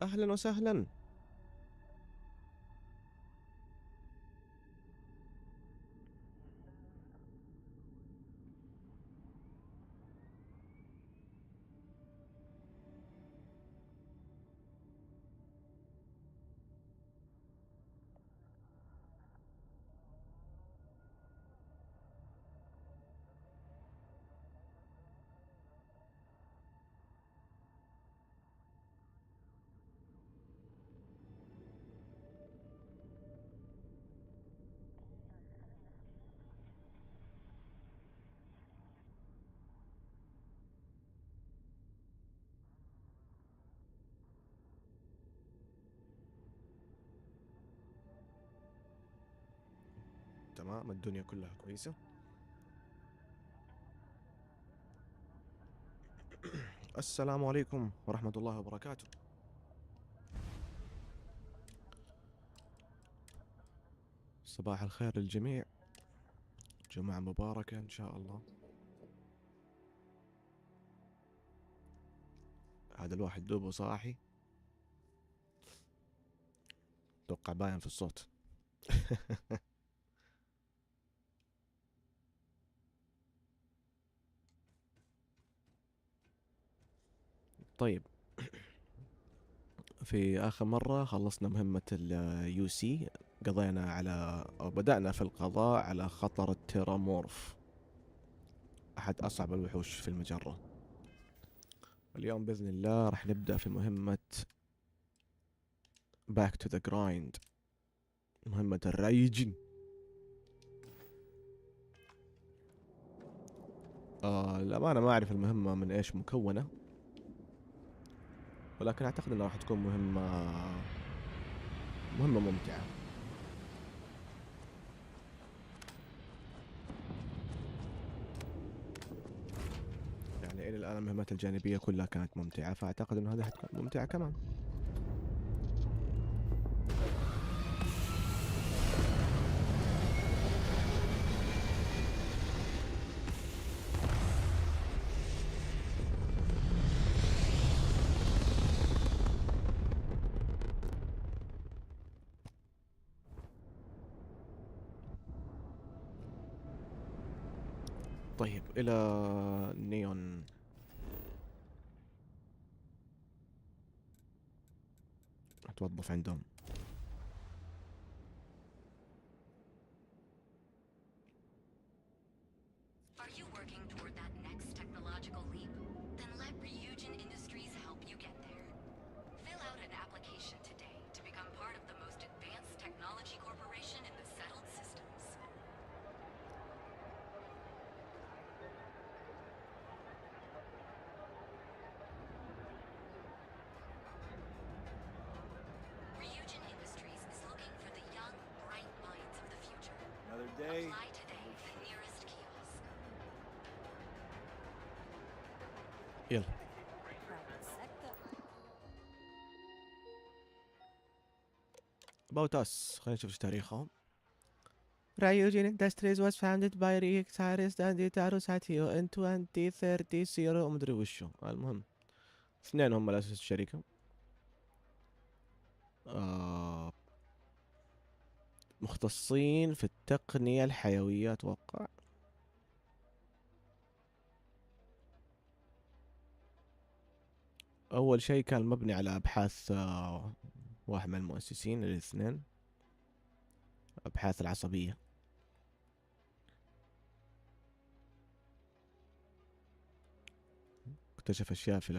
أهلا وسهلا. تمام، الدنيا كلها كويسة. السلام عليكم ورحمة الله وبركاته. صباح الخير للجميع، جمعة مباركة إن شاء الله. هذا الواحد دوبه صاحي، توقع باين في الصوت. طيب، في آخر مرة خلصنا مهمة اليو سي، قضينا على أو بدأنا في القضاء على خطر التيرامورف، أحد أصعب الوحوش في المجرة. اليوم بإذن الله راح نبدأ في مهمة Back to the Grind، مهمة الرايجين. الأمانة ما أعرف المهمة من إيش مكونة، ولكن أعتقد أنها راح تكون مهمة ممتعة. يعني إلى الآن المهمات الجانبية كلها كانت ممتعة، فأعتقد أن هذه حتكون ممتعة كمان. طيب، إلى نيون. أتوظف عندهم. Are you working toward that next technological leap? Then let Ryujin Industries help you get there. Fill out an application today to become part of the most advanced technology corporation in the settled systems. Ryujin Industries is looking for the young, bright minds of the future. Another day. Apply today at the nearest kiosk. يلا. About us، خلينا نشوف ايش تاريخهم. Ryujin Industries was founded by Rick Cyrus and Itaru Satio in 2030 ومدري وشو. المهم اثنين هم الأساس الشركة. مختصين في التقنية الحيوية أتوقع. أول شيء كان مبني على أبحاث واحد من المؤسسين الاثنين، أبحاث العصبية. اكتشف أشياء في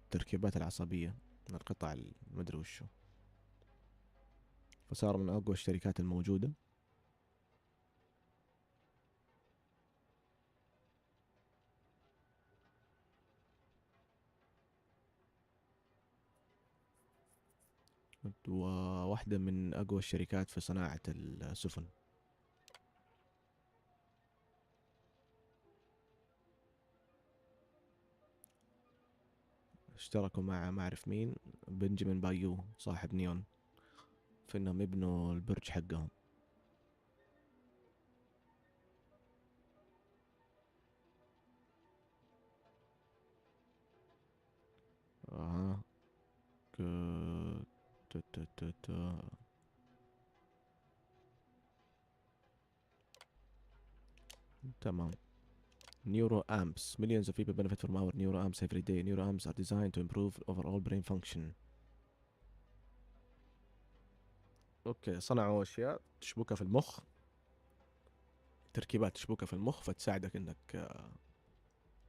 التركيبات العصبية من القطع المدري وشو، فصار من أقوى الشركات الموجودة. وواحدة من أقوى الشركات في صناعة السفن. اشتركوا مع ما أعرف مين، بنجامين بايو صاحب نيون، في إنهم يبنوا البرج حقهم. تا- تا- تا- تا. تمام. Neuro amps. Millions of people benefit from our neuro amps every day. Neuro amps are designed to improve overall brain function. اوكي، صنعوا اشياء تشبكها في المخ، تركيبات تشبكها في المخ فتساعدك انك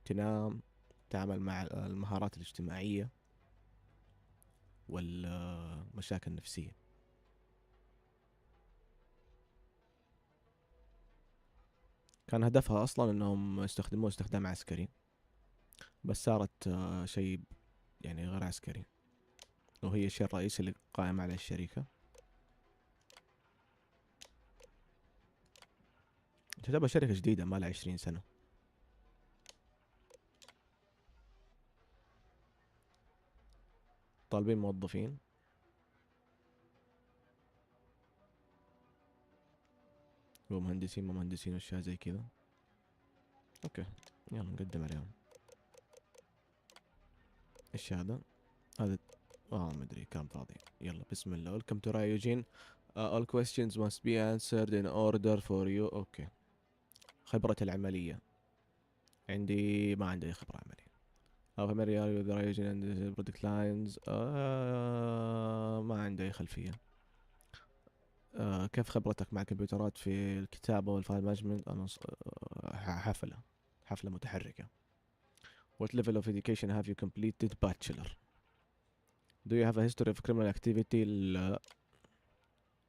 تنام، تعمل مع المهارات الاجتماعية والمشاكل النفسية. كان هدفها اصلا انهم يستخدموه استخدام عسكري، بس صارت شيء يعني غير عسكري، وهي الشيء الرئيسي اللي قائم على الشركة. تعتبر شركة جديدة ما لها 20 سنة. طالبين موظفين. ومهندسين ما مهندسين واشياء زي كذا. اوكي يلا نقدم عليهم. ايش هذا؟ هذا مدري كلام فاضي. يلا بسم الله. Welcome to رايجين. All questions must be answered in order for you. اوكي. خبرة العملية. ما عندي أي خبرة عملية. How familiar are you with رايجين and the product lines؟ ما عندي أي خلفية. كيف خبرتك مع الكمبيوترات في الكتابة والفايل مانجمنت؟ أنا حفلة متحركة. What level of education have you completed bachelor? Do you have a history of criminal activity? لا.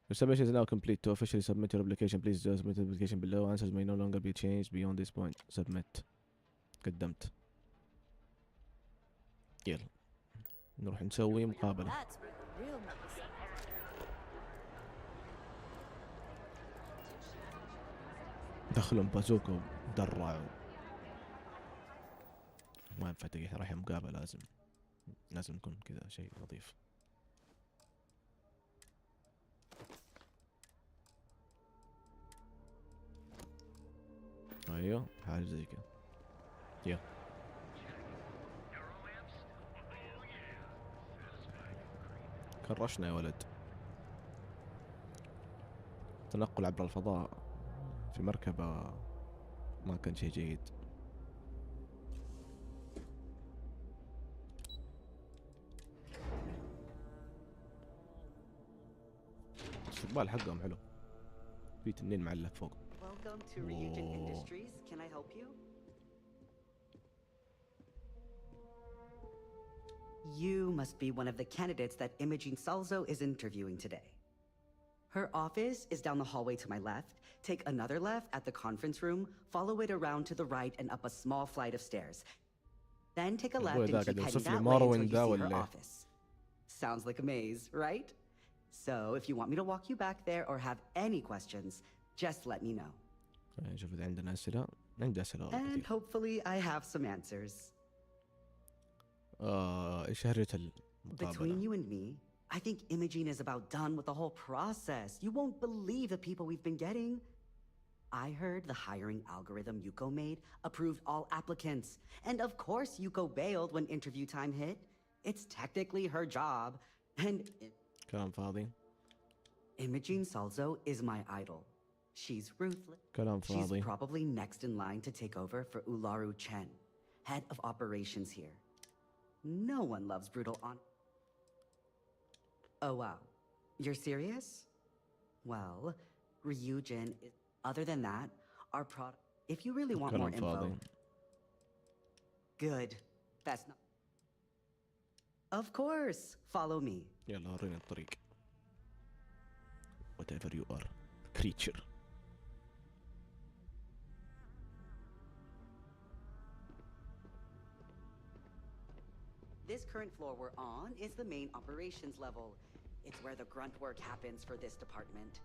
Your submission is now complete. To officially submit your application, please submit the application below. Answers may no longer be changed beyond this point. Submit. قدمت. يلا نروح نسوي مقابلة. دخلوا بازوكا ودرعوا. ما ينفع تقي رايح مقابلة، لازم نكون كذا شيء لطيف. ايوه حاجة زي كذا. يلا كرشنا يا ولد. تنقل عبر الفضاء في مركبة ما كان شيء جيد. الاستقبال حقهم حلو، في تنين معلق فوق. Welcome to Raijin Industries. Can I help you? You must be one of the candidates that Imogene Salzo is interviewing today. Her office is down the hallway to my left. Take another left at the conference room, follow it around to the right and up a small flight of stairs. Then take a left and keep heading that way until you see her office. Sounds like a maze, right? So if you want me to walk you back there or have any questions, just let me know. شوف إذا عندنا أسئلة. عندي أسئلة And كثير. hopefully I have some answers. إيش هرجة Between المقابلة؟ you and me, I think Imogene is about done with the whole process. You won't believe the people we've been getting. I heard the hiring algorithm Yuko made approved all applicants. And of course Yuko bailed when interview time hit. It's technically her job. And كلام فاضي. Imogene Salzo is my idol. She's ruthless. كلام She's فاضي. probably next in line to take over for Ularu Chen, head of operations here. No one loves brutal on. Oh wow, you're serious? Well, Ryujin is. Other than that, our product. If you really want more كلام info. فاضي. Good. That's not. Of course. Follow me. يلا ورينا الطريق. Whatever you are, creature. This current floor we're on is the main operations level. It's where the grunt work happens for this department.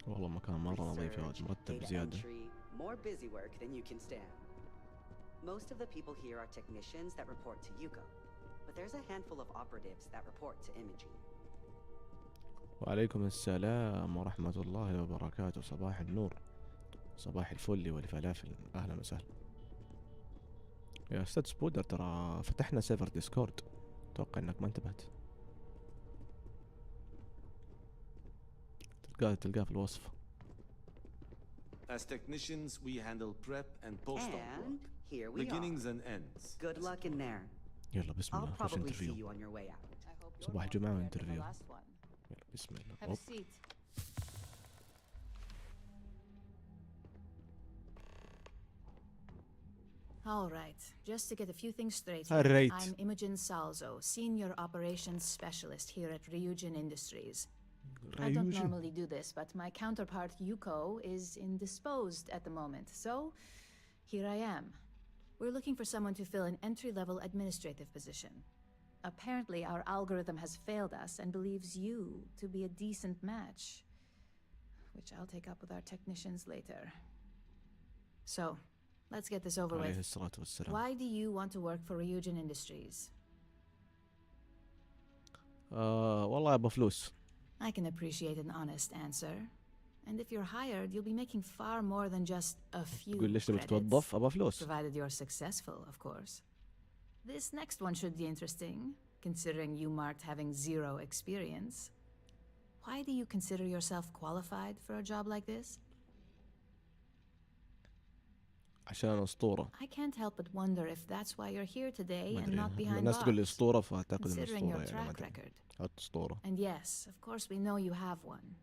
والله مكان مرة نظيف يا ولد، مرتب Data زيادة. entry, more busy work than you can stand. Most of the people here are technicians that report to Yuko, but there's a handful of operatives that report to Imogene. وعليكم السلام ورحمة الله وبركاته. صباح النور، صباح الفل والفلافل. أهلا وسهلا يا أستاذ سبودر. ترى فتحنا سيرفر ديسكورد، أتوقع إنك ما انتبهت. تلقاه في الوصف. As technicians, we handle prep and post-op And work, here we are. beginnings and ends. Good luck in there. يلا بسم I'll الله نخش probably see انترفيو. you on your way out. I hope صباح you're الجمعة more prepared than the وانترفيو. last one. يلا بسم الله. Have a أوب. seat. All right, just to get a few things straight here. Alright. I'm Imogen Salzo, Senior Operations Specialist here at Ryujin Industries. I don't رايجين. normally do this, but my counterpart Yuko is indisposed at the moment, so here I am. We're looking for someone to fill an entry-level administrative position. Apparently, our algorithm has failed us and believes you to be a decent match, which I'll take up with our technicians later. So, let's get this over عليه with. الصلاة والسلام. Why do you want to work for Ryujin Industries? والله أبغى فلوس. I can appreciate an honest answer. And if you're hired, you'll be making far more than just a few تقول ليش تبي credits. تتوظف؟ أبغى فلوس. Provided you're successful, of course. This next one should be interesting, considering you marked having 0 experience. Why do you consider yourself qualified for a job like this? عشان أنا أسطورة. I can't help but wonder if that's why you're here today ما and not أدري. behind الناس تقول لي bars. أسطورة فأعتقد إن Considering أسطورة your يعني ما track أدري. record. حط أسطورة. And yes, of course we know you have one.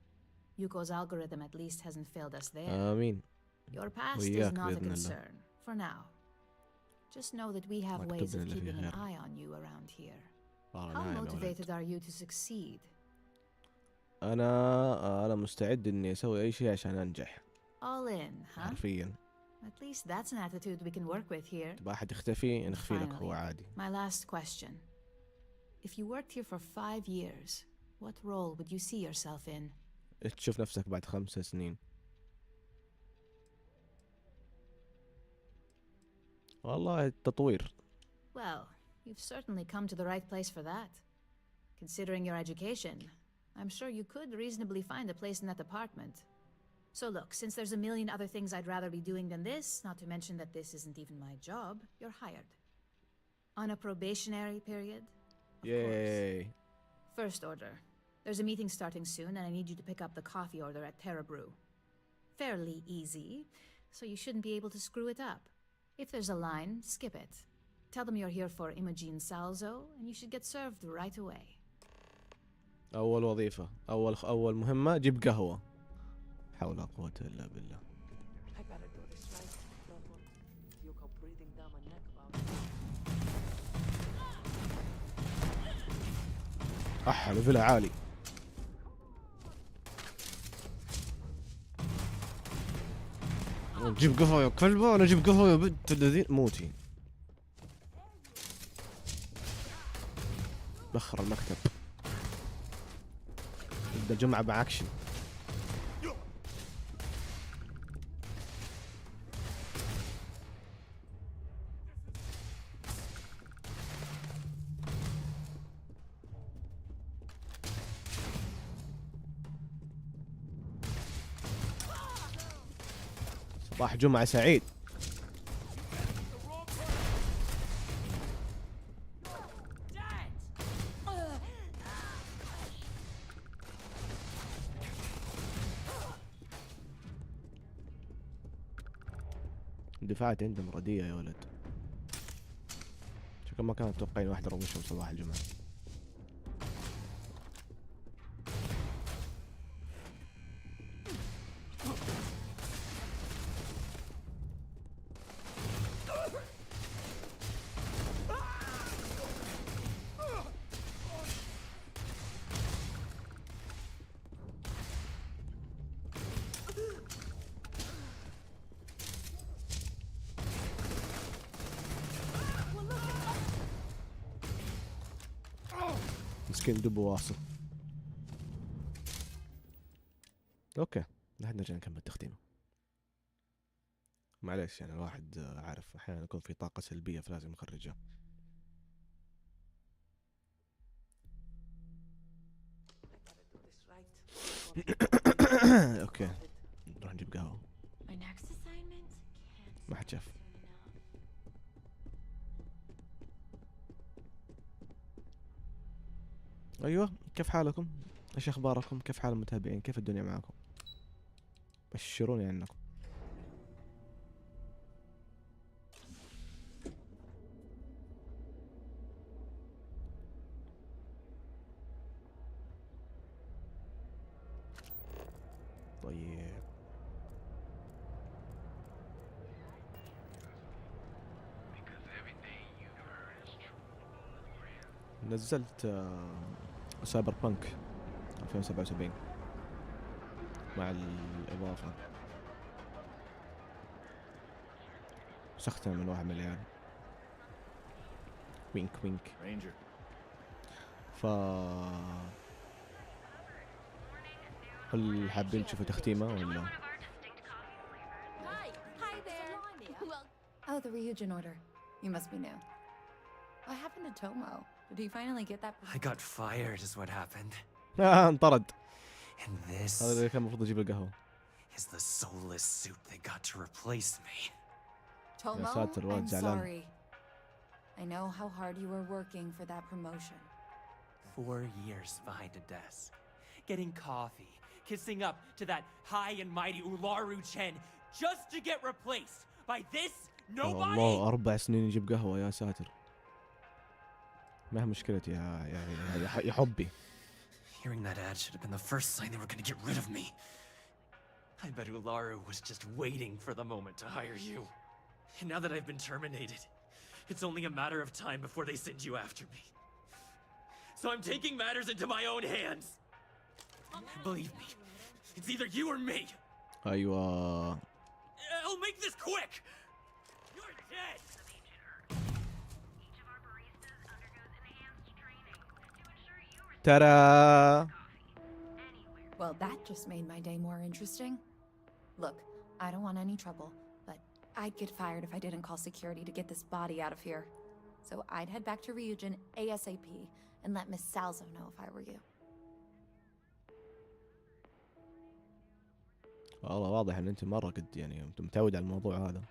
Yuko's algorithm at least hasn't failed us there. آمين. Your past is وإياك not a بإذن الله. concern, for now. Just know that we have مكتوب ways of لنا اللي فيه keeping an خير. eye on you around here. والله How نايم يا ولد. motivated are you to succeed? أنا مستعد إني أسوي أي شيء عشان أنجح. All in, huh? حرفيا. At least that's an attitude we can work with here. تبغى أحد يختفي نخفي لك هو Finally, عادي. my last question. If you worked here for 5 years, what role would you see yourself in? تشوف نفسك بعد 5 سنين. والله التطوير. Well, you've certainly come to the right place for that. Considering your education, I'm sure you could reasonably find a place in that department. So look, since there's a million other things I'd rather be doing than this, not to mention that this isn't even my job, you're hired. On a probationary period, of course. ياي. First order. There's a meeting starting soon, and I need you to pick up the coffee order at Terra Brew. Fairly easy, so you shouldn't be able to screw it up. If there's a line, skip it. Tell them you're here for Imogen Salzo, and you should get served right away. أول وظيفة، أول مهمة جيب قهوة. حول ولا قوة إلا بالله. I better do this right. Don't want Yuko breathing down my neck about it. ليفلها عالي. جيب قهوة يا كلبة، أنا أجيب قهوة يا بنت الذين موتي. بخر المكتب. نبدأ جمعة بأكشن. صباح جمعة سعيد. دفاعات عندهم رديئة يا ولد. شكل ما كانوا متوقعين واحد يروشهم صباح الجمعة. مسكين دب واصل. اوكي نحن نرجع نكمل التختيم. معليش يعني الواحد عارف احيانا يكون في طاقة سلبية فلازم نخرجها. I better do this right. اوكي نروح نجيب قهوة. My next assignment can't ما حد شاف. soon enough. ايوه كيف حالكم؟ ايش اخباركم؟ كيف حال المتابعين؟ كيف الدنيا معكم؟ بشروني عنكم. طيب نزلت سايبر بانك 2077 مع الإضافة سختنا من 1 مليار. وينك وينك. ف هل حابين تشوفوا تختيمة ولا؟ Hi there. Oh, the Ryujin order. You must be new. What happened to Tomo? Did he finally get that? I got fired is what happened. انطرد. And this هذا اللي كان المفروض يجيب القهوة. is the soulless suit they got to replace me. Tomo, ساتر، الواد I'm زعلان. sorry. I know how hard you were working for that promotion. 4 years behind a desk, getting coffee, kissing up to that high and mighty Ularu Chen just to get replaced by this nobody. الله 4 سنين يجيب قهوة يا ساتر. ما هي مشكلتي يا حبي. Hearing that ad should have been the first sign they were going to get rid of me. I bet Ularu was just waiting for the moment to hire you. And now that I've been terminated, it's only a matter of time before they send you after me. So I'm taking matters into my own hands. Believe me, it's either you or me. أيوة. I'll make this quick. You're dead. ترى. Well, that just made my day more interesting. Look, I don't want any trouble, but I'd get fired if I didn't call security to get this body out of here. So I'd head back to Ryujin ASAP and let Miss Salzo know if I were you. والله واضح ان انت مرة قد يعني متعود على الموضوع هذا.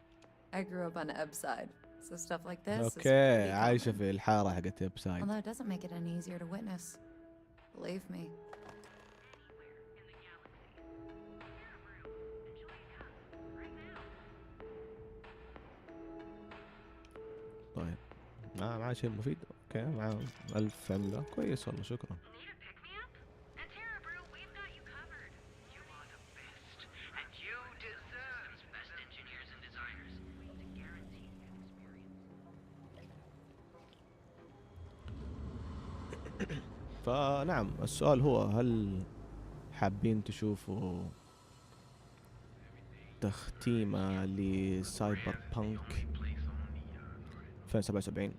I grew up on the Ebb side, so stuff like this is اوكي، pretty عايشة common. في الحارة حقت اب سايد. Although it doesn't make it any easier to witness. Believe me. طيب معاه شيء مفيد. اوكي، معاه 1000 عملة. كويس والله، شكرا. فنعم، السؤال هو هل حابين تشوفوا تختيمة لسايبر بانك 2077؟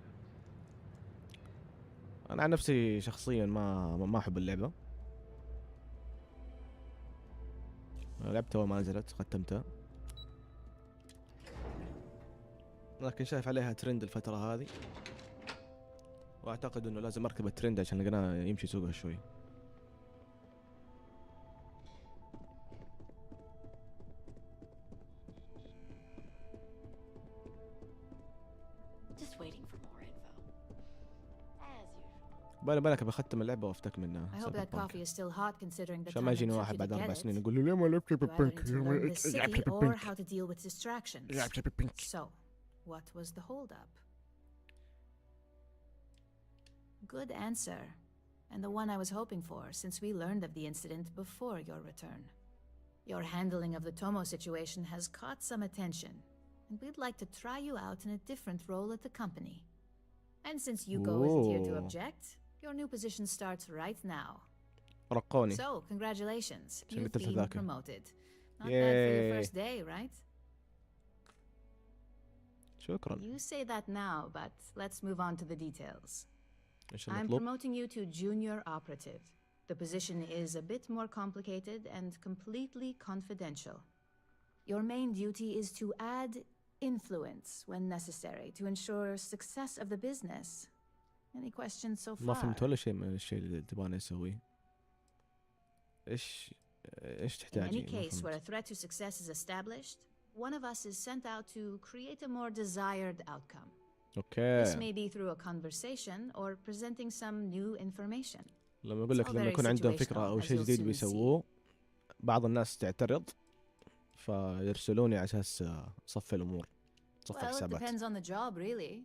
انا عن نفسي شخصيا ما احب اللعبة. لعبتها وما نزلت، ختمتها، لكن شايف عليها ترند الفترة هذه، واعتقد انه لازم اركب الترند عشان لقناه يمشي سوقها شوي. Just waiting for more info. As usual. بالك بختم اللعبة وافتك منها. I hope that coffee is still hot considering the عشان time ما it يجيني took واحد you to بعد 4 get سنين it. يقول لي ليه ما لعبت You either need to learn the city or how to deal with distractions. So, what was the holdup? Good answer, and the one I was hoping for since we learned of the incident before your return. Your handling of the Tomo situation has caught some attention, and we'd like to try you out in a different role at the company. And since Yuko isn't here to Ooh. object, your new position starts right now. رقوني. So, congratulations. عشان You've قلت been ذاك. promoted. Not bad for your Yay. first day, right? شكرا. You say that now, but let's move on to the details. ايش I'm المطلوب؟ promoting you to junior operative. The position is a bit more complicated and completely confidential. Your main duty is to add influence when necessary to ensure success of the business. Any questions so ما far? فهمت ولا شيء من الشيء اللي تبغاني اسويه. ايش In تحتاجي؟ any ما case where a فهمت. threat to success is established, one of us is sent out to create a more desired outcome. This اوكي، may be through a conversation or presenting some new information. لما اقول لك It's all لما very يكون عندهم situational, فكره او as شيء you'll جديد soon بيسووه بعض الناس تعترض فيرسلوني على اساس اصفي الامور اصفي Well, it حسابات. depends on the job, really.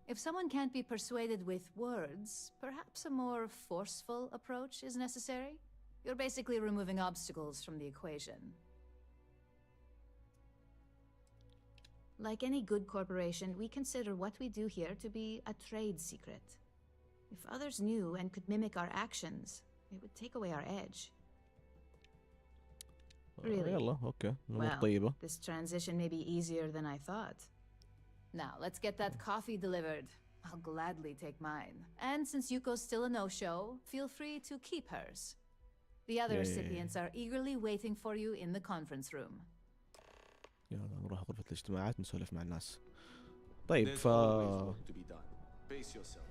If someone can't be persuaded with words, perhaps a more forceful approach is necessary. You're basically removing obstacles from the equation. Like any good corporation, we consider what we do here to be a trade secret. If others knew and could mimic our actions, it would take away our edge. Really? يلا اوكي امور Well, طيبه. this transition may be easier than I thought. Now, let's get that coffee delivered. I'll gladly take mine. And since Yuko's still a no-show, feel free to keep hers. The other Yay. recipients are eagerly waiting for you in the conference room. يلا نروح غرفه الاجتماعات نسولف مع الناس. طيب There's always work to be done. Pace yourself.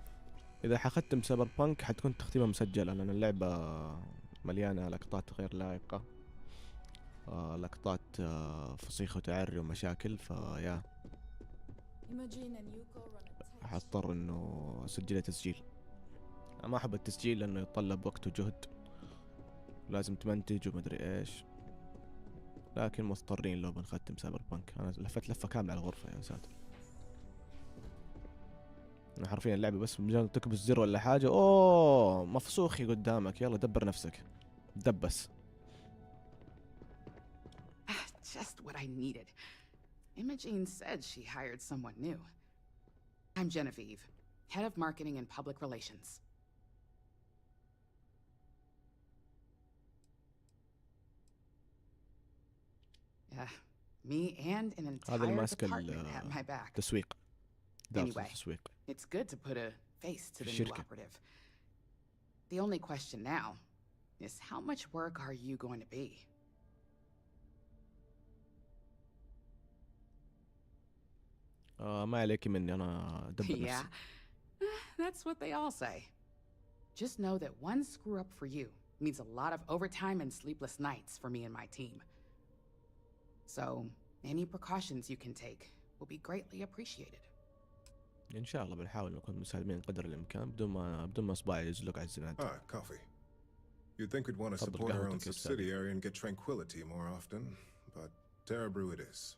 إذا حختم سايبر بانك حتكون تختيمها مسجلة لأن اللعبة مليانة لقطات غير لائقة، لقطات فصيخ وتعري ومشاكل، فيا حضطر إنه أسجلها تسجيل. أنا ما أحب التسجيل لأنه يتطلب وقت وجهد، لازم تمنتج ومدري إيش، لكن مضطرين لو بنختم سايبر بانك. أنا لفت لفة كاملة على الغرفة يا ساتر. أنا حرفيا اللعبة بس مجرد تكبس زر ولا حاجة أوه مفسوخي قدامك، يلا دبر نفسك دبس. Just what I needed. Imogene said she hired someone new. I'm Genevieve, head of marketing and public relations. Yeah, me and an هذا entire الماسك department at my back. التسويق. دارس Anyway. التسويق. It's good to put a face to the new شركة. operative. The only question now is how much work are you going to be? ما عليك مني أنا دبر Yeah, نفسي. that's what they all say. Just know that one screw up for you means a lot of overtime and sleepless nights for me and my team. So, any precautions you can take will be greatly appreciated. إن شاء الله بنحاول نكون مسالمين قدر الإمكان بدون ما إصبعي يزلق على الزناد. Coffee. You'd think we'd want to تفضل support our own قهوتك يا أستاذي. subsidiary and get tranquility more often, but Terra Brew it is.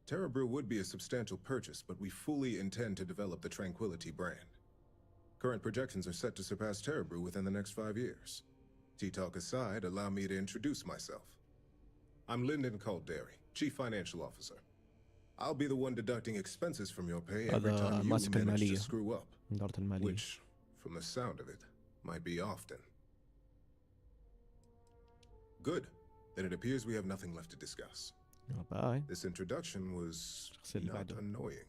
Terra Brew would be a substantial purchase, but we fully intend to develop the Tranquility brand. Current projections are set to surpass Terra Brew within the next 5 years. Tea talk aside, allow me to introduce myself. I'm Lyndon Calderi, Chief Financial Officer. I'll be the one deducting expenses from your pay every هذا time you ماسك manage to المالية. screw up, إدارة المالية. which, from the sound of it, might be often. Good. Then it appears we have nothing left to discuss. باي. This introduction was الشخص اللي not بعده. annoying.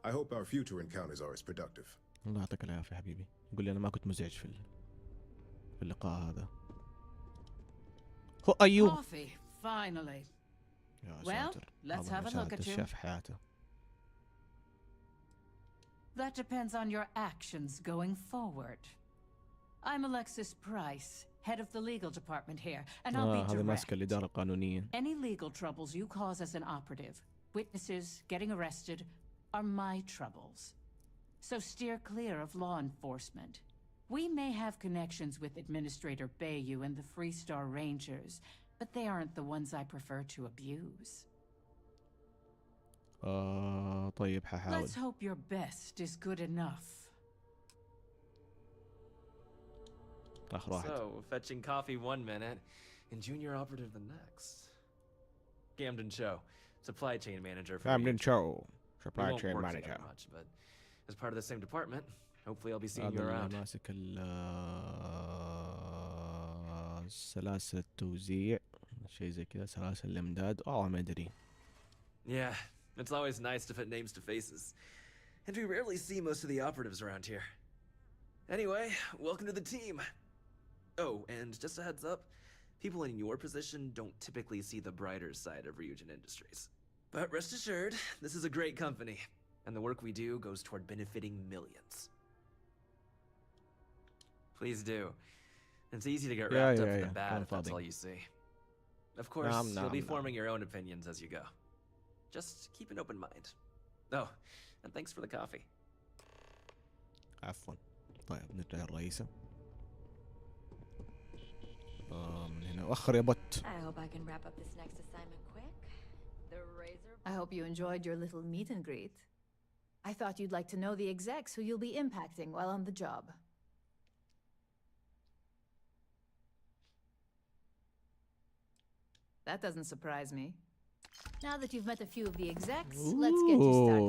I hope our future encounters are as productive. الله يعطيك العافية حبيبي. يقول لي أنا ما كنت مزعج في اللقاء هذا. هو أيوه. Coffee, finally. يا Well, ساتر. let's هذا have a مشاهد look at you. الشاف حياته. That depends on your actions going forward. I'm Alexis Price, head of the legal department here, and I'll be هذا ماسك direct. الإدارة القانونية. Any legal troubles you cause as an operative, witnesses getting arrested, are my troubles. So steer clear of law enforcement. We may have connections with Administrator Bayou and the Freestar Rangers, but they aren't the ones I prefer to abuse. طيب ححاول. Let's hope your best is good enough. آخر واحد. So, fetching coffee one minute and junior operative the next. Camden Cho, supply chain manager for Camden Ranger. Cho, We supply won't chain work manager. together much, but as part of the same department, hopefully I'll be seeing you هذا around. اللي ماسك سلاسل التوزيع شيء زي كذا سلاسل الإمداد ما أدري. Yeah, it's always nice to put names to faces. And we rarely see most of the operatives around here. Anyway, welcome to the team. Oh, and just a heads up, people in your position don't typically see the brighter side of Ryujin Industries. But rest assured, this is a great company, and the work we do goes toward benefiting millions. Please do. It's easy to get wrapped up in the bad if that's all you see. Of course, you'll be forming your own opinions as you go. Just keep an open mind. Oh, and thanks for the coffee. عفوا. طيب نرجع للرئيسة. من هنا وأخر يا بوت. I hope I can wrap up this next assignment quick. The razor. I hope you enjoyed your little meet and greet. I thought you'd like to know the execs who you'll be impacting while on the job. That doesn't surprise me. Now that you've met a few of the execs, let's get you started.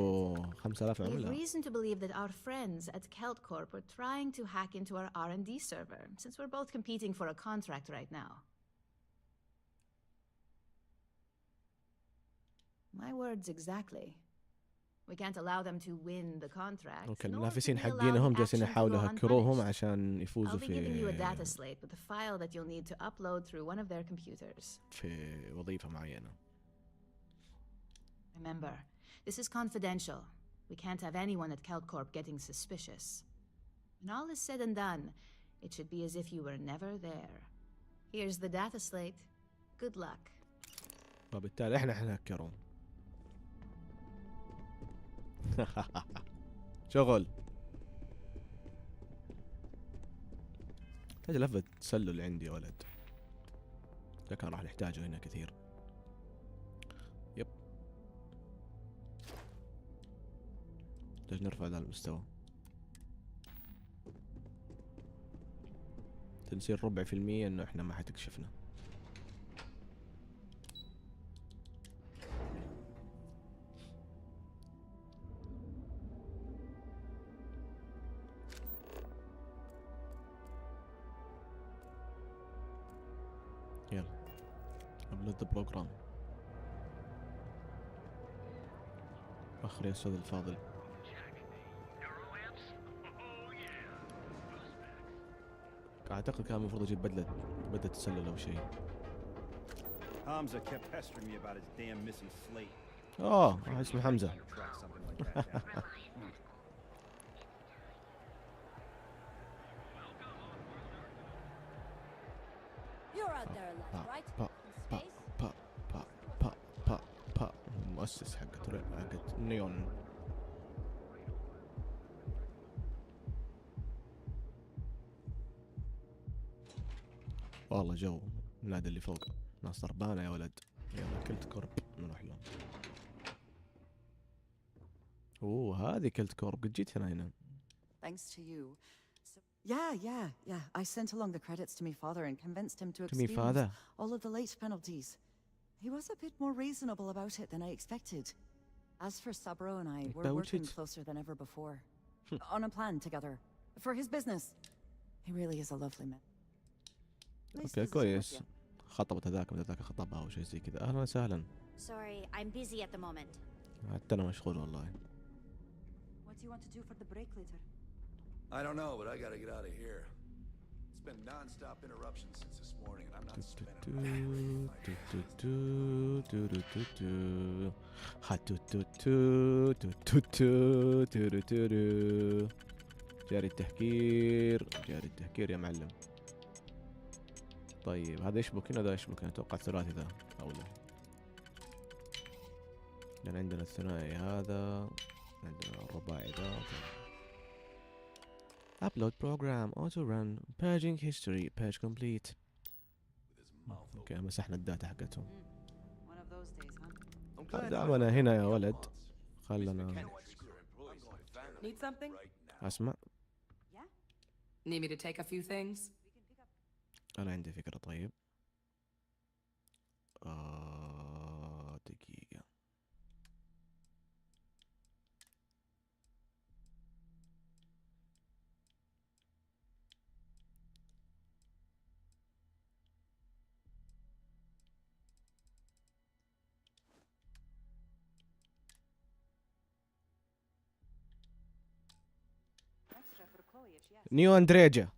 5000 We have عملة. reason to believe that our friends at Kelt Corp are trying to hack into our R&D server, since we're both competing for a contract right now. My words exactly. We can't allow them to win the contract. اوكي nor المنافسين can we allow the حقينهم جالسين action to يحاولوا go يهكروهم unpunished. عشان يفوزوا I'll be giving you a data في slate with a file that you'll need to upload through one of their computers. في وظيفة معينة. Remember, this is confidential. We can't have anyone at Kelt Corp getting suspicious. When all is said and done, it should be as if you were never there. Here's the data slate. Good luck. وبالتالي احنا حنهكرهم. شغل. هذه لفة تسلل عندي يا ولد. لكن راح نحتاجه هنا كثير. يب. نحتاج نرفع ذا المستوى. تنسير 4% انه احنا ما حتكشفنا. يلا ابلود بروجرام. اخر يا استاذ الفاضل. اعتقد كان المفروض اجيب بدلة تسلل او شيء. Hamza kept pestering me about his damn missing slate. واحد اسمه حمزة. Track something like that down. You're out there alive, right? In space? المؤسس حقت نيون. والله جو النادي اللي فوق ناس ضربانة يا ولد. يلا كلت كورب نروح لهم. هذه كلت كورب قد جيت هنا. Thanks to you. Yeah. I sent along the credits to me father and convinced him to To me excuse father? all of the late penalties. He was a bit more reasonable about it than I expected. As for Sabro and I, we're working closer than ever before. On a plan together. For his business. He really is a lovely man. اوكي كويس. خطبت هذاك خطبها او شيء زي كذا. اهلا وسهلا. Sorry, I'm busy at the moment. حتى انا مشغول والله. What do you want to do for the break later? I don't know, but I gotta get out of here. It's been non-stop interruptions since this morning, and I'm not spending. جاري التهكير يا معلم. طيب هذا يشبك هنا، ذا يشبك هنا. اتوقع الثلاثي ذا او لا، لان عندنا الثنائي هذا، عندنا الرباعي ذا. Upload program auto run paging history page complete. اوكي مسحنا الداتا حقتهم. دعونا هنا يا ولد. خلنا Need something? اسمع. Need me to take a few things? انا عندي فكرة. طيب دقيقة. نيو أندريجا.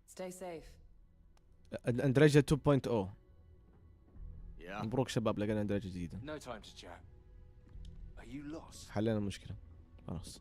Stay safe. أندريجا 2.0. مبروك شباب، لقينا أندريجا جديدة. No time to chat. Are you lost? حلينا المشكلة خلاص.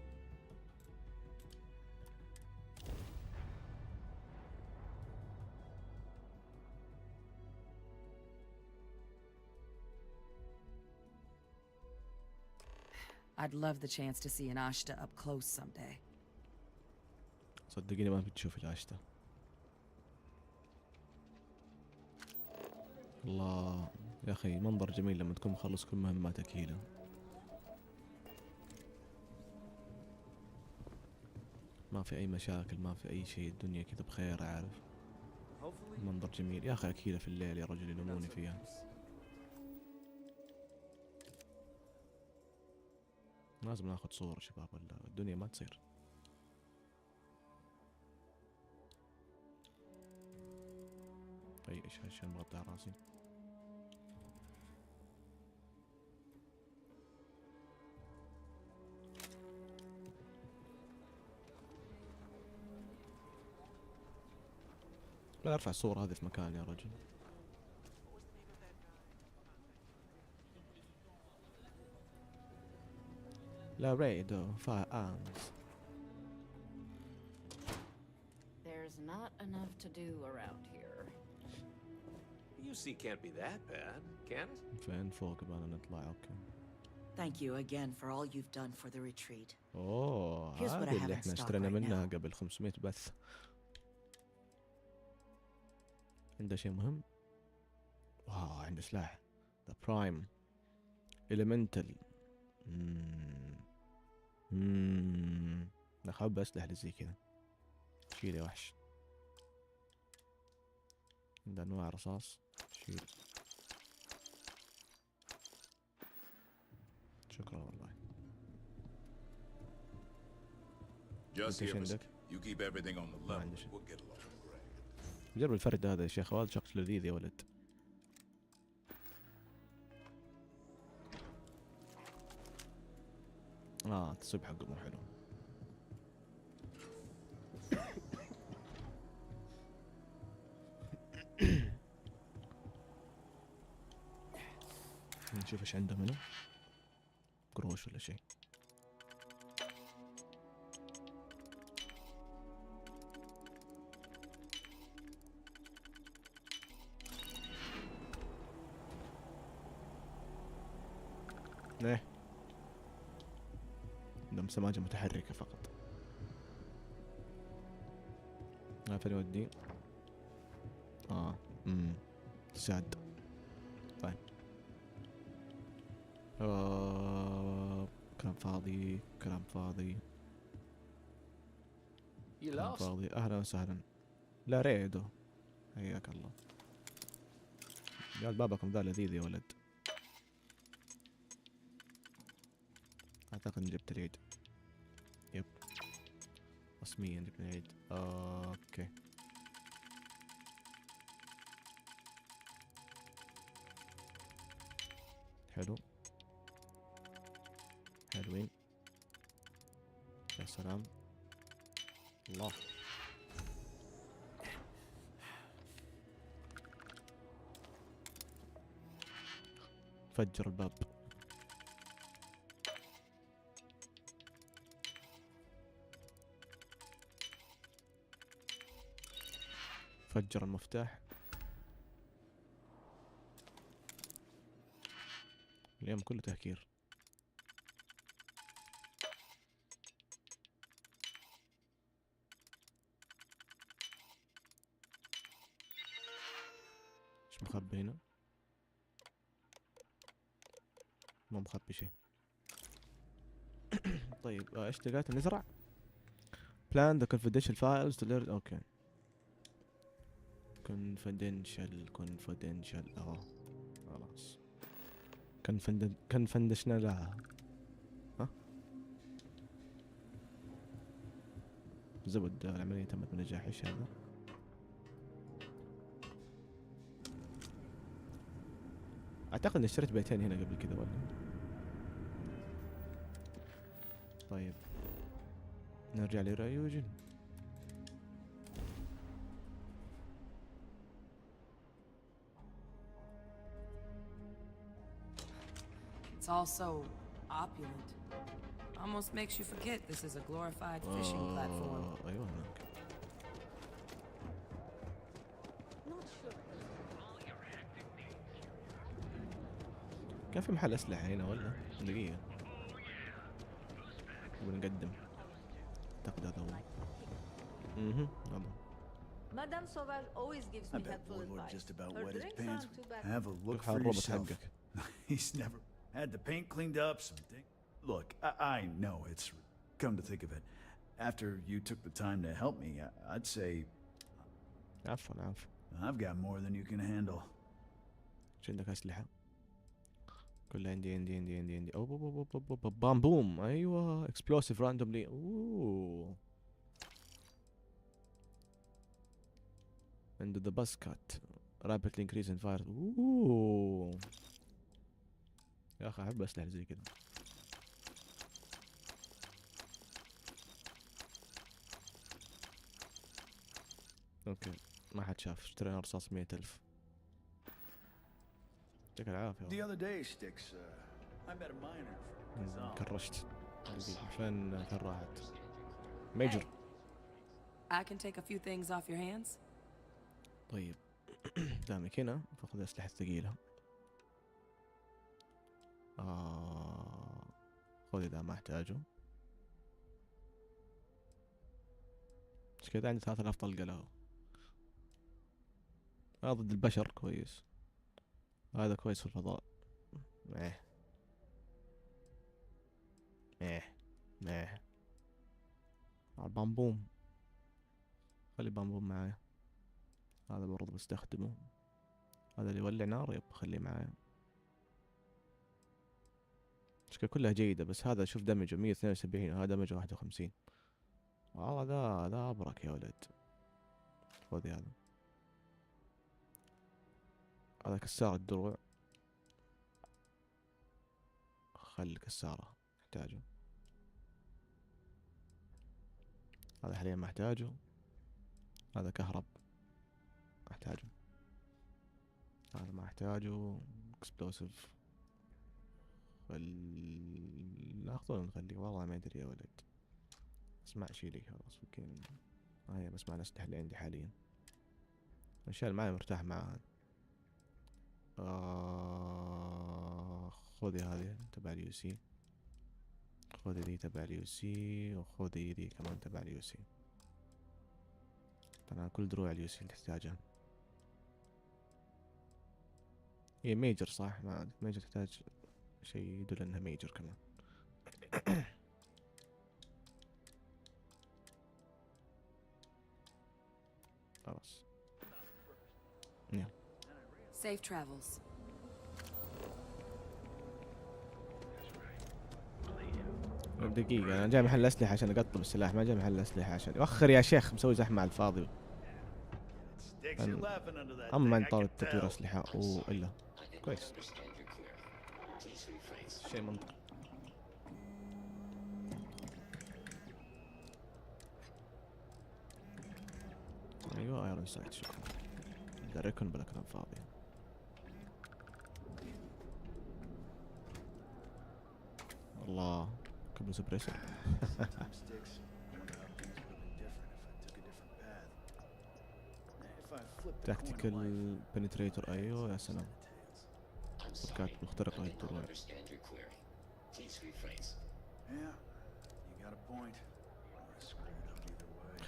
I'd love the chance to see an Ashta up close someday. صدقيني ما بتشوف العشتة. الله يا أخي منظر جميل لما تكون مخلص كل مهماتك هيلا. ما في أي مشاكل، ما في أي شيء، الدنيا كذا بخير، عارف. منظر جميل يا أخي. أكيلة في الليل يا رجل يلوموني فيها. لازم ناخذ صورة شباب ولا الدنيا ما تصير. ايش هالشي مغطى راسي. لا ارفع الصورة هذه في مكان يا رجل. لا ريدو فايرز. There's not enough to do around here. You see, can't be that bad, can it? فين فوق بقى نطلع. اوكي. Thank you again for all you've done for the retreat. اوه Here's what I هذه have اللي in احنا stock اشترينا right منها now. قبل 500 بث. عنده شيء مهم. واو عنده سلاح ذا برايم إليمنتال. أحب أسلحة اللي زي كذا. شيل يا وحش. عنده أنواع رصاص. شيل. شكرا والله. Just إيش here, عندك؟ you keep everything on the ما level. عندي شيء. We'll get along great. جرب الفرد هذا يا شيخ، والله شكله لذيذ يا ولد. التصويب حقه مو حلو. نشوف ايش عنده منه. قروش ولا شيء. ايه عندهم سماجة متحركة فقط. فين يودي؟ ساد. طيب كلام فاضي كلام فاضي كلام فاضي. اهلا وسهلا. لا ريدو حياك الله. قال بابكم ذا لذيذ يا ولد. اعتقد جبت العيد. يب رسميا جبت العيد. اوكي حلو. حلوين يا سلام. الله فجر الباب. فجر المفتاح. اليوم كله تهكير. ايش مخبي هنا؟ ما مخبي شيء. طيب ايش تلقيت؟ نزرع plan the confidential files to learn. اوكي confidential خلاص كنفندشنا لها. ها زبد. العملية تمت بنجاح. ايش هذا؟ اعتقد اني اشتريت بيتين هنا قبل كذا ولا. طيب نرجع لرايجين. It's all so opulent. Almost makes you forget this is a glorified fishing platform. ايوه هناك. كان في محل اسلحة هنا ولا؟ دقيقة. ونقدم. أعتقد هذا هو. هذا. Madame Sauvage always gives I me bet helpful Warlord advice. just about Her wet his drinks pants. aren't too bad. Have a look for الروبوت yourself. حقك. He's never had the paint cleaned up, something. Look, I know it's... Come to think of it, after you took the time to help me, I'd say... عفوا. I've got more than you can handle. ايش عندك أسلحة؟ كلها عندي. أوه بامبوم. أيوة explosive randomly. أوه. عنده the bus cut rapidly increase in fire. أوه. يا أخي أحب أسلحة زي كذا. اوكي ما حد شاف. اشترينا رصاص 100,000. يعطيك العافية. The other day, Sticks, I met a miner from كرشت. دقيقة فين راحت؟ ميجر. I can take a few things off your hands. طيب دامك هنا باخذ الأسلحة الثقيلة. خذ إذا ما احتاجه. مش كذا عندي 3000 طلقة له. هذا ضد البشر كويس. هذا كويس في الفضاء. البامبوم. خلي بامبوم معايا. هذا برضه بستخدمه. هذا اللي يولع نار يب خليه معايا. الأشكال كلها جيدة بس هذا شوف دمجه 172 وهذا دمجه 51. والله ذا أبرك يا ولد. خذي هذا كسار الدروع. خل كسارة احتاجه. هذا حاليا ما احتاجه. هذا كهرب احتاجه. هذا ما احتاجه. اكسبلوسيف ناخذه نخليه. والله ما ادري يا ولد. اسمع شيلي خلاص ممكن. هاي بس مع الأسلحة اللي عندي حاليا. الأشياء اللي معي مرتاح معها. خذي هذه تبع اليو سي. خذي ذي تبع اليو سي. وخذي ذي كمان تبع اليو سي. طبعا كل دروع اليو سي اللي تحتاجها. هي ميجر صح؟ ما ميجر تحتاج شيء يدل انها ميجر كمان. خلاص. يلا. Safe travels. دقيقة أنا جاي محل أسلحة عشان أقطب السلاح. ما جاي محل أسلحة عشان يوخر يا شيخ. مسوي زحمة على الفاضي. أما ما نطالب تطوير أسلحة إلا كويس. شيء منطقي. أيوة ايرون سايت شكرا. دريكن بلا كلام فاضي. الله كبل سبريسر. تاكتيكال بنتريتور. ايوه يا سلام. كانت مخترقة للدروع.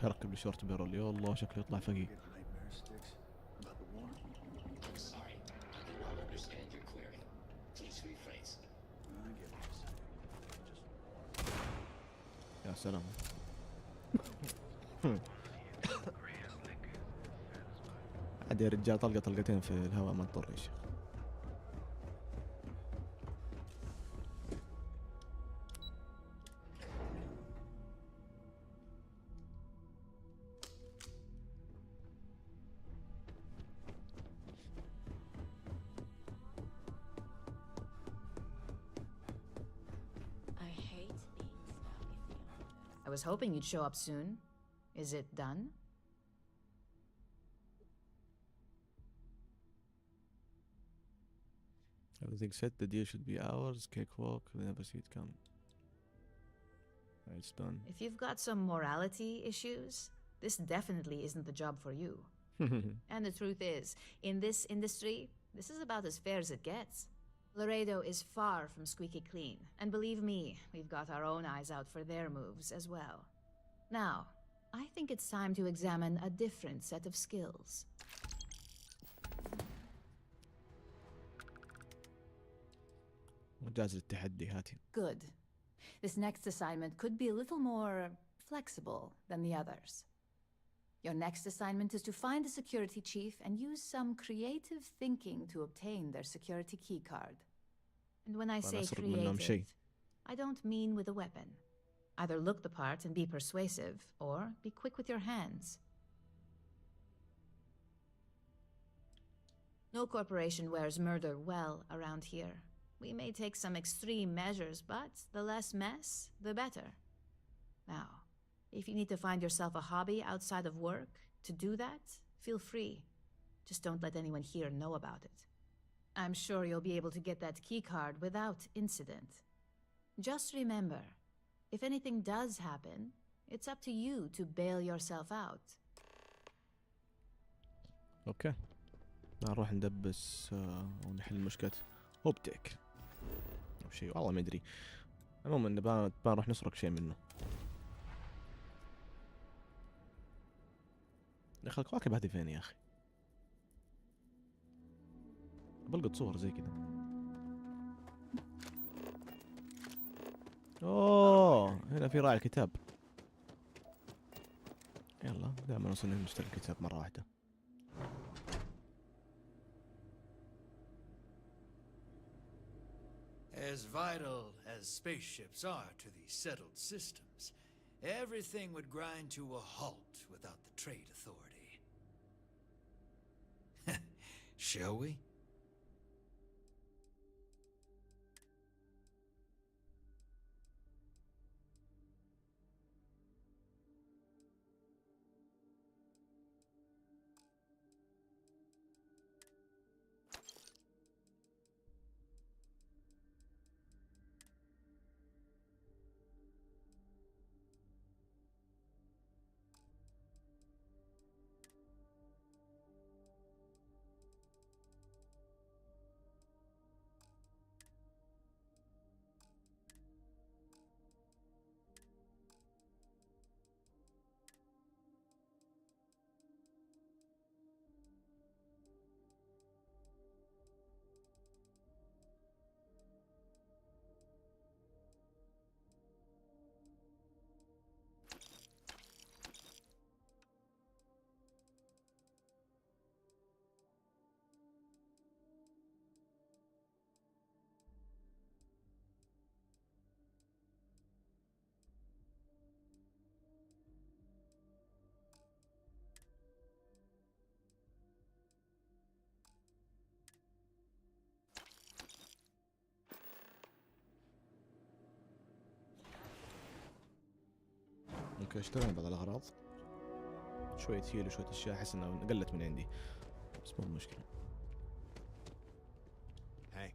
ركب لي شورت بيرول. يا الله شكله يطلع فقير. يا سلام. عاد يا رجال طلقة طلقتين في الهواء ما نضر يا شيخ. I was hoping you'd show up soon. Is it done? Everything set. The deal should be ours. Cakewalk. We never see it come. It's done. If you've got some morality issues, this definitely isn't the job for you. And the truth is, in this industry, this is about as fair as it gets. Laredo is far from squeaky clean, and believe me, we've got our own eyes out for their moves as well. Now, I think it's time to examine a different set of skills. مجاز التحدي هاتي. Good. This next assignment could be a little more flexible than the others. Your next assignment is to find the security chief and use some creative thinking to obtain their security keycard. And when I say creative, I don't mean with a weapon. Either look the part and be persuasive, or be quick with your hands. No corporation wears murder well around here. We may take some extreme measures, but the less mess, the better. Now, if you need to find yourself a hobby outside of work to do that, feel free. Just don't let anyone here know about it. I'm sure you'll be able to get that keycard without incident. Just remember, if anything does happen, it's up to you to bail yourself out. اوكي نروح ندبس ونحل مشكلة اوبتيك او شيء، والله ما ادري. عموما نبغى نروح نسرق شيء منه. يا اخي الكواكب هذه فين يا اخي؟ بلقط صور زي كذا. اوه هنا في راعي الكتاب. يلا دائما نوصل نشتري الكتاب مرة واحدة. As vital as spaceships are to these settled systems, everything would grind to a halt without the trade authority. Shall we? اوكي اشترينا بعض الاغراض، شوية هيل وشوية اشياء احس انها قلت من عندي، بس مو مشكلة. Hey,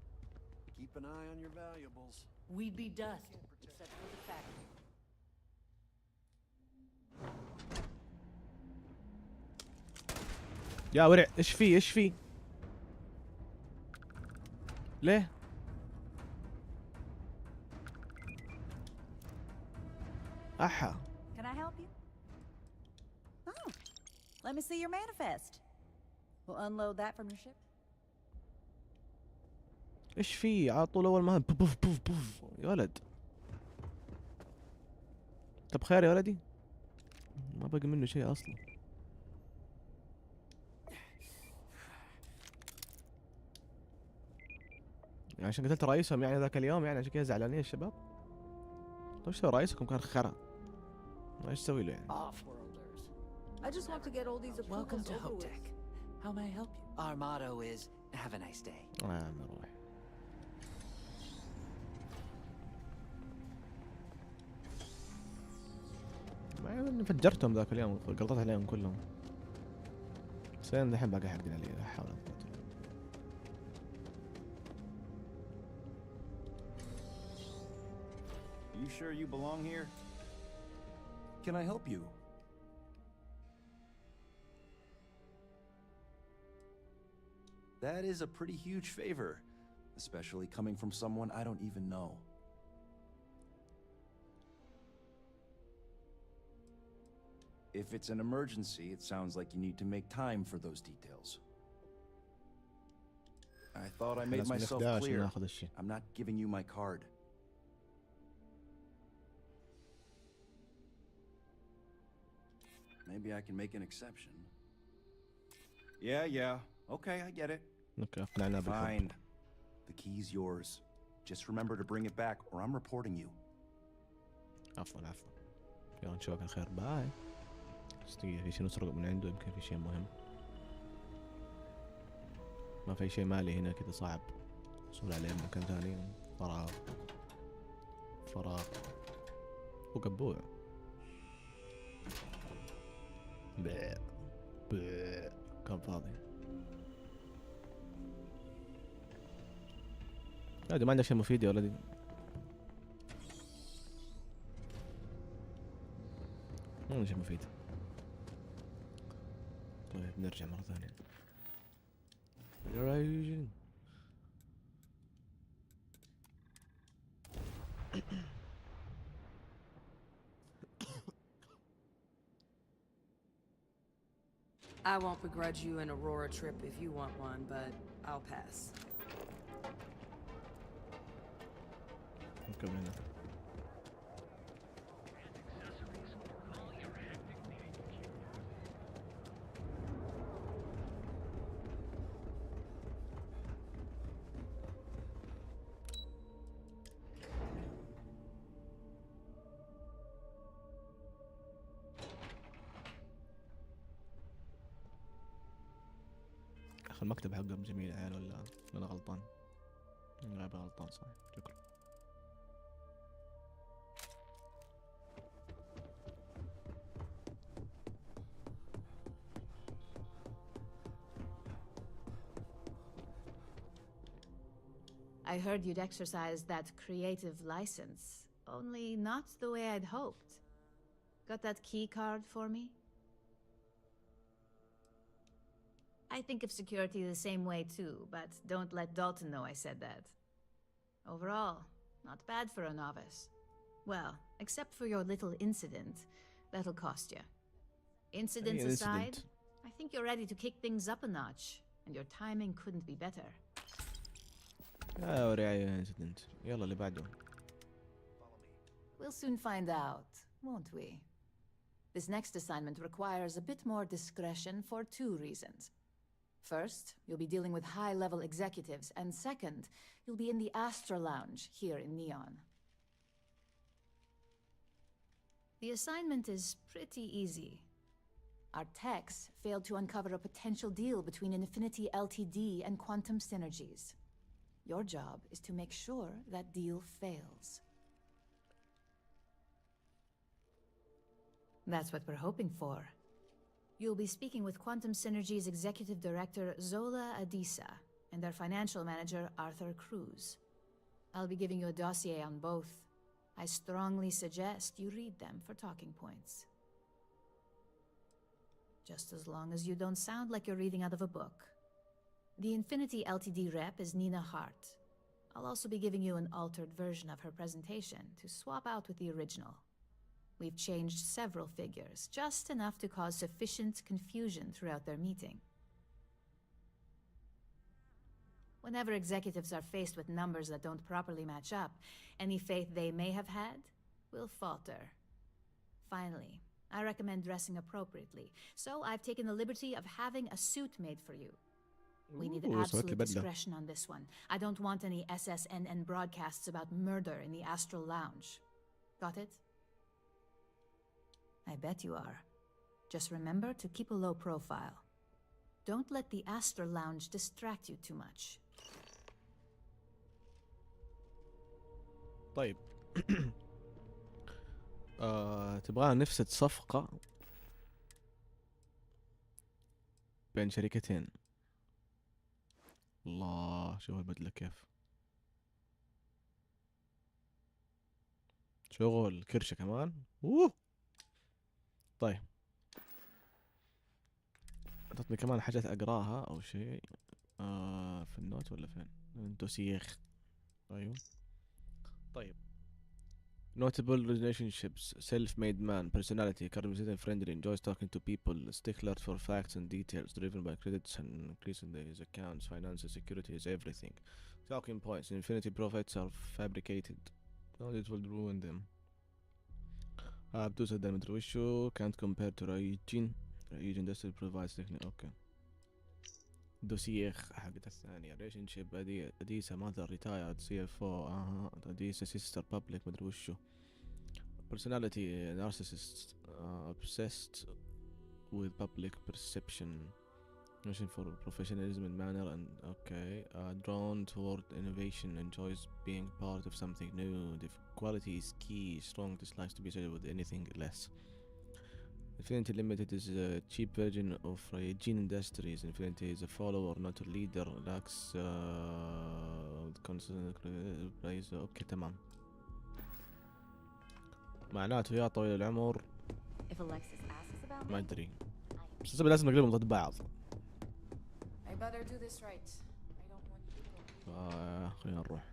keep an eye on your valuables. We'd be dust, except for the factory. يا ورع ايش في ايش في؟ ليه؟ احا. Can I help you? Oh, let me see your manifest. We'll unload that from your ship. ايش في؟ على طول اول ما بوف بوف بوف يا ولد. طب خير يا ولدي؟ ما باقي منه شيء اصلا. يعني عشان قتلت رئيسهم يعني ذاك اليوم، يعني عشان كذا زعلانين الشباب؟ طيب ايش سوى رئيسكم؟ كان خرا. ايش تسوي له يعني؟ I just want to get all these approvals Welcome to over with. Hoptech. How may I help you? Our motto is, have a nice day. نروح. ما فجرتهم ذاك اليوم، قلطت عليهم كلهم. بس انا الحين باقي حقنا علي، لا حول ولا قوة. You sure you belong here? Can I help you? That is a pretty huge favor. especially coming from someone I don't even know. If it's an emergency, it sounds like you need to make time for those details. I thought I made myself clear. I'm not giving you my card. Maybe I can make an exception. Yeah. Okay, I get it. Fine. The key's yours. Just remember to bring it back or I'm reporting you. عفوا. يلا نشوفك على خير. باي. في شيء نسرق من عنده، يمكن في شيء مهم. ما في شيء مالي هنا كذا، صعب وصول عليه من مكان ثاني. فراغ وقبوع. كان فاضي. عادي، ما عندك شيء مفيد يا ولدي. ما عندي شيء مفيد. طيب نرجع مرة ثانية. رايجين. I won't begrudge you an Aurora trip if you want one, but I'll pass. المكتب حقهم جميل عيال، ولا انا غلطان؟ اللعبة غلطان صحيح. شكرا. I heard you'd exercise that creative license, only not the way I'd hoped. Got that key card for me? I think of security the same way too, but don't let Dalton know I said that. Overall, not bad for a novice. Well, except for your little incident. That'll cost you. Incidents aside, I think you're ready to kick things up a notch, and your timing couldn't be better. ورعاية incident. يلا اللي بعده. We'll soon find out, won't we? This next assignment requires a bit more discretion for two reasons. First, you'll be dealing with high-level executives, and second, you'll be in the Astra Lounge here in Neon. The assignment is pretty easy. Our techs failed to uncover a potential deal between Infinity Ltd and Quantum Synergies. Your job is to make sure that deal fails. That's what we're hoping for. You'll be speaking with Quantum Synergy's Executive Director Zola Adisa and their Financial Manager Arthur Cruz. I'll be giving you a dossier on both. I strongly suggest you read them for talking points. Just as long as you don't sound like you're reading out of a book. The Infinity Ltd rep is Nina Hart. I'll also be giving you an altered version of her presentation to swap out with the original. We've changed several figures, just enough to cause sufficient confusion throughout their meeting. Whenever executives are faced with numbers that don't properly match up, any faith they may have had will falter. Finally, I recommend dressing appropriately, so I've taken the liberty of having a suit made for you. We need absolute discretion on this one. I don't want any SSNN broadcasts about murder in the Astral Lounge. Got it? I bet you are. Just remember to keep a low profile. Don't let the Astral Lounge distract you too much. طيب. تبغى نفسد صفقة بين شركتين. الله، شوف البدلة كيف. شغل كرشة كمان. طيب، اعطتني كمان حاجات اقراها او شيء. في النوت ولا فين؟ دوسيخ. ايوه طيب. Notable relationships: self-made man, personality, charismatic and friendly, enjoys talking to people, stickler for facts and details, driven by credits and increasing his accounts, finances, security is everything. Talking points: infinity profits are fabricated. Knowledge will ruin them. بتوصل ده مدري وشو. Can't compare to رايجين. رايجين industry provides technique. اوكي. دوسيخ حقت الثانية. relationship أديسة mother retired CFO. أديسة sister public مدري وشو. personality narcissist, obsessed with public perception, wishing for professionalism and manner, and drawn toward innovation, enjoys being part of something new. The quality is key, strong dislikes to be associated with anything less. Infinity Limited is a cheap version of Raijin Industries. Infinity is a follower, not a leader. Lacks constant price. اوكي تمام. معناته يا طويل العمر ما ادري بس لازم نقلبهم ضد بعض. خلينا نروح.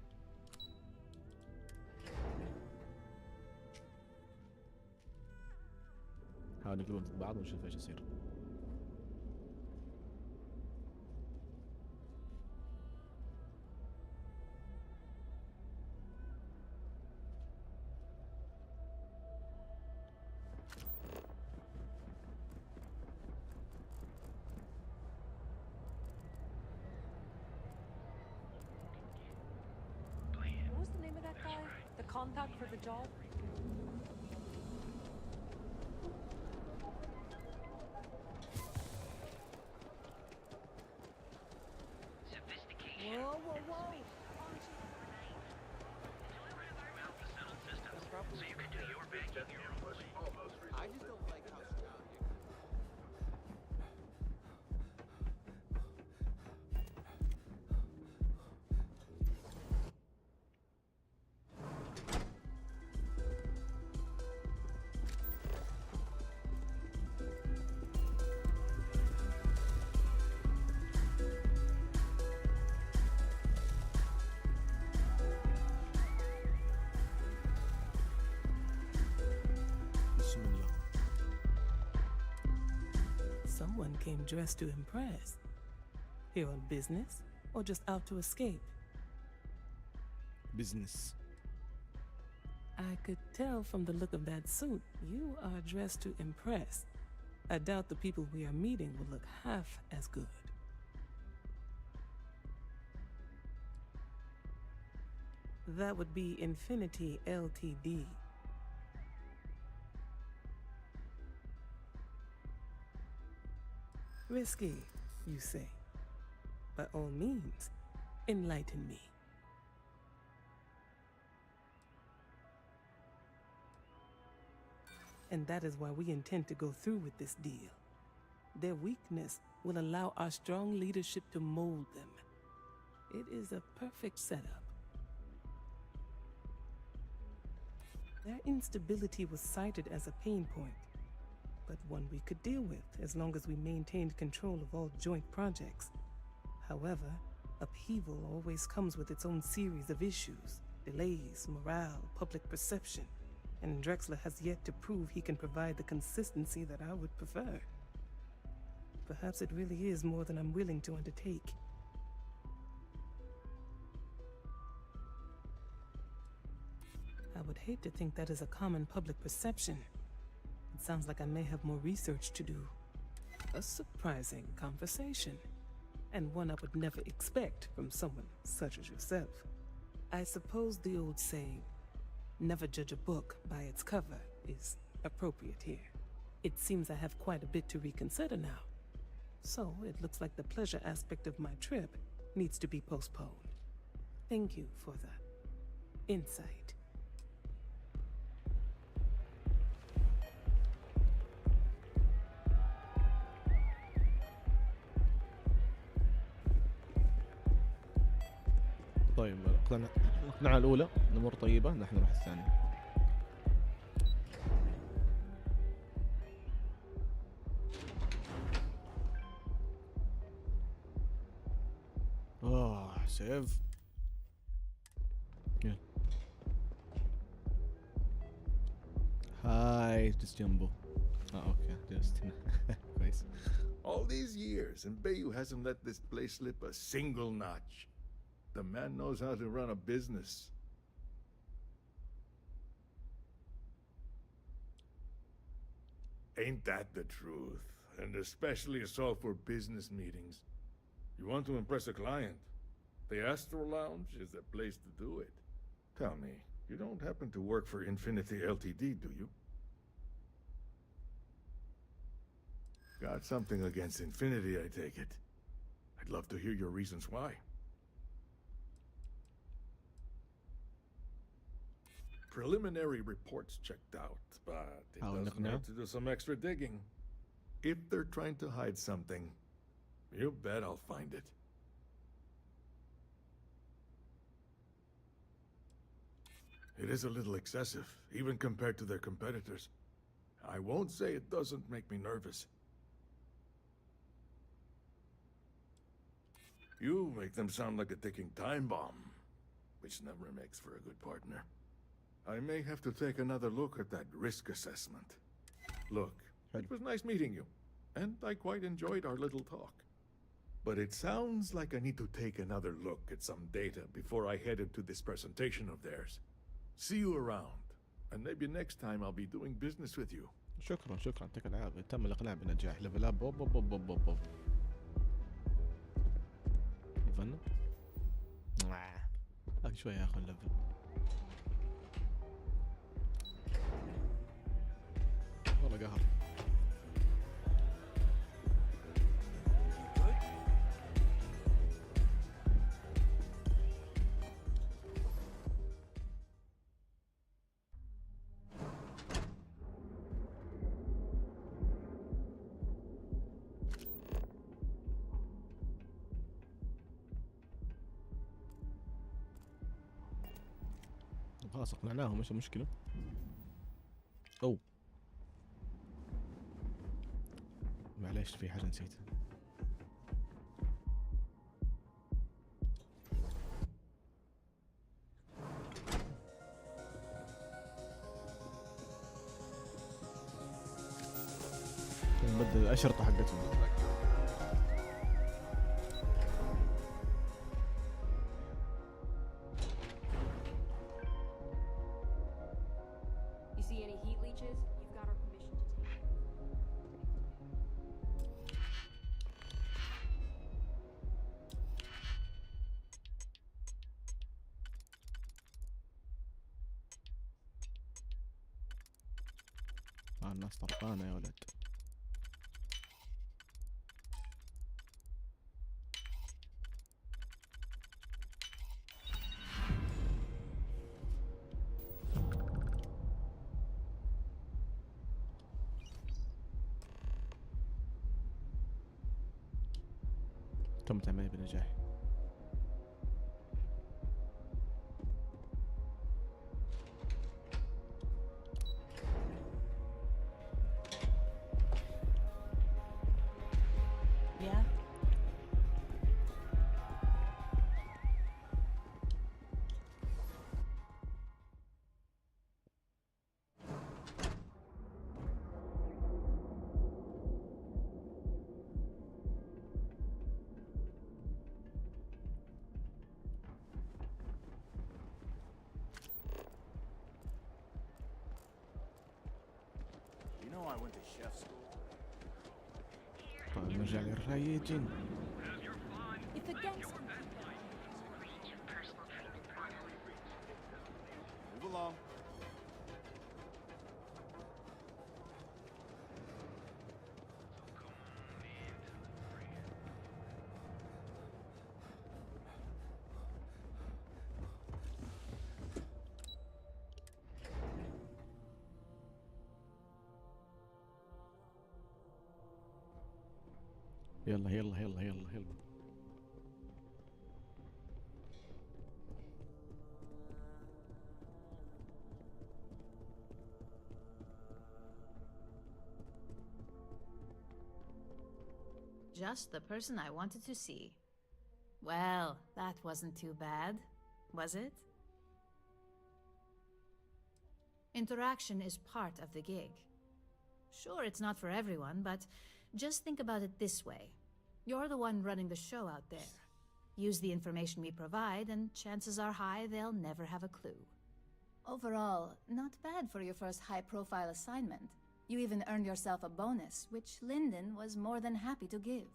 نحاول نقلبهم ضد بعض ونشوف ايش يصير. Contact for the job? Whoa, whoa, whoa! So you can do your banking here. I just don't like how Someone came dressed to impress. Here on business or just out to escape? Business. I could tell from the look of that suit, you are dressed to impress. I doubt the people we are meeting will look half as good. That would be Infinity Ltd. Risky, you say? By all means, enlighten me. And that is why we intend to go through with this deal. Their weakness will allow our strong leadership to mold them. It is a perfect setup. Their instability was cited as a pain point, but one we could deal with as long as we maintained control of all joint projects. However, upheaval always comes with its own series of issues, delays, morale, public perception, and Drexler has yet to prove he can provide the consistency that I would prefer. Perhaps it really is more than I'm willing to undertake. I would hate to think that is a common public perception. It sounds like I may have more research to do. A surprising conversation, and one I would never expect from someone such as yourself. I suppose the old saying, never judge a book by its cover, is appropriate here. It seems I have quite a bit to reconsider now. So it looks like the pleasure aspect of my trip needs to be postponed. Thank you for the insight. طيب القناة الأولى الأمور طيبة، نحن نروح الثانية. سيف. يلا هاي جلس جنبه. اوكي جلست هنا. كويس. All these years, and Bayou hasn't let this place slip a single notch. The man knows how to run a business. Ain't that the truth? And especially so for business meetings. You want to impress a client? The Astro Lounge is the place to do it. Tell me, you don't happen to work for Infinity Ltd, do you? Got something against Infinity, I take it. I'd love to hear your reasons why. Preliminary reports checked out, but it doesn't hurt to do some extra digging. If they're trying to hide something, you bet I'll find it. It is a little excessive, even compared to their competitors. I won't say it doesn't make me nervous. You make them sound like a ticking time bomb, which never makes for a good partner. I may have to take another look at that risk assessment. Look, it was nice meeting you, and I quite enjoyed our little talk. But it sounds like I need to take another look at some data before I head into this presentation of theirs. See you around, and maybe next time I'll be doing business with you. شكرا يعطيك العافية. تم الإقناع بنجاح. ليفل اب بوب. ليفل باقي شوية يا اخو الليفل. والله قهر. خلاص اقنعناهم. ايش المشكلة؟ اوه معليش في حاجة نسيتها. نبدل الأشرطة حقتهم. الناس طرقانة يا ولد. تم تعمل بنجاح. طيب نرجع للرايجين. يلا يلا يلا يلا يلا. Just the person I wanted to see. Well, that wasn't too bad, was it? Interaction is part of the gig. Sure, it's not for everyone, but just think about it this way. You're the one running the show out there. Use the information we provide, and chances are high they'll never have a clue. Overall, not bad for your first high-profile assignment. You even earned yourself a bonus, which Lyndon was more than happy to give.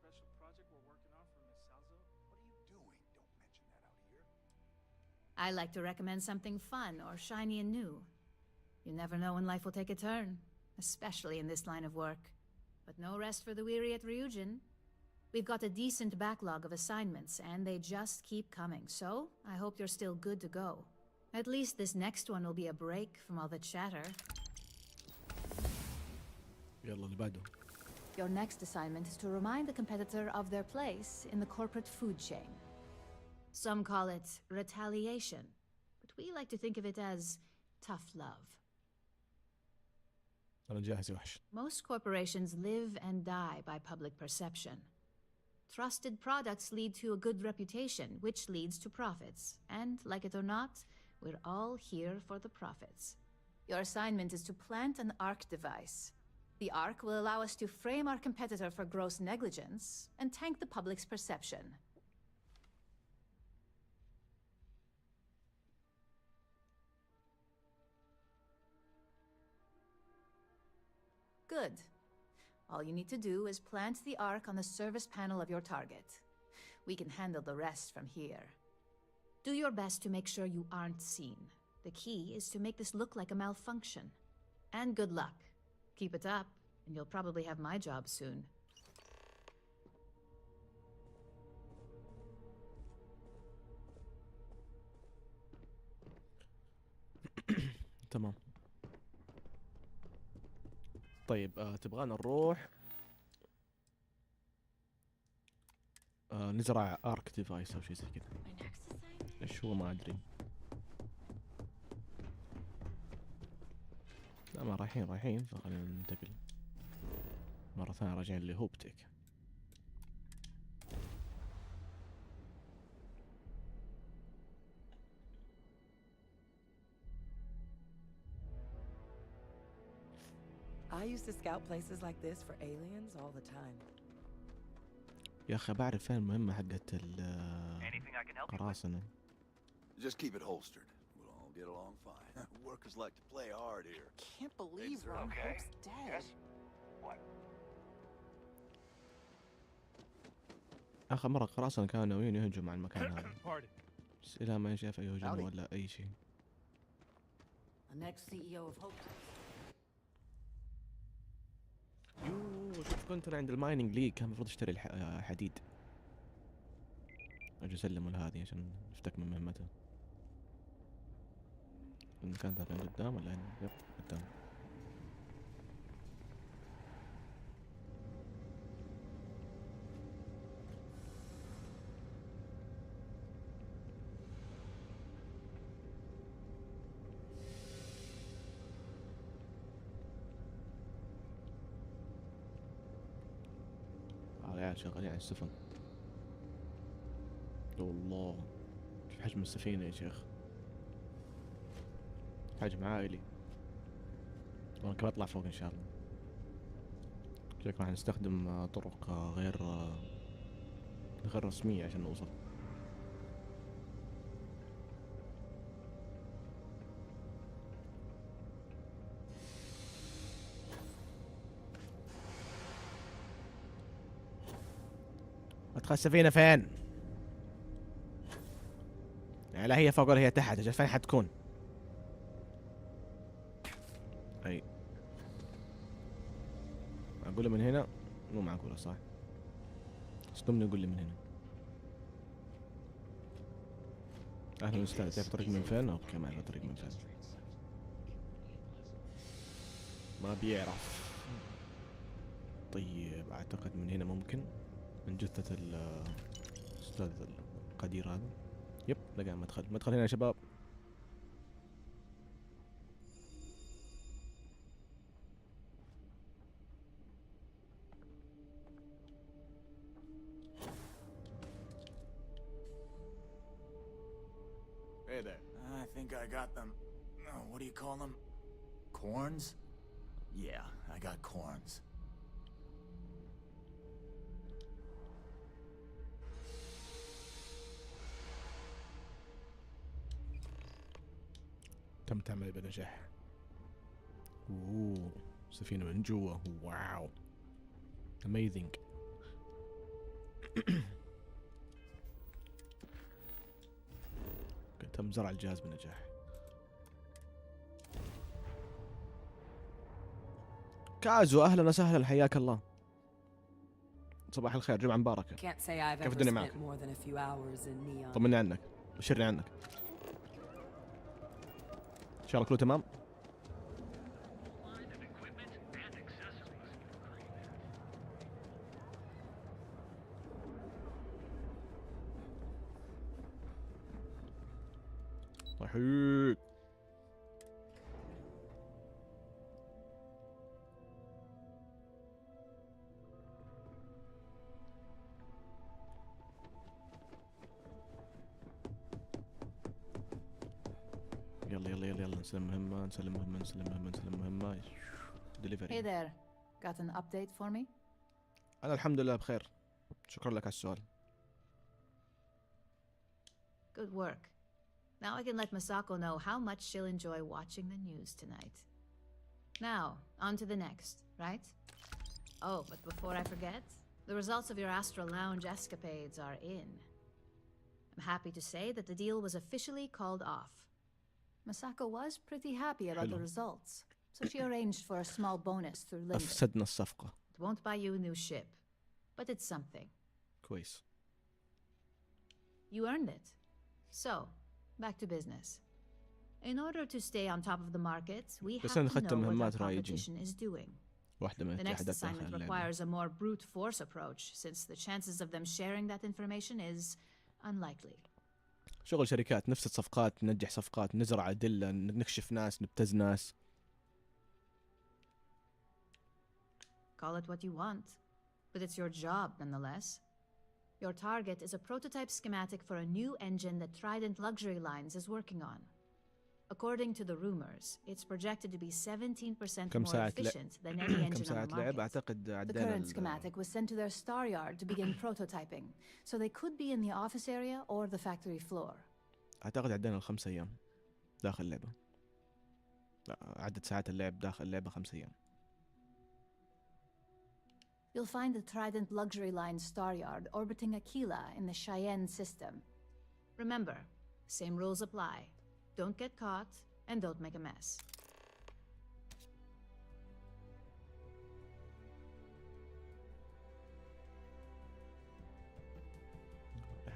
Special project we're working on for Miss Salzo? What are you doing? Don't mention that out here. I like to recommend something fun or shiny and new. You never know when life will take a turn, especially in this line of work. But no rest for the weary at Ryujin. We've got a decent backlog of assignments, and they just keep coming, so I hope you're still good to go. At least this next one will be a break from all the chatter. يلا اللي بعده. Your next assignment is to remind the competitor of their place in the corporate food chain. Some call it retaliation, but we like to think of it as tough love. أنا جاهز يا وحش. Most corporations live and die by public perception. Trusted products lead to a good reputation, which leads to profits. And, like it or not, we're all here for the profits. Your assignment is to plant an ARC device. The ARC will allow us to frame our competitor for gross negligence and tank the public's perception. Good. All you need to do is plant the ARC on the service panel of your target. We can handle the rest from here. Do your best to make sure you aren't seen. The key is to make this look like a malfunction. And good luck. Keep it up, and you'll probably have my job soon. تمام. طيب تبغانا نروح نزرع ارك ديفايس او شيء زي كذا. ايش هو ما ادري. لا ما رايحين فخلينا ننتقل مرة ثانية. راجعين لهوبتك. I used to scout places like this for aliens all the time. يا اخي بعرف فين المهمة حقت القراصنة. Just keep it holstered. We'll all get along fine. Workers like to play hard here. Can't believe we're on Hope's dead. Yes? What? آخر مرة قراصنة كانوا ناويين يهجموا على المكان هذا. بس إلى ما شاف أي هجوم ولا أي شيء. The next CEO of Hope. شوف كنت أنا عند المايننج ليج كان المفروض أشتري الحديد. أجي أسلمه لهذه عشان نفتك من مهمته. المكان ذا كان قدام ولا هنا؟ يب قدام. العيال شغالين على السفن. والله شوف حجم السفينة يا شيخ. حجم عائلي. وانا كمان اطلع فوق ان شاء الله. شكلنا راح نستخدم طرق غير رسمية عشان نوصل. ادخل السفينة فين؟ لا هي فوق ولا هي تحت. اجل فين حتكون؟ اي اقول من هنا مو معقولة صح؟ صدمني يقول لي من هنا. اهلا استاذ تعرف الطريق من فين؟ اوكي ما اعرف الطريق من فين. ما بيعرف. طيب اعتقد من هنا ممكن من جثة الاستاذ القدير هذا. يب لقى مدخل هنا يا شباب. Hey there. I think I got them. What do you call them? Corns? Yeah, I got corns. تم تعمل بنجاح. اوه سفينة من جوا. واو amazing. تم زرع الجهاز بنجاح. كازو اهلا وسهلا حياك الله. صباح الخير جمعة مباركة. كيف الدنيا معك؟ طمني عنك بشرني عنك. ان شاء الله كله تمام. صحيح. يلا نسلم مهمة ديليفري. Hey there. Got an update for me? أنا الحمد لله بخير. شكرا لك على السؤال. Good work. Now I can let Masako know how much she'll enjoy watching the news tonight. Now, on to the next, right? Oh, but before I forget, the results of your Astral Lounge escapades are in. I'm happy to say that the deal was officially called off. Masako was pretty happy about the results, so she arranged for a small bonus through Linda. أفسدنا الصفقة. It won't buy you a new ship, but it's something. كويس. You earned it. So, back to business. In order to stay on top of the market, we have to know what our competition is doing. The next assignment requires a more brute force approach, since the chances of them sharing that information is unlikely. شغل شركات، نفس الصفقات، ننجح صفقات، نزرع أدلة، نكشف ناس، نبتز ناس. Call it what you want, but it's your job nonetheless. Your target is a prototype schematic for a new engine that Trident Luxury Lines is working on. According to the rumors, it's projected to be 17% more efficient than any engine on the market. The current schematic was sent to their star yard to begin prototyping, so they could be in the office area or the factory floor. أعتقد عدينا 5 أيام داخل اللعبة. عدد ساعات اللعب داخل اللعبة 5 أيام. You'll find the Trident Luxury Line star yard orbiting Aquila in the Cheyenne system. Remember, same rules apply. Don't get caught, and don't make a mess.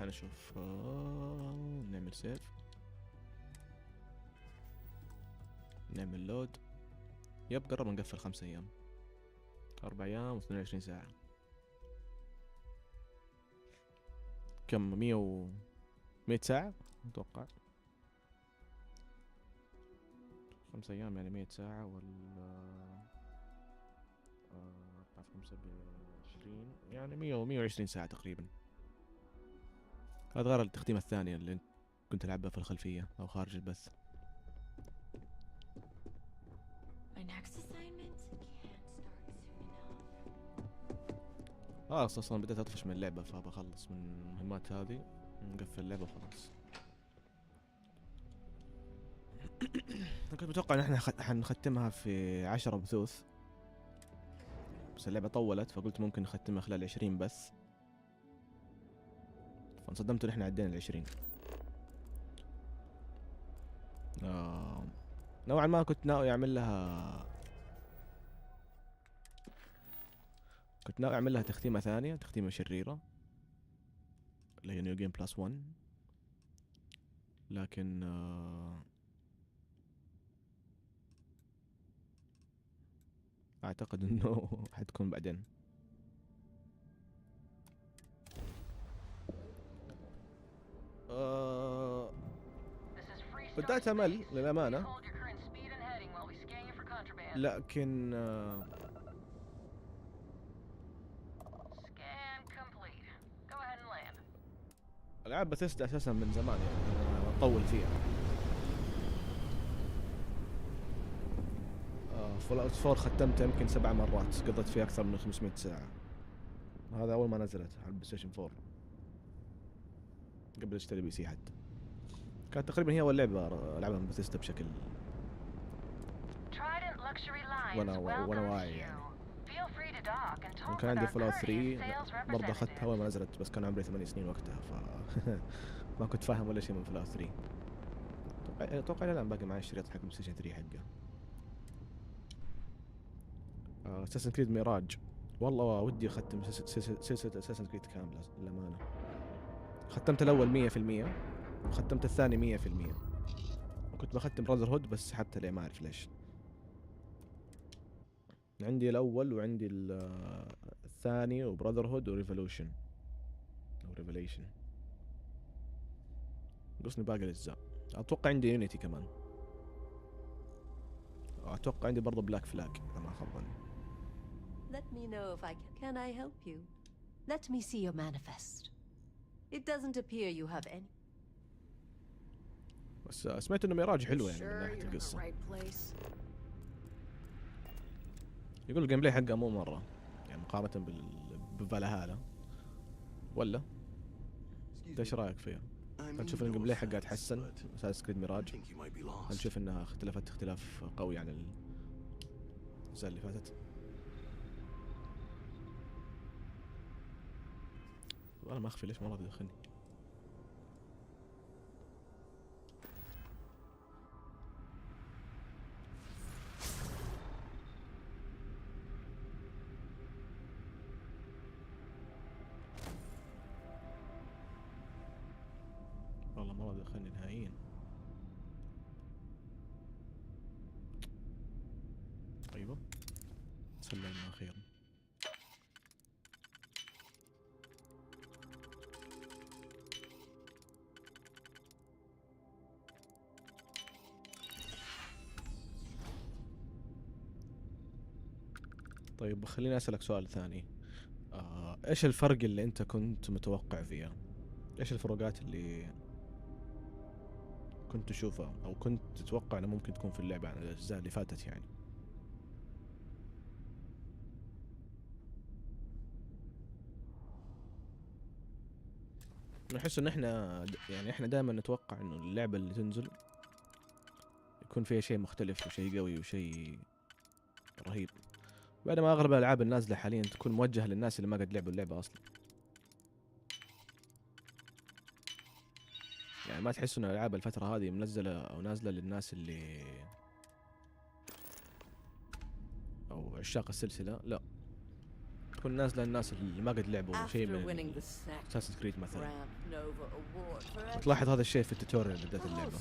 نشوف نعمل سيف، نعمل لود. يب قربنا نقفل 5 أيام، 4 أيام و22 ساعة. كم 100 ساعة أتوقع. 5 أيام يعني 100 ساعة ولا 4 في 5 ب20 يعني 120 ساعة تقريبا. هذا غير التختيمة الثانية اللي كنت ألعبها في الخلفية أو خارج البث. أصلا بدأت أطفش من اللعبة، فبخلص من المهمات هذه نقفل اللعبة وخلاص. كنت متوقع ان احنا حنختمها في 10 بثوث، بس اللعبة طولت فقلت ممكن نختمها خلال 20 بث، فانصدمت ان احنا عدينا 20. نوعا ما كنت ناوي اعمل لها تختيمة ثانية، تختيمة شريرة اللي هي نيو جيم بلس 1، لكن اعتقد انه حتكون بعدين. بدأت امل للامانة، لكن العاب بثيسدا اساسا من زمان يعني تطول فيها. فول 4 ختمتها يمكن 7 مرات، قضيت فيها أكثر من 500 ساعة. هذا أول ما نزلت على البلاي ستيشن 4 قبل اشتري بي سي حتى. كانت تقريبا هي أول لعبة ألعبها بثيستا بشكل وأنا واعي يعني. كان عندي فول 3 برضه أخذتها أول ما نزلت، بس كان عمري 8 سنين وقتها، ما كنت فاهم ولا شيء من فول 3. أتوقع الآن باقي معي الشريط حق البلاي ستيشن 3 حقه. اساسن كريد ميراج، والله ودي اختم سلسلة اساسن كريد كاملة للأمانة. ختمت الأول 100%، وختمت الثاني 100%. وكنت بختم براذر هود بس سحبت عليه، ما أعرف ليش. عندي الأول وعندي الثاني وبراذر هود وريفولوشن أو ريفوليشن، قصني باقي الأجزاء. أتوقع عندي يونيتي كمان، أتوقع عندي برضو بلاك فلاج إذا ما خاب ظني. Let me know if can I help you? Let me see your manifest. It doesn't appear you have any. بس سمعت انه ميراج حلوه يعني من ناحيه القصه. يقول الجيم بلاي حقه مو مره يعني مقارنه بفالهالا، ولا انت ايش رايك فيها؟ هل تشوف ان الجيم بلاي حقها تحسن اساس كريد ميراج؟ هل تشوف انها اختلفت اختلاف قوي عن الأجزاء اللي فاتت؟ والله ما اخفي ليش مرة بيدخلني. والله مرة بيدخلني نهائيا. ايوه سلمنا اخيرا. طيب خليني أسألك سؤال ثاني. إيش الفرق اللي أنت كنت متوقع فيها؟ إيش الفروقات اللي كنت تشوفها أو كنت تتوقع أنه ممكن تكون في اللعبة عن الأجزاء اللي فاتت يعني؟ نحس إن إحنا دائما نتوقع إنه اللعبة اللي تنزل يكون فيها شيء مختلف وشيء قوي وشيء رهيب، بينما أغلب الألعاب النازلة حاليا تكون موجهة للناس اللي ما قد لعبوا اللعبة أصلا. يعني ما تحس إن الألعاب الفترة هذه منزلة أو نازلة للناس اللي أو عشاق السلسلة، لا، تكون نازلة للناس اللي ما قد لعبوا شيء من اساسن كريد مثلا. تلاحظ هذا الشيء في التوتوريال بداية اللعبة.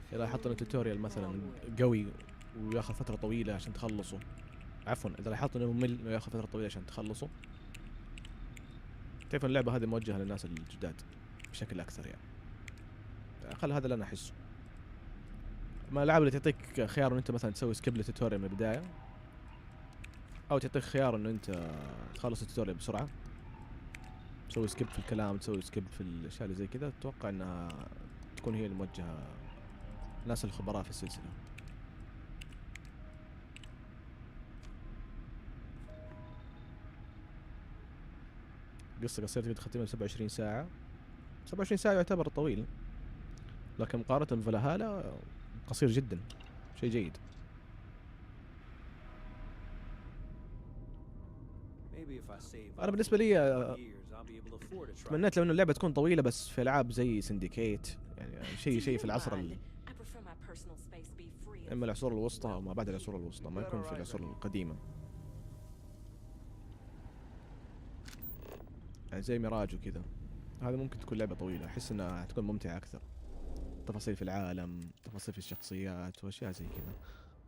إذا لاحظت إن التوتوريال مثلا قوي وياخذ فترة طويلة عشان تخلصه، عفوا إذا لاحظت إنه ممل وياخذ فترة طويلة عشان تخلصه، تعرف إن اللعبة هذه موجهة للناس الجداد بشكل أكثر يعني. أقل هذا اللي أنا أحسه. ما الألعاب اللي تعطيك خيار إن أنت مثلا تسوي سكيب للتوتوريال من البداية، أو تعطيك خيار إن أنت تخلص التوتوريال بسرعة، تسوي سكيب في الكلام، تسوي سكيب في الأشياء اللي زي كذا، أتوقع إنها تكون هي الموجهة الناس الخبراء في السلسلة. قصة قصيرة تقدر تختمها 27 ساعة. 27 ساعة يعتبر طويل، لكن مقارنة بفالهالا قصير جدا، شيء جيد. أنا بالنسبة لي تمنيت لو إنه اللعبة تكون طويلة بس في ألعاب زي سندكيت، يعني شيء في العصر إما العصور الوسطى أو ما بعد العصور الوسطى، ما يكون في العصور القديمة. يعني زي ميراج وكذا، هذا ممكن تكون لعبة طويلة، أحس إنها تكون ممتعة أكثر. تفاصيل في العالم، تفاصيل في الشخصيات وأشياء زي كذا.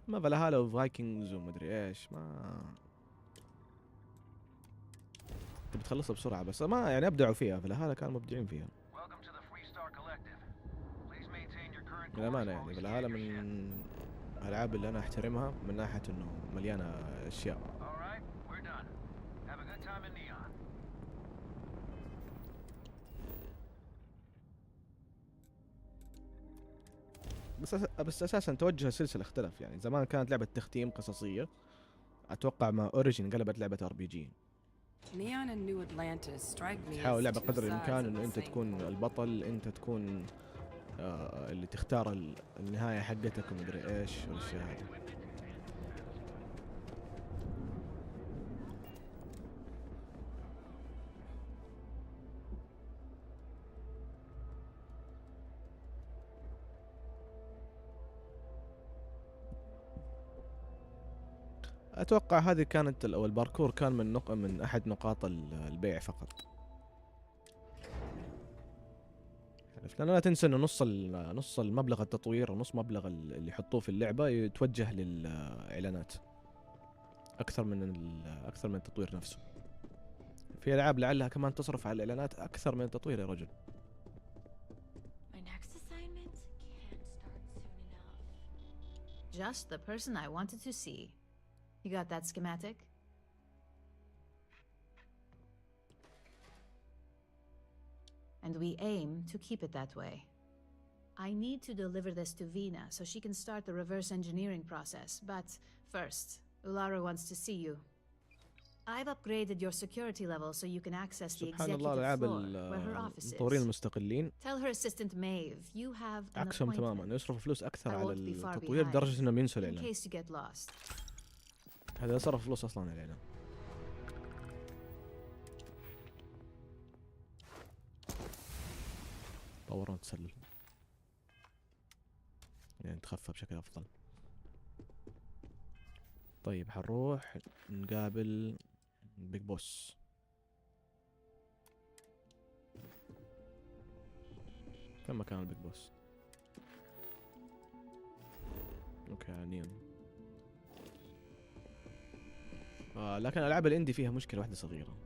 ما فالهالا وفايكنجز ومدري إيش، ما تبي تخلصها بسرعة، بس ما يعني أبدعوا فيها. فالهالا كانوا مبدعين فيها للأمانة. يعني فالهالا من الألعاب اللي أنا أحترمها من ناحية إنه مليانة أشياء. بس اساسا توجه السلسله اختلف. يعني زمان كانت لعبه تختيم قصصيه، اتوقع مع اوريجين قلبت لعبه ار بي جي. تحاول لعبه قدر الامكان انه انت تكون البطل، انت تكون اللي تختار النهايه حقتك ومدري ايش والاشياء هذه. اتوقع هذه كانت او الباركور كان من احد نقاط البيع فقط. لأن لا تنسى انه نص المبلغ التطوير ونص مبلغ اللي يحطوه في اللعبه يتوجه للاعلانات اكثر من التطوير نفسه. في العاب لعلها كمان تصرف على الاعلانات اكثر من التطوير يا رجل. Just the person I wanted to see. You got that schematic? And we aim to keep it that way. I need to deliver this to Vina so she can start the reverse engineering process, but first, Ulara wants to see you. I've upgraded your security level so you can access the executive floor where her office is. المطورين المستقلين Tell her assistant Maeve you have an عكسهم appointment. تماما، يصرفوا فلوس اكثر على التطوير لدرجه انهم ينسوا In الاعلان. case you get lost. هذا صرف فلوس اصلا على الاعلان. طورنا تسلل يعني تخفى بشكل افضل. طيب حنروح نقابل بيج بوس. كم مكان البيج بوس؟ اوكي نيون. لكن العاب الاندي فيها مشكله واحده صغيره.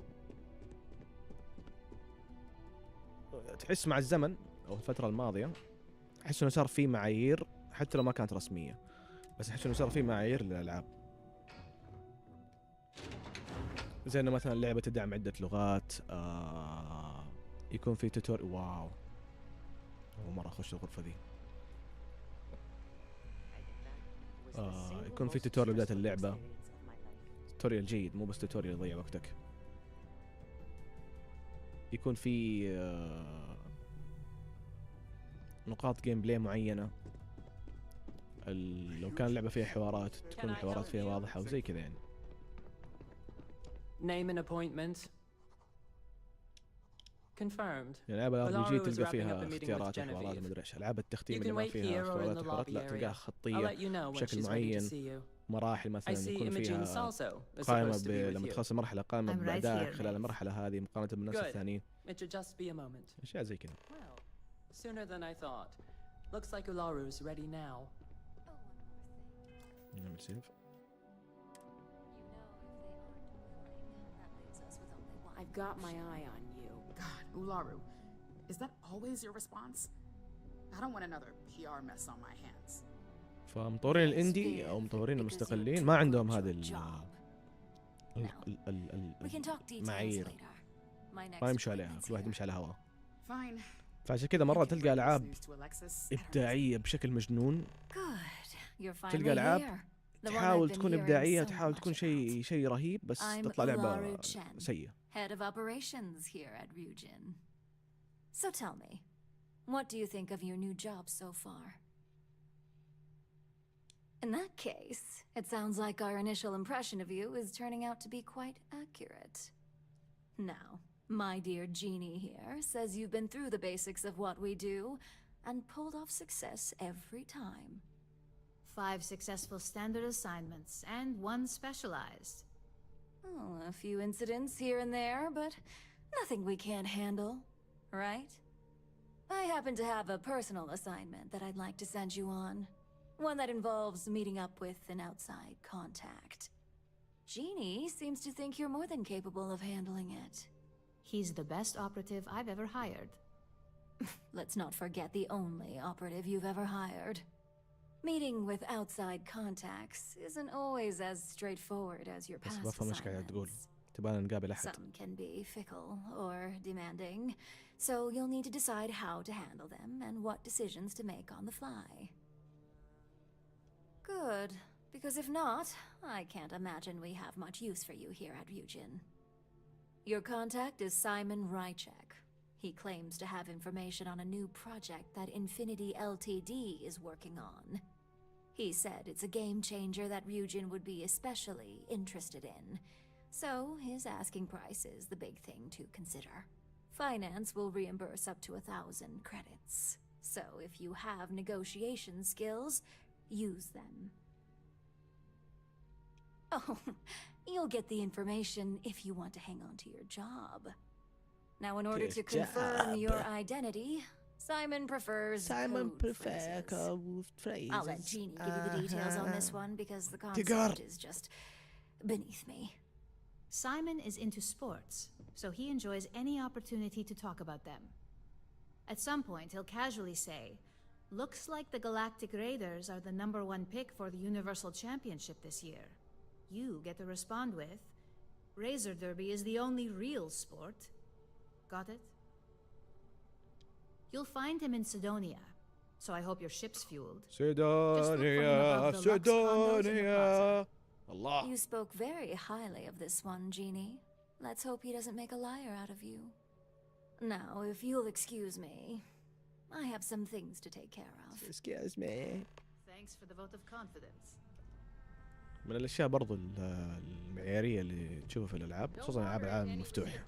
تحس مع الزمن او الفتره الماضيه احس انه صار في معايير حتى لو ما كانت رسميه، بس احس انه صار في معايير للالعاب. زي انه مثلا اللعبه تدعم عده لغات، يكون في توتور. واو اول مره اخش الغرفه دي. يكون في توتوريال بداية اللعبة، توتوريال جيد مو بس توتوريال يضيع وقتك. يكون في نقاط جيم بلاي معينة، لو كان اللعبة فيها حوارات تكون الحوارات فيها واضحة وزي كذا يعني. Name an appointment. Confirmed. يعني العاب الار بي جي تلقى فيها اختيارات وحوارات ومدري ايش. العاب التختيم اللي ما فيها اختيارات وحوارات لا تلقاها خطية بشكل معين. مراحل مثلا يكون فيها قائمة لما تخلص المرحلة قائمة بأدائك خلال المرحلة هذه مقارنة بالناس الثانيين. أشياء زي كذا. Sooner than I thought. Looks like Ularu's ready now. نعمل سيف. I've got my eye on you. God, Ularu, is that always your response? I don't want another PR mess on my hands. فمطورين الاندي او مطورين المستقلين ما عندهم هذه المعايير، ما يمشوا عليها، كل واحد يمشي على هواه. فعشان كذا مرات تلقى العاب ابداعيه بشكل مجنون، تلقى العاب تحاول تكون ابداعيه، تحاول تكون شيء رهيب، بس تطلع لعبه سيئه. Head of operations here at Raijin. So tell me, what do you think of your new job so far? In that case, it sounds like our initial impression of you is turning out to be quite accurate. Now, my dear Jeannie here says you've been through the basics of what we do and pulled off success every time. 5 successful standard assignments and 1 specialized. Oh, a few incidents here and there, but nothing we can't handle, right? I happen to have a personal assignment that I'd like to send you on. One that involves meeting up with an outside contact. Jeannie seems to think you're more than capable of handling it. He's the best operative I've ever hired. Let's not forget the only operative you've ever hired. Meeting with outside contacts isn't always as straightforward as your past assignments. Some can be fickle or demanding, so you'll need to decide how to handle them and what decisions to make on the fly. Good, because if not, I can't imagine we have much use for you here at Raijin. Your contact is Simon Rychek. He claims to have information on a new project that Infinity Ltd is working on. He said it's a game changer that Raijin would be especially interested in. So his asking price is the big thing to consider. Finance will reimburse up to 1,000 credits. So if you have negotiation skills, use them. Oh, you'll get the information if you want to hang on to your job. Now, in order to confirm your identity, Simon prefers code phrases. I'll let Jeannie give you the details on this one because the concept is just beneath me. Simon is into sports, so he enjoys any opportunity to talk about them. At some point, he'll casually say, "Looks like the Galactic Raiders are the #1 pick for the Universal Championship this year." You get to respond with, "Razor Derby is the only real sport." Got it? You'll find him in Sidonia, so I hope your ship's fueled. Sidonia. Allah. You spoke very highly of this one, Jeannie. Let's hope he doesn't make a liar out of you. Now, if you'll excuse me, I have some things to take care of. Excuse me. Thanks for the vote of confidence. من الاشياء برضو المعياريه اللي تشوفها في الالعاب، خصوصا العاب العالم المفتوح،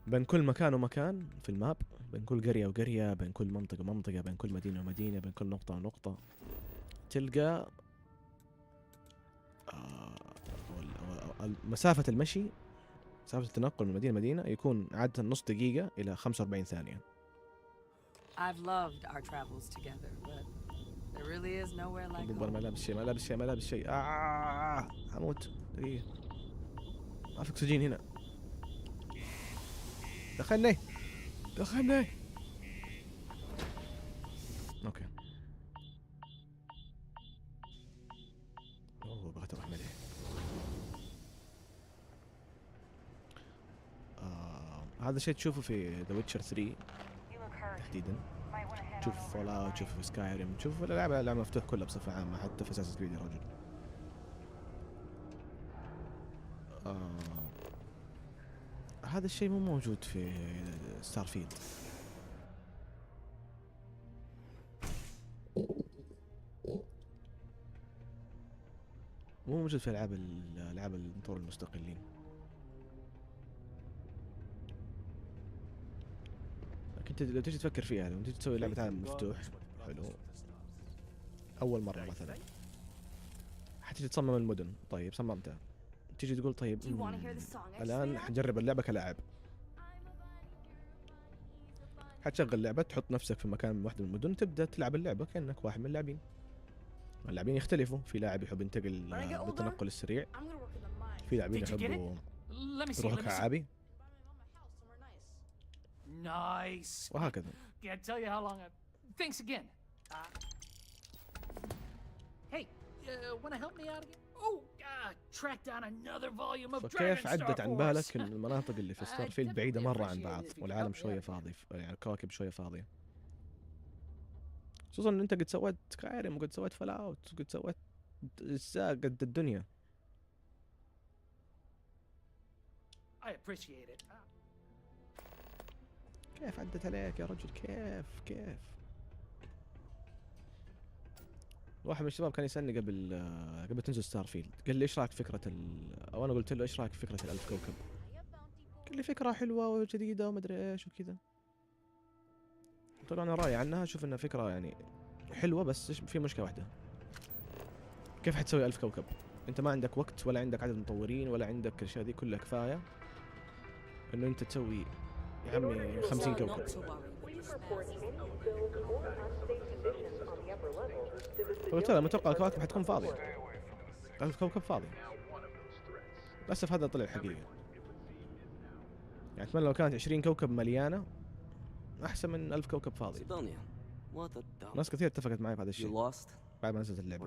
بين كل مكان ومكان في الماب، بين كل قريه وقريه، بين كل منطقه ومنطقه، بين كل مدينه ومدينه، بين كل نقطه ونقطه، تلقى مسافه المشي، مسافه التنقل من مدينه لمدينه يكون عاده نص دقيقه الى 45 ثانيه. I've loved our travels together, but there really is nowhere like home. ما لابس شيء. هموت دقيقة. ما في اكسجين هنا. دخلني. اوكي. بغيت اروح مليه. هذا الشيء تشوفه في ذا ويتشر 3 تحديدا. تشوف فولا، تشوف في سكايريم، تشوف في الألعاب مفتوح كلها بصفة عامة، حتى في أساس كريد يا رجل. هذا الشيء مو موجود في ستارفيلد. مو موجود في ألعاب المطور المستقلين. انت لو تيجي تفكر فيها، لو تيجي تسوي لعبة عالم مفتوح حلو اول مرة مثلا، حتيجي تصمم المدن، طيب صممتها، تيجي تقول طيب الان حنجرب اللعبة كلاعب، حتشغل لعبة، تحط نفسك في مكان من واحدة من المدن، تبدأ تلعب اللعبة كأنك واحد من اللاعبين. اللاعبين يختلفوا، في لاعب يحب ينتقل بالتنقل السريع، في لاعبين يحبوا يروحوا كعابي. Nice. وهكذا. Can't tell you how long I... Thanks again. Hey, wanna help me out again? Oh, track down another volume of فكيف عدت عن بالك ان المناطق اللي في ستارفيلد بعيدة مرة عن بعض، والعالم شوية فاضي، يعني الكواكب شوية فاضية. خصوصا ان انت قد سويت سكايريم، وقد سويت فالاوت، وقد سويت قد الدنيا. I appreciate it. كيف عدت عليك يا رجل؟ كيف واحد من الشباب كان يسألني قبل تنزل ستارفيلد، قال لي ايش رايك في فكرة او انا قلت له ايش رايك في فكرة ال1000 كوكب؟ قال لي فكرة حلوة وجديدة ومدري ايش وكذا. قلت له انا رايي عنها، اشوف انها فكرة يعني حلوة، بس في مشكلة واحدة، كيف حتسوي 1000 كوكب؟ انت ما عندك وقت، ولا عندك عدد مطورين، ولا عندك الاشياء دي كلها. كفاية انه انت تسوي يا عمي 50 كوكب. قلت له متوقع الكواكب حتكون فاضية، 1000 كوكب فاضي. للأسف هذا طلع الحقيقة. يعني أتمنى لو كانت 20 كوكب مليانة أحسن من 1000 كوكب فاضي. ناس كثير اتفقت معي بهذا الشيء بعد ما نزلت اللعبة.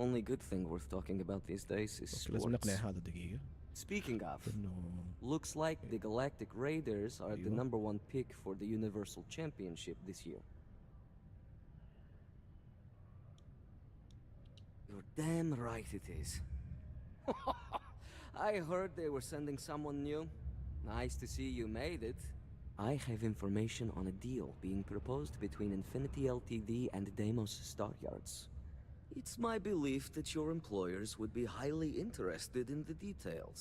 Only good thing worth talking about these days is لازم نقنع sports. هذا دقيقة. Speaking of, looks like the Galactic Raiders are the #1 pick for the Universal Championship this year. You're damn right it is. I heard they were sending someone new. Nice to see you made it. I have information on a deal being proposed between Infinity Ltd and Deimos Staryards. It's my belief that your employers would be highly interested in the details.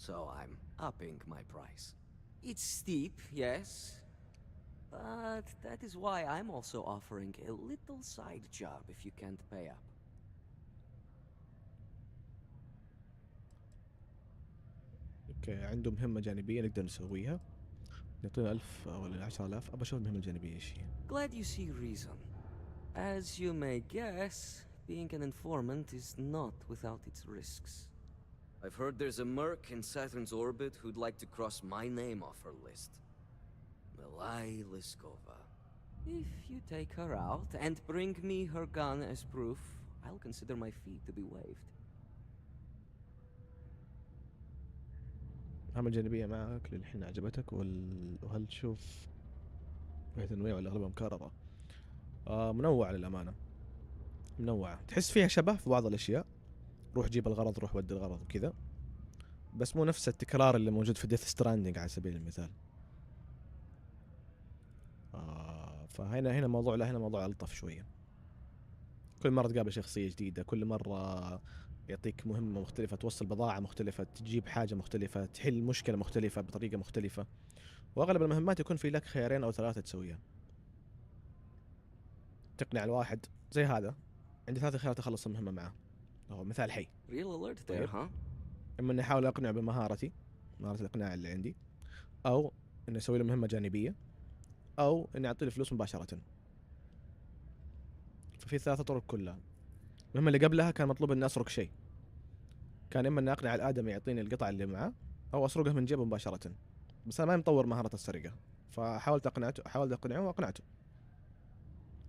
So I'm upping my price. It's steep, yes, but that is why I'm also offering a little side job if you can't pay up. اوكي عنده مهمة جانبية نقدر نسويها. نعطينا 1000 ولا 10000. ابى اشوف المهمة الجانبية ايش هي. Glad you see reason. As you may guess, being an informant is not without its risks. I've heard there's a merc in Saturn's orbit who'd like to cross my name off her list. Melai Liskova. If you take her out and bring me her gun as proof, I'll consider my fee to be waived. المهمة الجانبية معك للحين عجبتك وهل تشوف فيها تنويع ولا اغلبها مكررة؟ منوعة للأمانة. منوعة. تحس فيها شبه في بعض الأشياء. روح جيب الغرض، روح ودي الغرض وكذا. بس مو نفس التكرار اللي موجود في ديث ستراندنج على سبيل المثال. فهنا موضوع، لا هنا موضوع ألطف شوية. كل مرة تقابل شخصية جديدة، كل مرة يعطيك مهمة مختلفة، توصل بضاعة مختلفة، تجيب حاجة مختلفة، تحل مشكلة مختلفة بطريقة مختلفة. وأغلب المهمات يكون في لك خيارين أو ثلاثة تسويها. تقنع الواحد زي هذا، عندي 3 خيارات أخلص المهمة معه. هو مثال حي. Real alert there, طيب. huh? إما إني أحاول أقنعه بمهارتي، مهارة الإقناع اللي عندي، أو إني أسوي له مهمة جانبية، أو إني أعطي له فلوس مباشرة. ففي 3 طرق كلها. المهمة اللي قبلها كان مطلوب إني أسرق شيء. كان إما إني أقنع الآدمي يعطيني القطع اللي معه، أو أسرقه من جيبه مباشرة. بس أنا ما مطور مهارة السرقة، فحاولت أقنعه وأقنعته.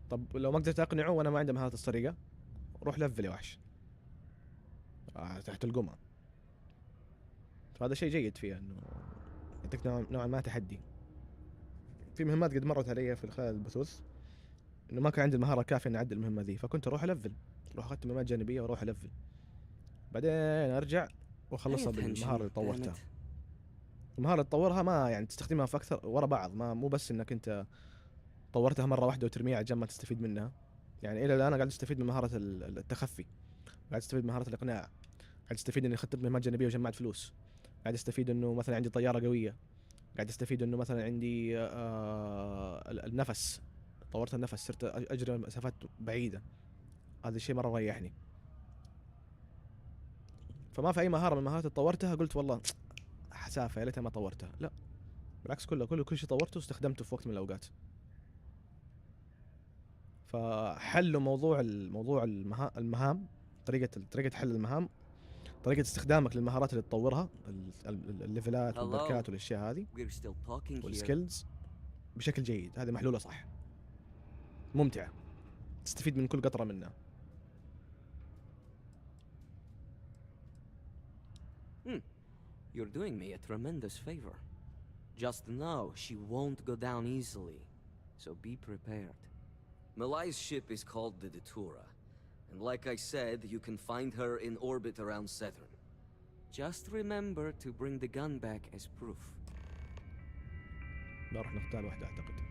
طب لو ما قدرت أقنعه وأنا ما عندي مهارة السرقة، روح لفل يا وحش تحت القمة. فهذا شيء جيد فيها، إنه يعطيك نوعا ما تحدي. في مهمات قد مرت علي في خلال البثوث إنه ما كان عندي المهارة الكافية إني أعدي المهمة ذي، فكنت أروح ألفل، أروح أخذت مهمات جانبية وأروح ألفل، بعدين أرجع وأخلصها بالمهارة اللي طورتها. المهارة اللي تطورها ما يعني تستخدمها في أكثر ورا بعض، مو بس إنك أنت طورتها مرة واحدة وترميها عشان ما تستفيد منها. يعني إلى الآن قاعد أستفيد من مهارة التخفي، قاعد أستفيد من مهارة الإقناع، قاعد أستفيد إني أخذت مهمات جانبية وجمعت فلوس، قاعد أستفيد إنه مثلا عندي طيارة قوية، قاعد أستفيد إنه مثلا عندي النفس، طورت النفس، صرت أجري مسافات بعيدة. هذا الشيء مرة ريحني. فما في أي مهارة من المهارات اللي طورتها قلت والله حسافة يا ليتها ما طورتها. لا بالعكس، كل شيء طورته واستخدمته في وقت من الأوقات. فحلوا موضوع المهام، طريقة حل المهام، طريقة استخدامك للمهارات اللي تطورها، الليفلات والبركات والاشياء هذه والسكيلز بشكل جيد. هذه محلولة صح، ممتعة، تستفيد من كل قطرة منها. You're doing me a tremendous favor. Just know she won't go down easily, so be prepared. Malai's ship is called the Datura, and like I said, you can find her in orbit around Saturn. Just remember to bring the gun back as proof. لا راح نختار واحدة أعتقد.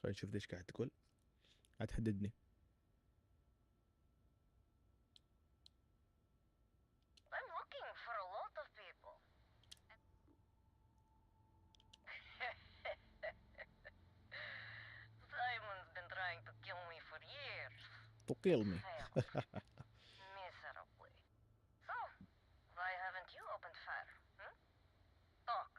خلينا نشوف ليش قاعد تقول، قاعد تهددني. I'm looking for a lot of people. Simon's been trying to kill me To kill me. Miserably. So, why haven't you opened fire? Talk.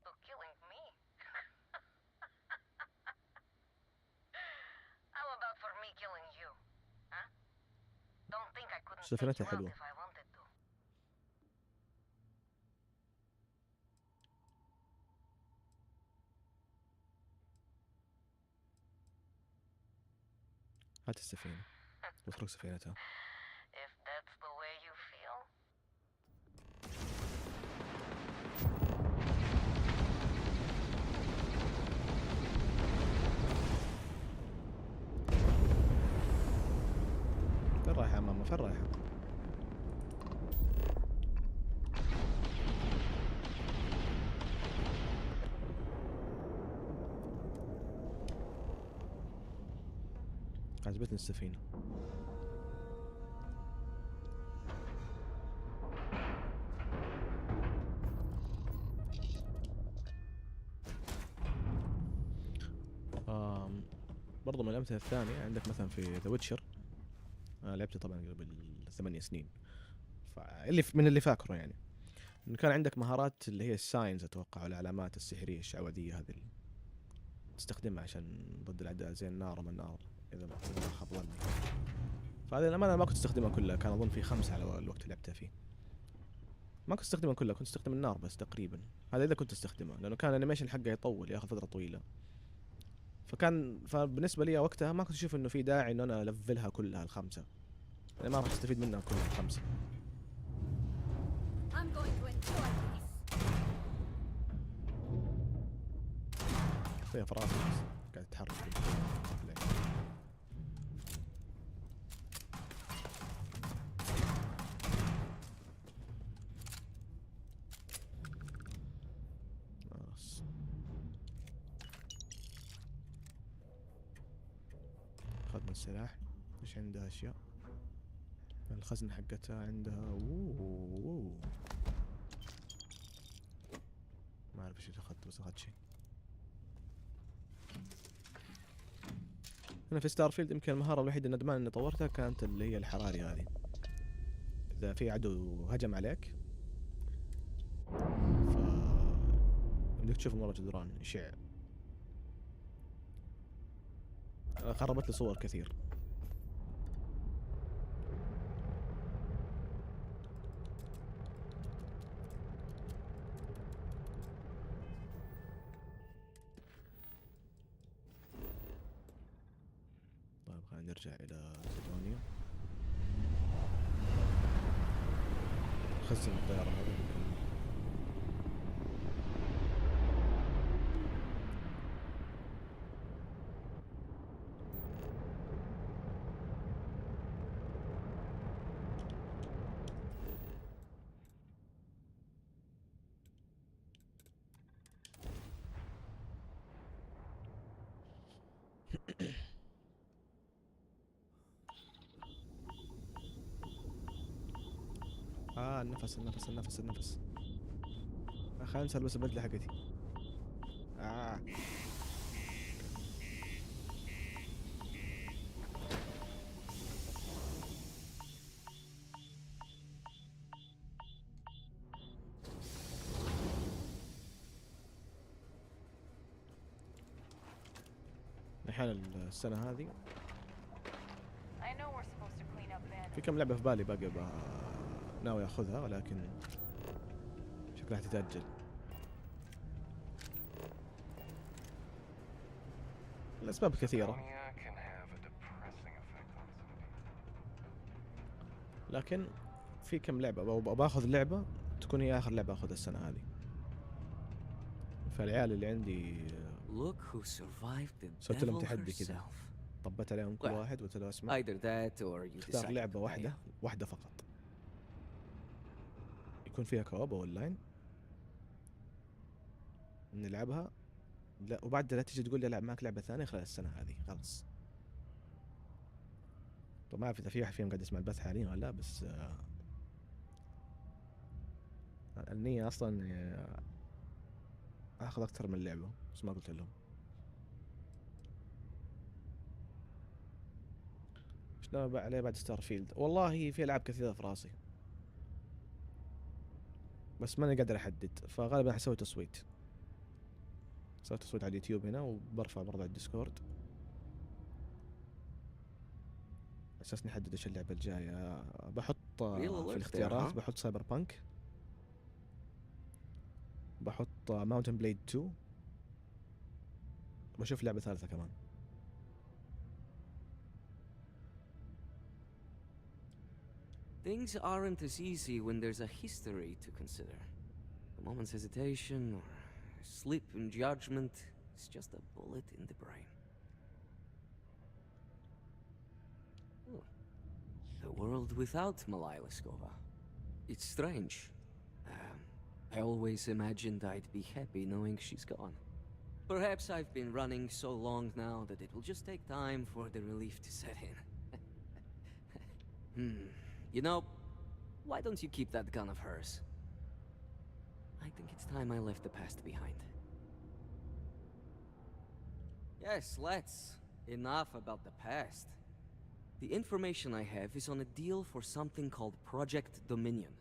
To killing me? How about for me killing you? Huh? Don't think I couldn't take سفينتها you out حلوة. if I wanted to. هات السفينة واترك سفينتها. If that's the way you feel. فين رايحة يا ماما؟ فين رايحة؟ عجبتني السفينة. برضو من الأمثلة الثانية عندك مثلا في ذا ويتشر، أنا لعبته طبعا قبل 8 سنين، فاللي من اللي فاكره يعني إنه كان عندك مهارات اللي هي الساينز أتوقع، والعلامات السحرية الشعوذية هذه اللي تستخدمها عشان ضد الأعداء زي النار وما النار إذا ما خاب ظني. فهذه الأمانة ما كنت استخدمها كلها، كان أظن في 5 على الوقت اللي لعبتها فيه. ما كنت استخدمها كلها، كنت استخدم النار بس تقريبا، هذا إذا كنت استخدمها لأنه كان الأنيميشن حقه يطول ياخذ فترة طويلة. فبالنسبة لي وقتها ما كنت أشوف إنه في داعي إنه أنا ألفلها كلها ال5، يعني ما راح أستفيد منها كلها ال5. I'm going to enjoy this. فيها فراسي بس قاعد تتحرك. أخذنا السلاح. إيش عندها أشياء؟ الخزنة حقتها عندها ما أعرف إيش أخذت، بس أخذت شيء. أنا في ستارفيلد يمكن المهارة الوحيدة الندمان إني طورتها كانت اللي هي الحراري هذه. إذا في عدو هجم عليك بدك تشوف مرة جدران يشع. خربت لي صور كثير. طيب خلينا نرجع إلى سيدونيا. خزن الطيارة هذه. النفس النفس النفس النفس. خلينا نسأل بس البدلة حقتي. الحين السنة هذه في كم لعبة في بالي باقي ناوي اخذها، ولكن شكلها تتأجل. الأسباب كثيرة، لكن في كم لعبة باخذ لعبة تكون هي آخر لعبة أخذها السنة هذه. فالعيال اللي عندي سويت لهم تحدي كذا، طبت عليهم كل واحد وقلت له اسمع اختار لعبة واحدة فقط يكون فيها كواب أو أونلاين نلعبها، لا وبعد لا تيجي تقول لي العب معك لعبة ثانية خلال السنة هذه خلاص. طب ما أعرف إذا في واحد فيهم قاعد يسمع البث حاليا ولا لا، بس النية أصلا اخذ اكثر من لعبة بس ما قلت لهم. ايش ناوي عليه بعد ستارفيلد؟ والله في العاب كثيرة في راسي بس ماني قادر احدد، فغالبا حسوي تصويت. سويت تصويت على اليوتيوب هنا وبرفع برضه على الديسكورد اساس نحدد ايش اللعبة الجاية. بحط في الاختيارات بحط سايبر بانك، بحط ماونتن بليد 2، بشوف لعبة ثالثة كمان. Things aren't as easy when there's a history to consider. A moment's hesitation or slip in judgment is just a bullet in the brain. The world without Malai Leskova. It's strange. I always imagined I'd be happy knowing she's gone. Perhaps I've been running so long now that it will just take time for the relief to set in. You know, why don't you keep that gun of hers? I think it's time I left the past behind. Yes, let's. Enough about the past. The information I have is on a deal for something called Project Dominion.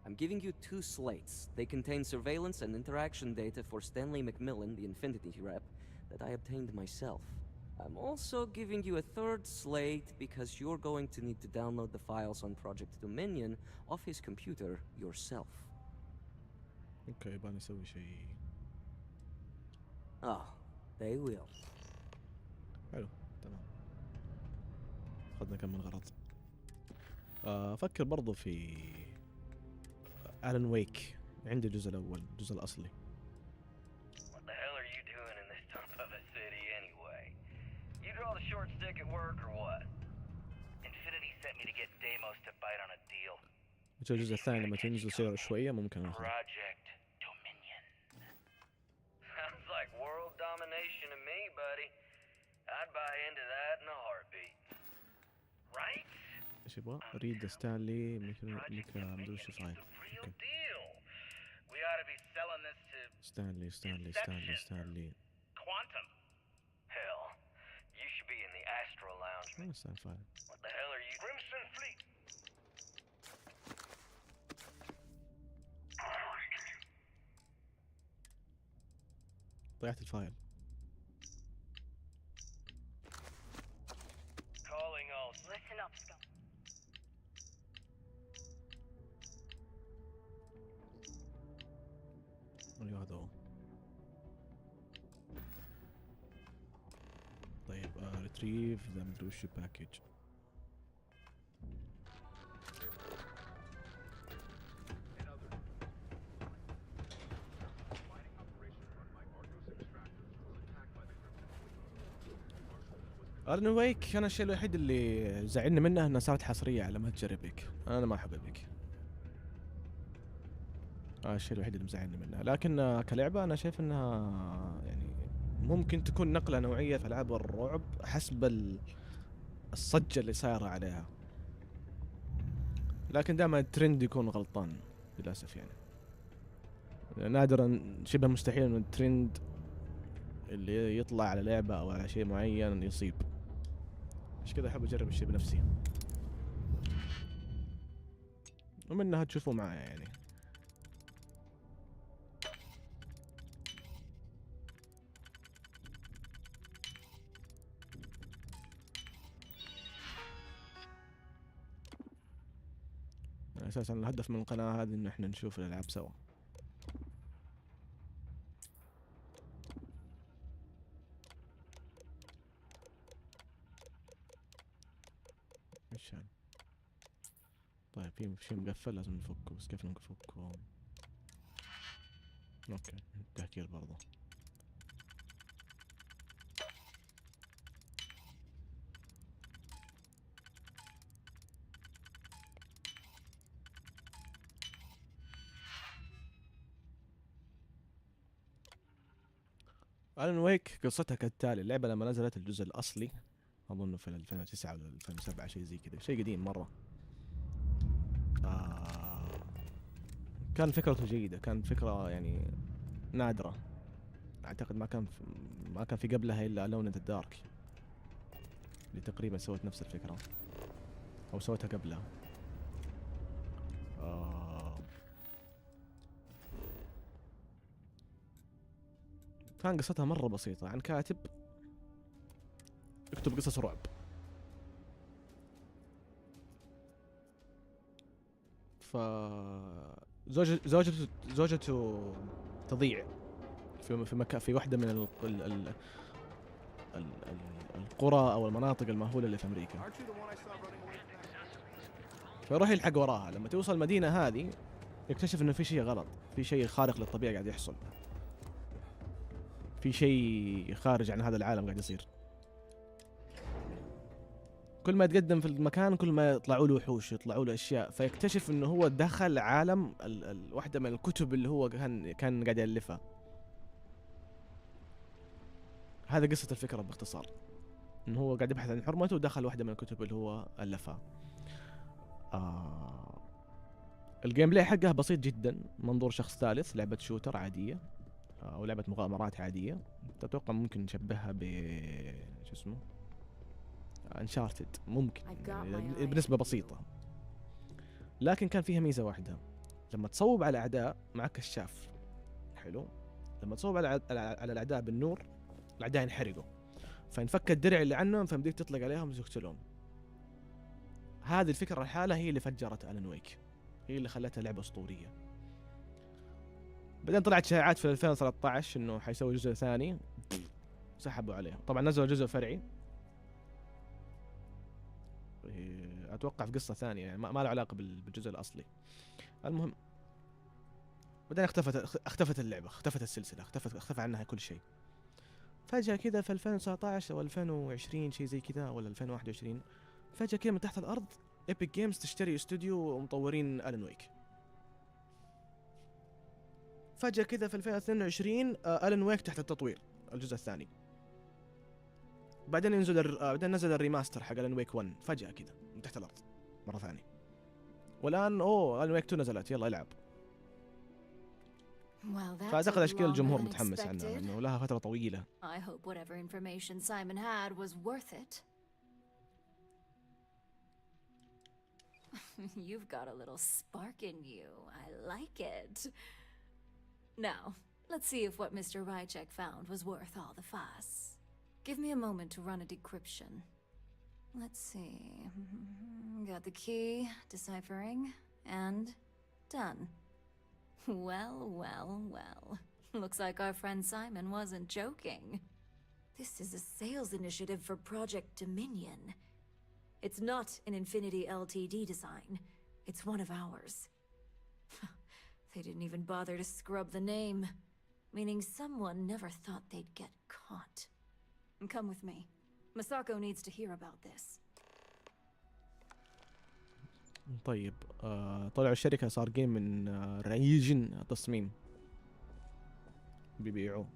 I'm giving you 2 slates. They contain surveillance and interaction data for Stanley McMillan, the Infinity rep, that I obtained myself. I'm also giving you a 3rd slate because you're going to need to download the files on Project Dominion off his computer yourself. اوكي يبغى نسوي شيء. Oh, they will. حلو تمام. أخذنا كم من غرض. أفكر برضو في ألان ويك. عندي الجزء الأول، الجزء الأصلي. What the hell are you doing in this dump of a city anyway? You draw the short stick at work or what? Infinity sent me to get Deimos to bite on a deal. الجزء الثاني لما تنزل سعره شوية ممكن أخذ. Project Dominion. Sounds like world domination to me, buddy. I'd buy into that in a heartbeat. Right? ايش يبغى؟ اريد ستانلي مدري وش فايل. We ought to be selling this to ستانلي. Quantum. Hell, you should be in the Astral Lounge. What the hell are you? Crimson Fleet. ضيعت الفايل. Calling all. Listen up, scum. ايوه هذا هو. طيب ريتريف ذا مدري وش باكج. ألان ويك أنا الشيء الوحيد اللي زعلني منه إنها صارت حصرية على ما تجربك. أنا ما أحب بك. الشيء الوحيد اللي مزعلني منها، لكن كلعبة أنا شايف إنها يعني ممكن تكون نقلة نوعية في ألعاب الرعب حسب الصجة اللي صايرة عليها. لكن دائما الترند يكون غلطان للأسف يعني. نادرا شبه مستحيل إن الترند اللي يطلع على لعبة أو على شيء معين يصيب. مش كذا أحب أجرب الشيء بنفسي. ومنها تشوفوا معايا يعني. أساسا الهدف من القناة هذه إنه إحنا نشوف الألعاب سوا. إيش هذا؟ طيب في شيء مقفل لازم نفكه، بس كيف نفكه؟ أوكي تهكير برضه. ألان ويك قصتها كالتالي. اللعبة لما نزلت الجزء الأصلي أظن في 2009 ولا 2007 شيء زي كذا، شيء قديم مرة. كان فكرته جيدة، كان فكرة يعني نادرة اعتقد ما كان في قبلها الا لون الدارك اللي تقريبا سوت نفس الفكره او سوتها قبلها. كان قصتها مره بسيطه عن كاتب يكتب قصص رعب. ف زوجته تضيع في مكان في واحدة من القرى أو المناطق المهولة اللي في أمريكا. فيروح يلحق وراها. لما توصل المدينة هذه يكتشف إنه في شيء غلط، في شيء خارق للطبيعة قاعد يحصل، في شيء خارج عن هذا العالم قاعد يصير. كل ما يتقدم في المكان كل ما يطلعوا له وحوش، يطلعوا له اشياء. فيكتشف انه هو دخل عالم واحده من الكتب اللي هو كان قاعد يالفها. هذا قصة الفكرة باختصار، انه هو قاعد يبحث عن حرمته ودخل واحدة من الكتب اللي هو الفها. الجيم بلاي حقه بسيط جدا، منظور شخص ثالث، لعبة شوتر عادية او لعبة مغامرات عادية. تتوقع ممكن نشبهها شو اسمه انشارتد ممكن يعني بنسبة بسيطة. لكن كان فيها ميزة واحدة، لما تصوب على اعداء معك كشاف حلو، لما تصوب على الاعداء بالنور الاعداء ينحرقوا، فينفك الدرع اللي عنهم فمديك تطلق عليهم وتقتلهم. هذه الفكرة الحالة هي اللي فجرت ألان ويك، هي اللي خلتها لعبة أسطورية. بعدين طلعت شائعات في 2013 انه حيسوي جزء ثاني، سحبوا عليه. طبعا نزلوا جزء فرعي اتوقع في قصة ثانية يعني ما له علاقة بالجزء الاصلي. المهم بعدين اختفت اللعبة، اختفت السلسلة، اختفى عنها كل شيء. فجأة كذا في 2019 او 2020 شيء زي كذا ولا 2021 فجأة كذا من تحت الارض ايبك جيمز تشتري استوديو ومطورين ألان ويك. فجأة كذا في 2022 ألان ويك تحت التطوير الجزء الثاني. بعدين بعدين نزل الريماستر حق ألان ويك 1 فجأة كذا من تحت الأرض مرة ثانية. والآن ألان ويك 2 نزلت، يلا العب. فأعتقد أشكال الجمهور متحمس عنها لأنه لها فترة طويلة. I hope whatever information Simon had was worth it. You've got a little spark in you. I like it. Now, let's see if what Mr. Rychek found was worth all the fuss. Give me a moment to run a decryption. Let's see. Got the key, deciphering, and done. Well, well, well. Looks like our friend Simon wasn't joking. This is a sales initiative for Project Dominion. It's not an Infinity Ltd design. It's one of ours. They didn't even bother to scrub the name, meaning someone never thought they'd get caught. Come with me. Masako needs to hear about this. طيب طلعوا الشركة صار جيم من رايجين تصميم بيبيعوه.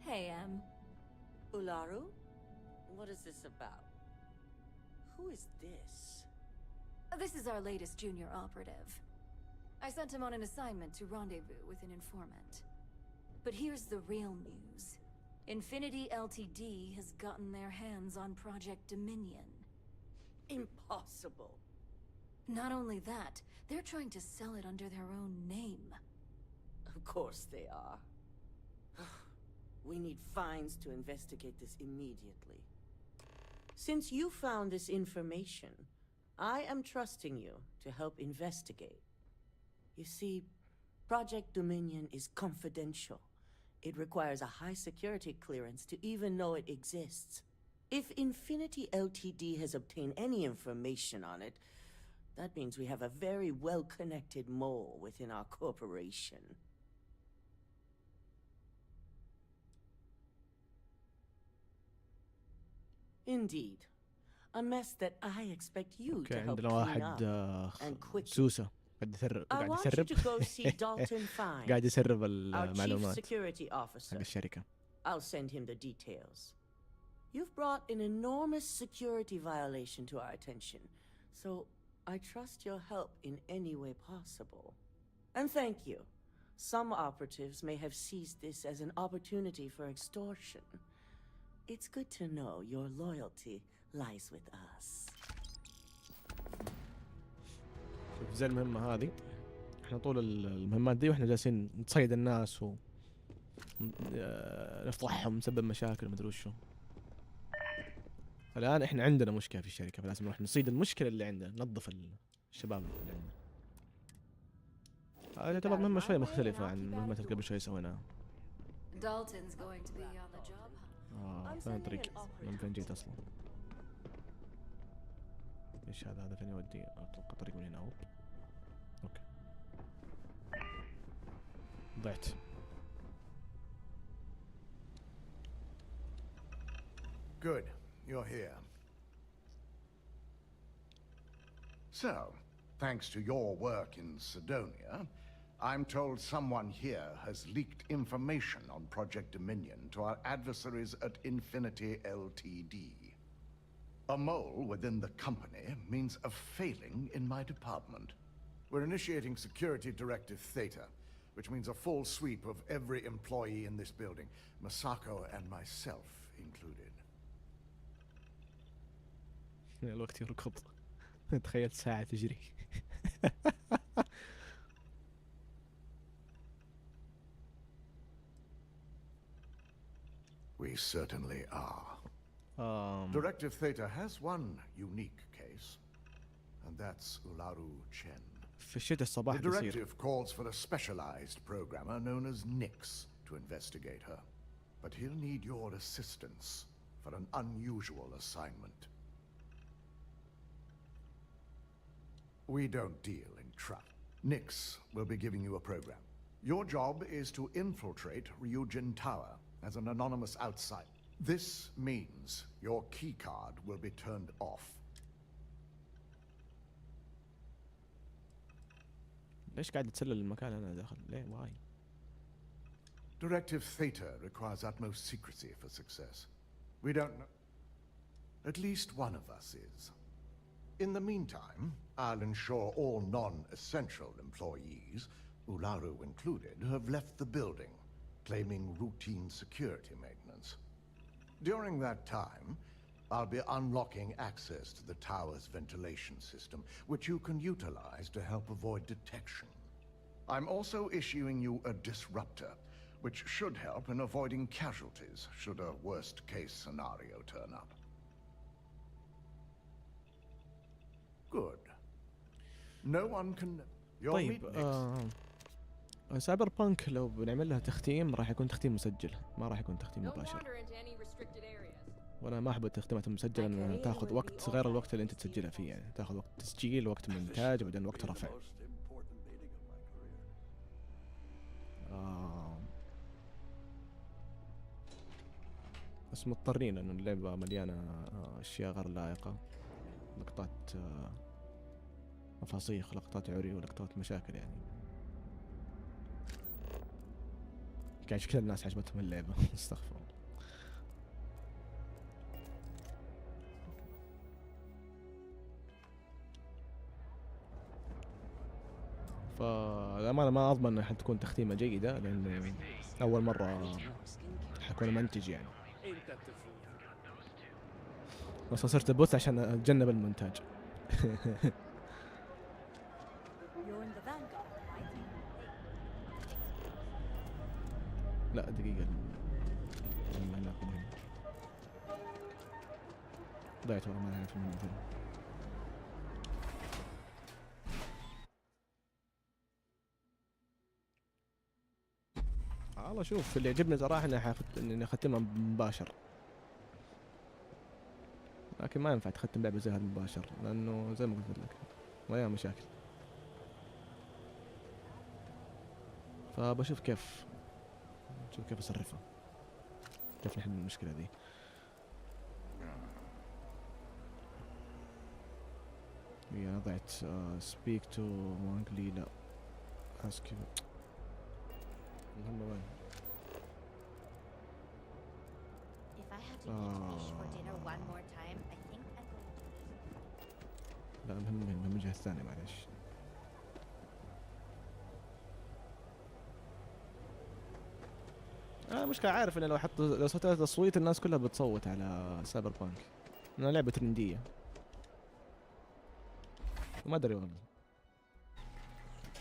Hey, Ularu? What is this about? Who is this? This is our latest junior operative. I sent him on an assignment to rendezvous with an informant. But here's the real news. Infinity Ltd has gotten their hands on Project Dominion. Impossible. Not only that, they're trying to sell it under their own name. Of course they are. We need fines to investigate this immediately. Since you found this information, I am trusting you to help investigate. You see, Project Dominion is confidential. It requires a high security clearance to even know it exists. If Infinity Ltd has obtained any information on it, that means we have a very well-connected mole within our corporation. Indeed. A mess that I expect you to اوكي help عندنا clean واحد up and quickly. سوسة قاعد يسرب I قاعد want you يسرب to go see Dalton Fine, قاعد يسرب our chief المعلومات security حق officer. الشركة. I'll send him the details. You've brought an enormous security violation to our attention, so I trust your help in any way possible. And thank you. Some operatives may have seized this as an opportunity for extortion. It's good to know your loyalty lies with us. شوف زي المهمة هذه، احنا طول المهمات دي واحنا جالسين نصيد الناس و نفضحهم نسبب مشاكل ومدري وشو. الآن احنا عندنا مشكلة في الشركة، فلازم نروح نصيد المشكلة اللي عندنا، ننظف الشباب اللي عندنا. هذه تعتبر مهمة شوي مختلفة عن المهمات اللي قبل شوي سويناها. Dalton's going to be on the job hunt. فين الطريق؟ من فين جيت أصلا؟ ايش هذا فين يودي؟ اتوقع طريق من هنا. اوكي ضعت. Good, you're here. So, thanks to your work in Sidonia, I'm told someone here has leaked information on Project Dominion to our adversaries at Infinity Ltd. A mole within the company means a failing in my department. We're initiating Security Directive Theta, which means a full sweep of every employee in this building, Masako and myself included. الوقت يركض. تخيل ساعة تجري. We certainly are. Directive Theta has one unique case, and that's Ularu Chen. في الشتاء الصباح The بيصير. directive calls for a specialized programmer known as Nix to investigate her. But he'll need your assistance for an unusual assignment. We don't deal in trust. Nix will be giving you a program. Your job is to infiltrate Ryujin Tower as an anonymous outsider. This means your keycard will be turned off. ليش قاعد تسلل المكان أنا داخل؟ ليه؟ واي؟ Directive Theta requires utmost secrecy for success. We don't know. At least one of us is. In the meantime, I'll ensure all non-essential employees, Ularu included, have left the building, claiming routine security maintenance. During that time, I'll be unlocking access to the tower's ventilation system, which you can utilize to help avoid detection. I'm also issuing you a disruptor, which should help in avoiding casualties should a worst-case scenario turn up. Good. No one can... طيب سايبر بانك لو بنعمل لها تختيم راح يكون تختيم مسجل، ما راح يكون تختيم مباشر. وانا ما احب التختيمات المسجله لانها تاخذ وقت غير الوقت اللي انت تسجلها فيه، يعني تاخذ وقت تسجيل، وقت مونتاج، وبعدين وقت رفع. بس مضطرين لانه اللعبه مليانه اشياء غير لائقه، لقطات مفاصيخ، لقطات عري، ولقطات مشاكل يعني. كان شكل الناس عجبتهم اللعبه. استغفر الله. فالأمانة ما أضمن أنها حتكون تختيمة جيدة، لأن أول مرة حكون منتج يعني. بس صرت أبث عشان أتجنب المونتاج. لا دقيقة، ضيعت والله ما أعرف المهم. والله شوف اللي يعجبني صراحة إني أختمها مباشر، لكن ما ينفع تختم لعبة زي هذا مباشر، لأنه زي ما قلت لك مليان مشاكل. فبشوف كيف أصرفها، كيف نحل المشكلة دي. انا ضعت. سبيك تو مانجلي لا اسكي. المهم وين؟ لا المهم الجهة الثانية معلش. مشكلة عارف ان لو صوت تصويت الناس كلها بتصوت على سايبر بانك انها لعبة ترندية. ما ادري والله.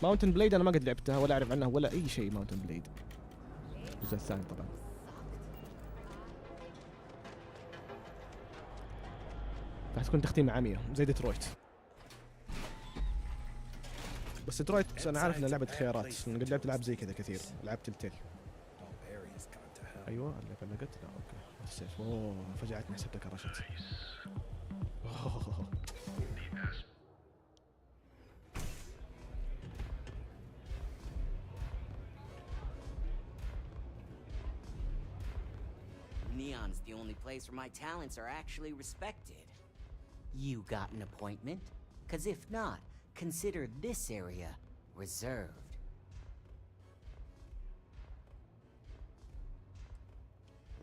ماونتن بليد انا ما قد لعبتها ولا اعرف عنها ولا اي شيء. ماونتن بليد الجزء الثاني طبعا. راح تكون تختيمة عامية زي ديترويت. بس ديترويت انا عارف انها لعبة خيارات، انا قد لعبت العاب زي كذا كثير، العاب تلتيل. ايوه اللعبة لقت. لا اوكي السيف. اوه فجعتني حسبتها كرشت. Neon's the only place where my talents are actually respected. You got an appointment? 'Cause if not, consider this area reserved.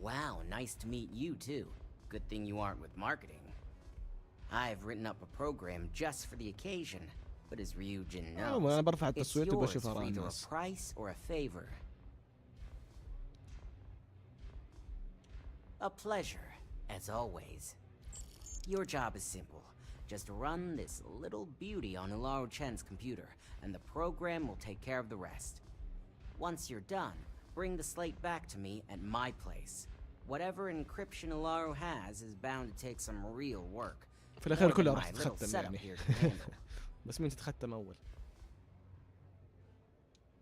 Wow, nice to meet you too. Good thing you aren't with marketing. I've written up a program just for the occasion, but as Ryujin knows, انا برفع it's التصويت yours وبشوف for اراء either a الناس. price or a favor. A pleasure, as always. Your job is simple. Just run this little beauty on Ularu Chen's computer, and the program will take care of the rest. Once you're done, bring the slate back to me at my place. Whatever encryption Ularu has is bound to take some real work. في الأخير كلها راح تتختم يعني. بس مين تتختم أول؟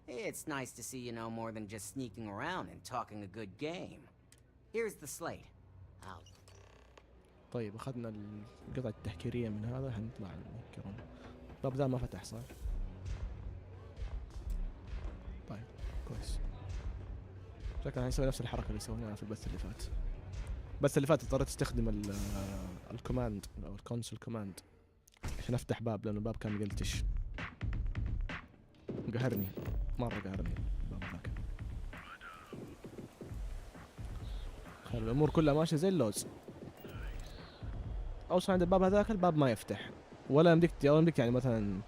It's nice to see you know more than just sneaking around and talking a good game. Here's the slate. I'll... طيب أخذنا القطعة التحكيرية من هذا، حنطلع نذكرهم. الباب ذا ما فتح صح؟ طيب كويس. شكلنا حنسوي نفس الحركة اللي سويناها في البث اللي فات. البث اللي فات اضطريت استخدم الكوماند أو الكونسول كوماند عشان أفتح باب، لأنه الباب كان يقلتش. قهرني مرة، قهرني الباب ذاك. خلي الأمور كلها ماشية زي اللوز. أوصل عند الباب هذاك، الباب ما يفتح ولا يمديك يعني مثلا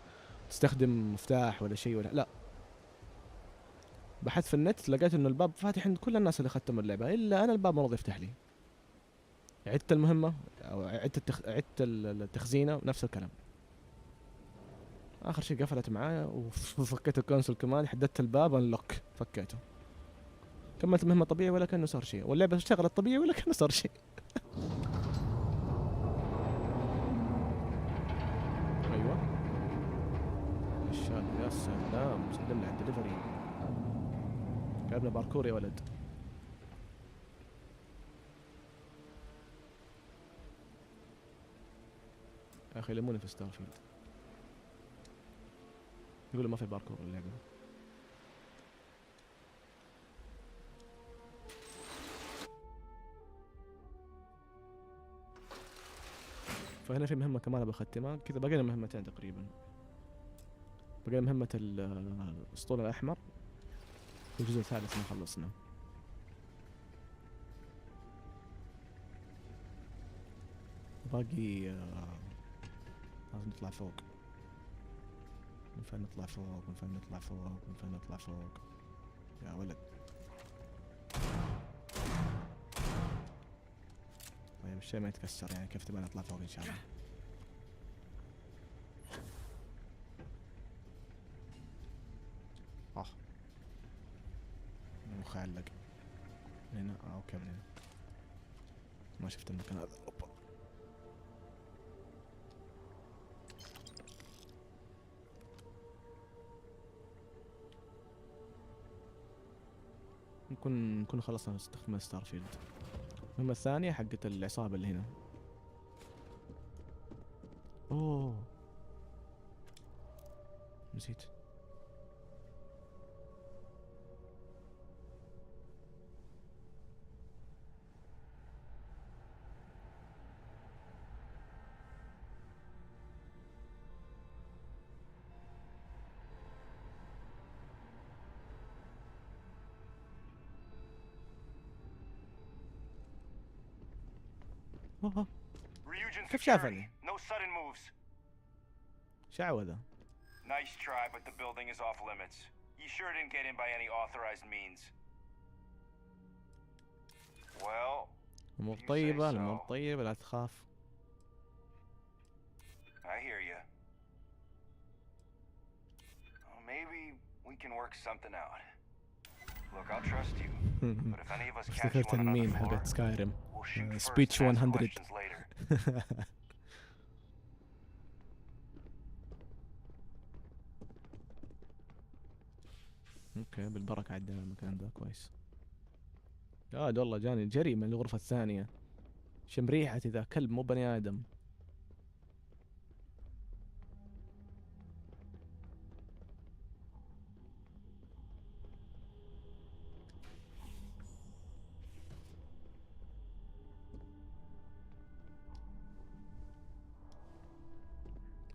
تستخدم مفتاح ولا شيء ولا لا. بحثت في النت لقيت إنه الباب فاتح عند كل الناس اللي ختموا اللعبة، إلا أنا الباب ما رضي يفتح لي. عدت المهمة أو عدت التخزينة نفس الكلام. آخر شيء قفلت معايا وفكيت الكونسول كمان، حددت الباب انلوك فكيته. كملت المهمة طبيعي ولا كأنه صار شيء، واللعبة اشتغلت طبيعي ولا كأنه صار شيء. أيوة الشال يا سلام، سلم لي على الدليفري. لعبنا باركور يا ولد. يا أخي لموني في ستارفيلد، يقولوا ما في باركور اللعبة. فهنا في مهمة كمان بختمها كذا، بقينا مهمتين تقريبا. بقينا مهمة الأسطورة الأحمر والجزء الثالث ما خلصنا. باقي لازم نطلع فوق. من فين نطلع فوق؟ من فين نطلع فوق؟ من فين نطلع فوق؟ يا ولد. طيب الشيء ما يتكسر يعني، كيف تبغى نطلع فوق إن شاء الله؟ مخي علق هنا. اوكي من هنا ما شفت المكان هذا. اوبا نكون خلصنا استخدام ستارفيلد. المهمة الثانية حقت العصابة اللي هنا. اوه نسيت. كيف شافني؟ شعوذة. Nice try, but the building is off limits. You sure didn't get in by any authorized means. Well, مو طيبة مو طيبة، لا تخاف. I hear you. Well, maybe we can work something out. Look, I'll trust you. But if any of us catch you on another floor, we'll shoot first and ask questions later. اوكي بالبركة عدينا المكان ذا كويس. والله جاني جري من الغرفة الثانية. شم ريحتي ذا كلب مو بني آدم.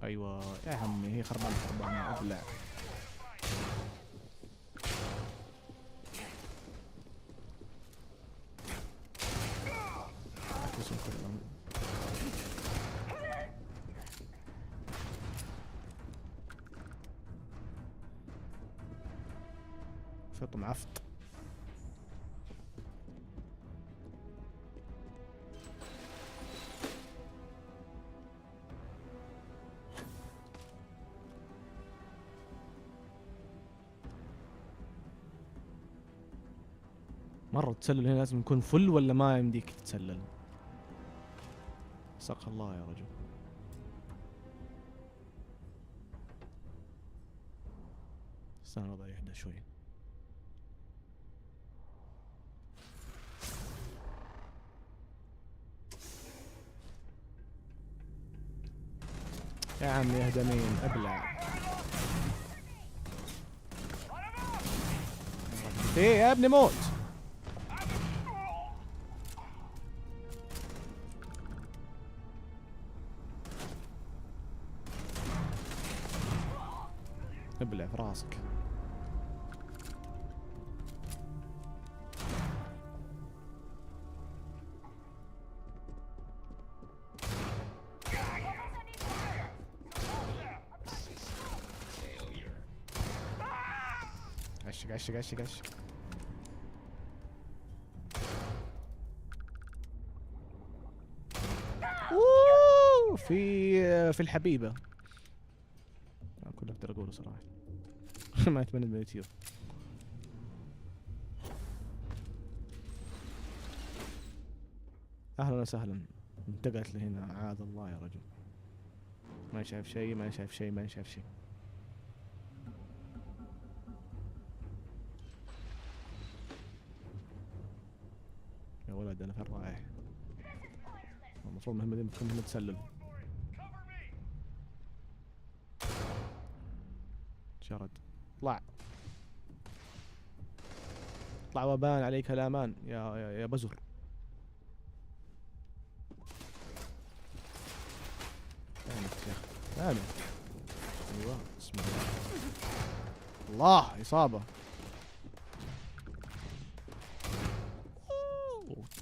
ايوه يا عمي هي خربانة ابلع. فطم عفط. مرة التسلل هنا لازم يكون فل ولا ما يمديك تتسلل؟ ساق الله يا رجل. استنى الوضع يهدى شوي. يا عمي يهدى مين ابلع. ايه يا ابني موت. ابلع في راسك. عشق. في الحبيبة كله اقدر اقوله صراحة. ما اتمنى من اليوتيوب. اهلا وسهلا. انتقلت لهنا عاد الله يا رجل. ما شايف شيء. يا ولد انا فين رايح؟ المفروض المهمة دي تكون مهمة تسلل. شرد اطلع وبان عليك الامان يا بزر. ثاني ايوه بسم الله اصابة.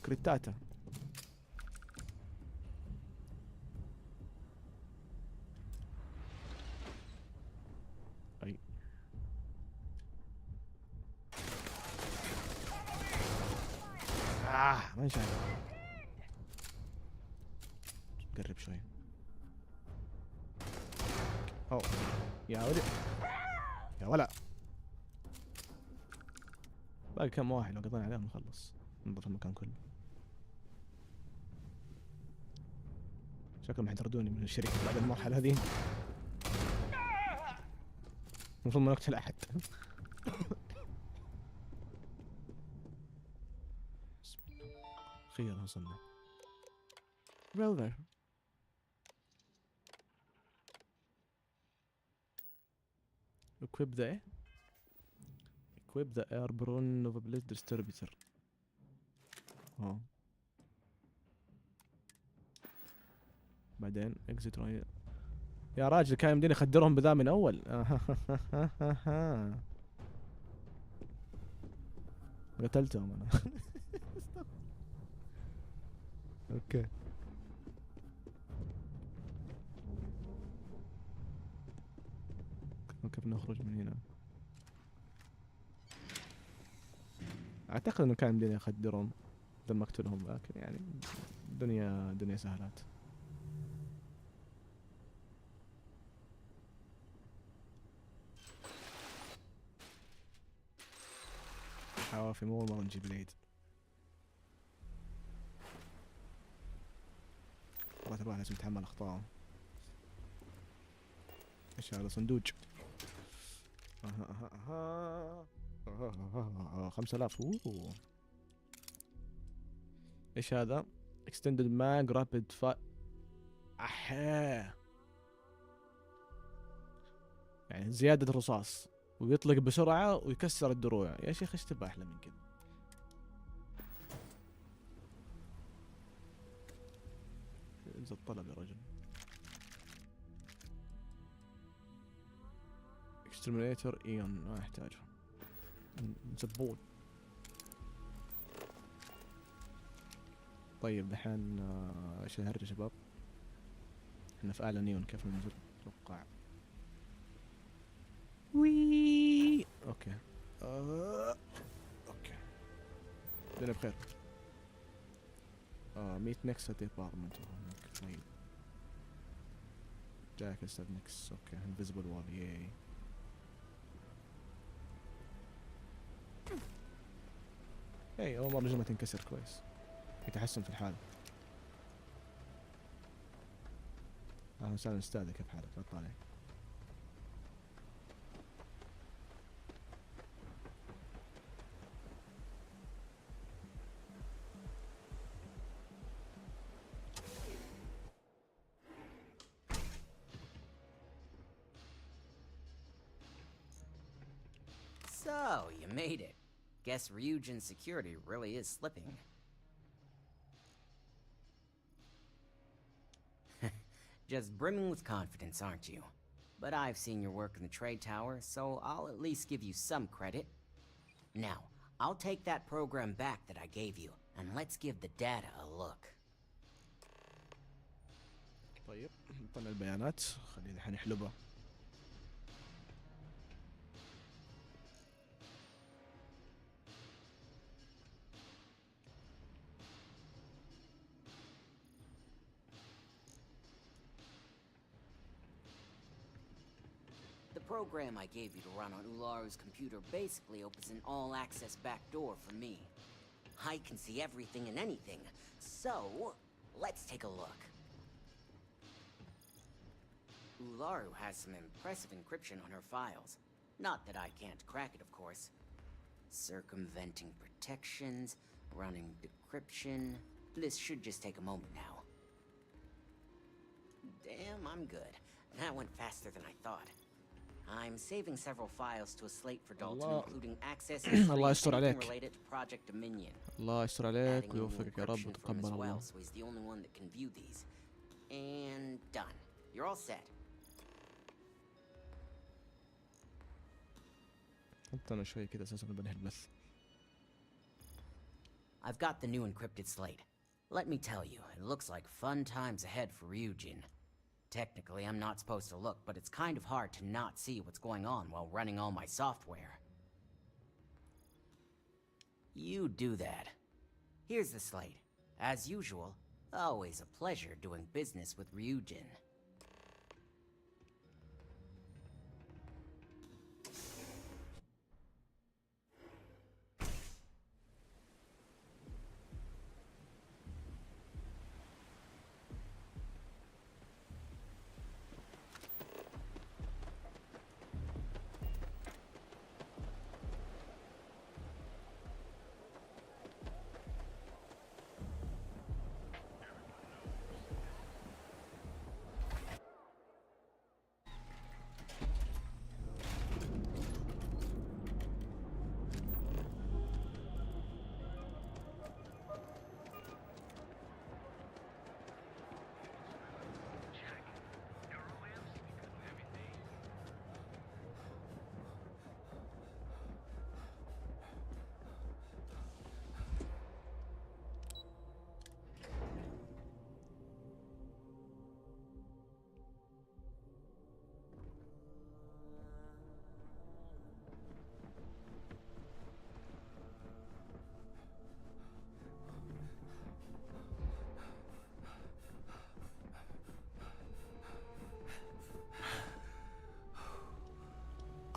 كريتاتا. اي ما شايف. قرب شوي. اوه يا ولد يا ولا. باقي كم واحد لو قضينا عليهم نخلص ننظف المكان كله. شكلهم حيطردوني من الشركة بعد المرحلة هذه. المفروض ما نقتل أحد. أخيرا وصلنا. روفر. equip the airborne of a blade distributor. بعدين exit right. يا راجل كان يمديني اخدرهم بذا من اول. قتلتهم انا. اوكي كيف نخرج من هنا؟ اعتقد انه كان يمديني اخدرهم بدل ما اقتلهم، لكن يعني دنيا سهلات. حوافي مو مرة نجيب العيد. مرات الواحد لازم يتحمل اخطاءه. ايش هذا؟ صندوق. 5000. اوه ايش هذا؟ extended mag rapid fire. احيه، يعني زيادة رصاص ويطلق بسرعة ويكسر الدروع. يا شيخ ايش تبغى احلى من كذا؟ انزل الطلب يا رجل. exterminator ايون ما يحتاجه. زبون. طيب دحين ايش الهرجة يا شباب؟ احنا في اعلى نيون، كيف ننزل؟ اتوقع وي. اوكي اوكي الدنيا بخير. ميت نكس ديبارتمنت هناك. طيب جاك استاذ نكس. اوكي انفيزبل وول. ياي اي اول مرة نجمة تنكسر. كويس، يتحسن في الحال. اهلا وسهلا استاذ، كيف حالك؟ لا طالع. So, you made it. Guess Ryujin's security really is slipping. Just brimming with confidence, aren't you? But I've seen your work in the trade tower, so I'll at least give you some credit. Now, I'll take that program back that I gave you, and let's give the data a look. طيب نطلع البيانات، خلينا الحين نحلبها. The program I gave you to run on Ularu's computer basically opens an all-access backdoor for me. I can see everything and anything, so let's take a look. Ularu has some impressive encryption on her files. Not that I can't crack it, of course. Circumventing protections, running decryption. This should just take a moment now. Damn, I'm good. That went faster than I thought. I'm saving several files to a slate for Dalton, including access الله يستر عليك. related to Project Dominion. الله يستر عليك Adding in the ويوفقك يا رب encryption from وتقبل as الله. well, so he's the only one that can view these. And done. You're all set. حتى أنا شوي كذا أساسا بنهي البث. I've got the new encrypted slate. Let me tell you, it looks like fun times ahead for Ryujin. Technically, I'm not supposed to look, but it's kind of hard to not see what's going on while running all my software. You do that. Here's the slate. As usual, always a pleasure doing business with Ryujin.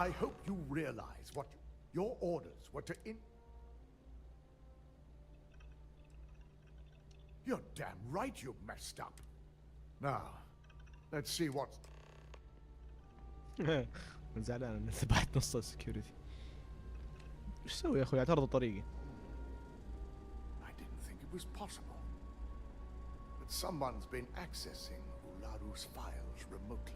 I hope you realize what your orders were to You're damn right you messed up. Now, let's see what's... زعلان ان ذبحت نص السكيورتي. ايش سوي يا اخوي؟ اعترضوا طريقي. I didn't think it was possible. But someone's been accessing Ularu's files remotely.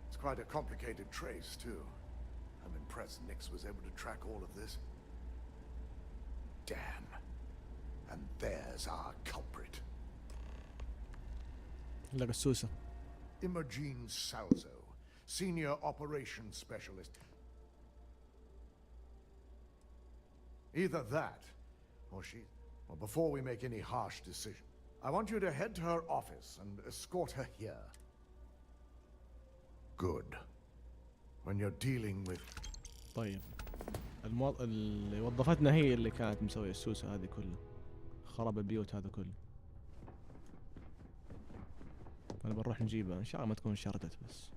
It's quite a complicated trace, too. I'm impressed Nix was able to track all of this. Damn. And there's our culprit. لقى السوسة. Imogen Salzo, Senior Operations Specialist. Either that, or she... Well, before we make any harsh decision, I want you to head to her office and escort her here. Good. When you're dealing with... طيب. اللي وظفتنا هي اللي كانت مسوية السوسة هذه كلها. خرب البيوت هذا كله. أنا بنروح نجيبها إن شاء الله ما تكون شردت بس.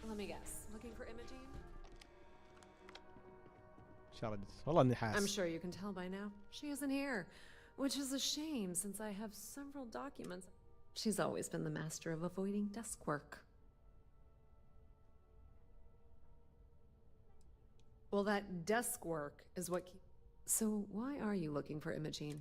Let me guess. Looking for Imogen? شردت. والله إني حاس. I'm sure you can tell by now. She isn't here, which is a shame since I have several documents. She's always been the master of avoiding desk work. Well, that desk work is what So why are you looking for Imogen?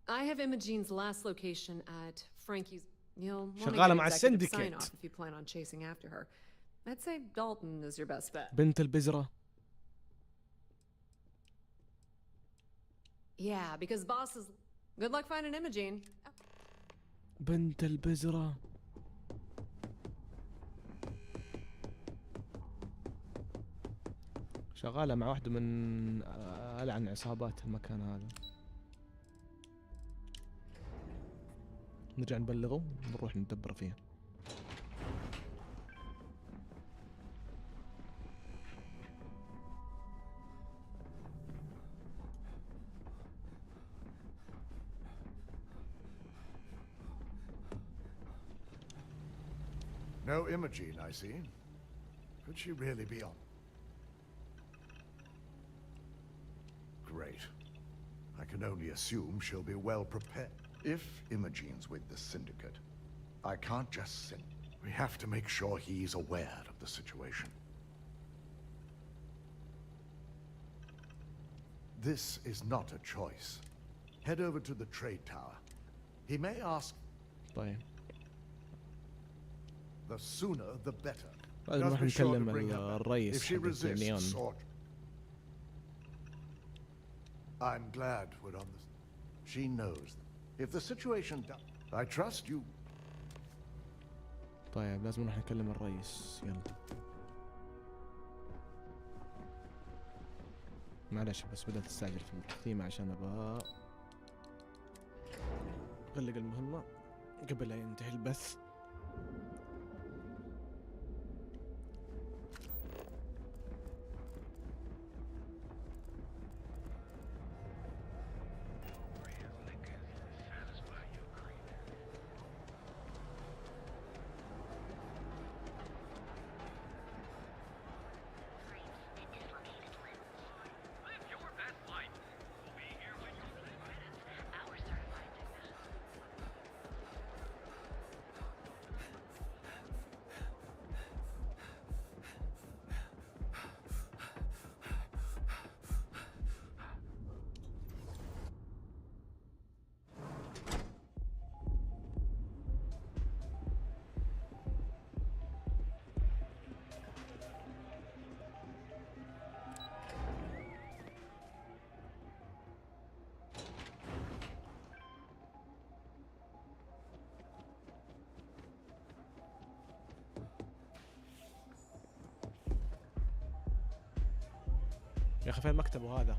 I have Imogen's last location at Frankie's. You'll want to get an executive sign-off if you plan on chasing after her. I'd say Dalton is your best bet. بنت البزرة. Yeah, because boss is... Good luck finding Imogen. بنت البزرة. شغالة مع واحدة من ألعن عصابات المكان هذا. نرجع نبلغه ونروح ندبر فيه. No Imogen, I see. Could she really be on? Great. I can only assume she'll be well prepared. If Imogen's with the Syndicate, I can't just send. We have to make sure he's aware of the situation. This is not a choice. Head over to the trade tower. He may ask. طيب. The sooner the better. لازم نروح نكلم الرئيس حق النيون. I'm glad we're on this. She knows. If the situation I trust you. طيب لازم نروح نكلم الرئيس. يلا. معلش بس بدأت استعجل في التقديم عشان ابغى اغلق المهمة قبل لا ينتهي البث. يا اخي فين مكتبه هذا؟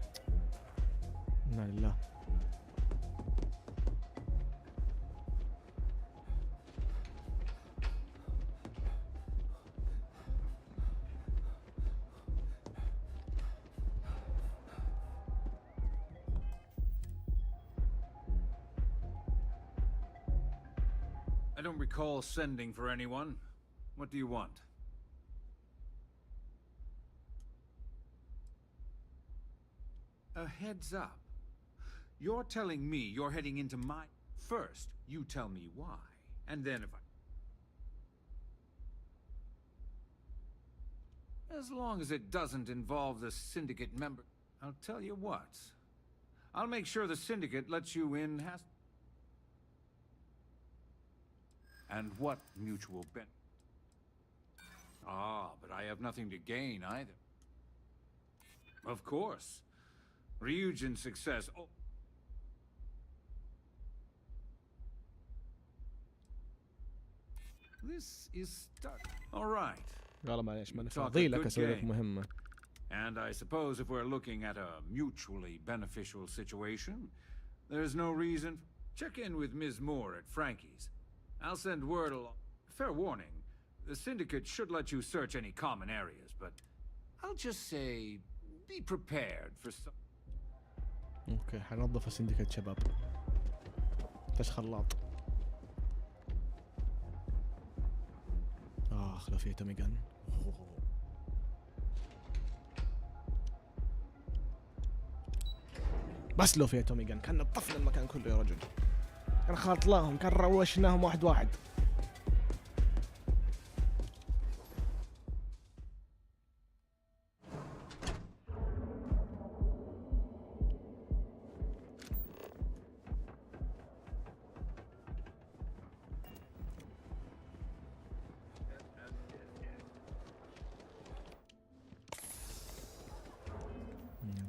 إنا لله. I don't recall sending for anyone. What do you want? A heads up. You're telling me you're heading into my... First, you tell me why. And then if I... As long as it doesn't involve the Syndicate member... I'll tell you what. I'll make sure the Syndicate lets you in has... And what mutual benefit? Ah, but I have nothing to gain either. Of course. Ryujin's success... Oh. This is all right. قال معليش ماني فاضي لك اسوي لك مهمة. And I suppose if we're looking at a mutually beneficial situation, there's no reason. Check in with Ms. Moore at Frankie's. I'll send word along. Fair warning, the Syndicate should let you search any common areas, but I'll just say, be prepared for some... اوكي حنظف السندكات شباب. تش خلاط. لو فيه توميغان. بس لو فيه توميغان كان نطفنا المكان كله يا رجل. كان خاطلاهم، كان روشناهم واحد واحد.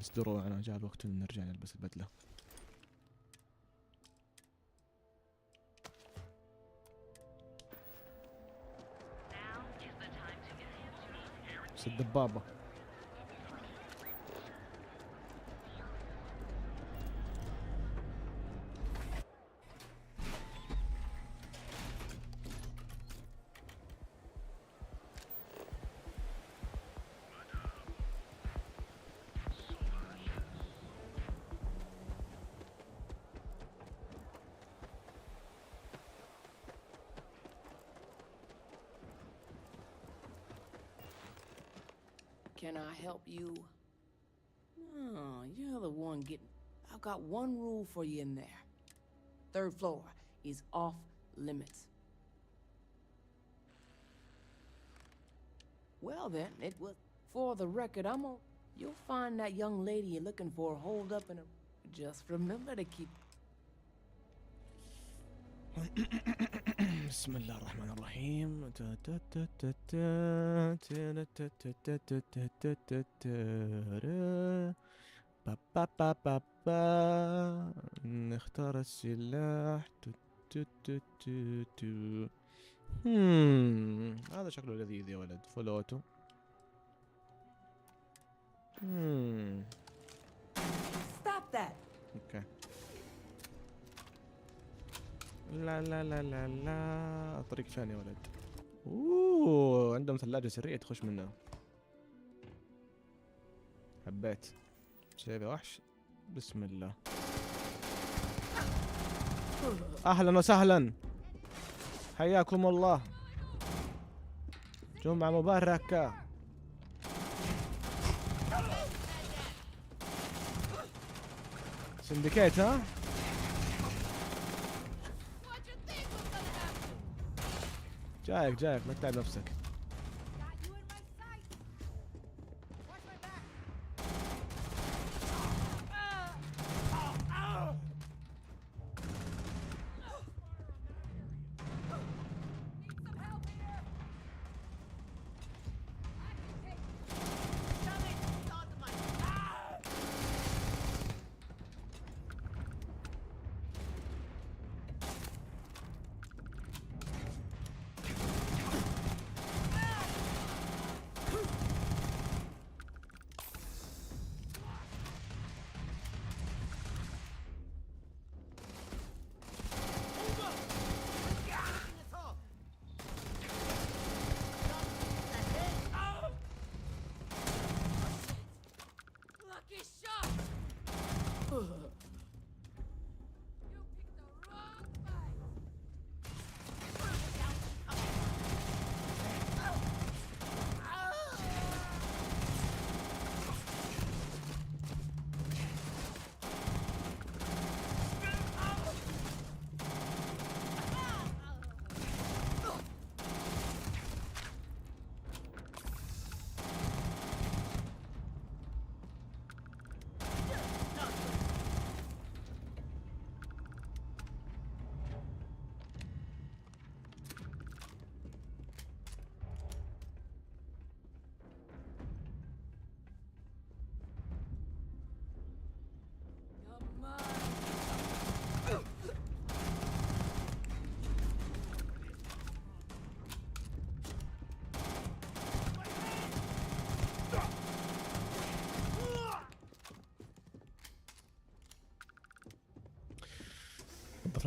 اصدروا انا جاء الوقت ان نرجع نلبس البدله. بس الدبابه Can I help you? Oh, you're the one getting... I've got one rule for you in there. 3rd floor is off limits. Well then, it was... For the record, you'll find that young lady you're looking for holed up in a... Just remember to keep... بسم الله الرحمن الرحيم. نختار السلاح. هذا شكله لذيذ يا ولد. فولوتو. Stop that. اوكي. لا لا لا لا لا طريق ثاني يا ولد. اوه عندهم ثلاجة سرية تخش منها. حبيت. شايف يا وحش. بسم الله. اهلا وسهلا. حياكم الله. جمعة مباركة. سندكيت ها؟ جايك ما تتعب نفسك.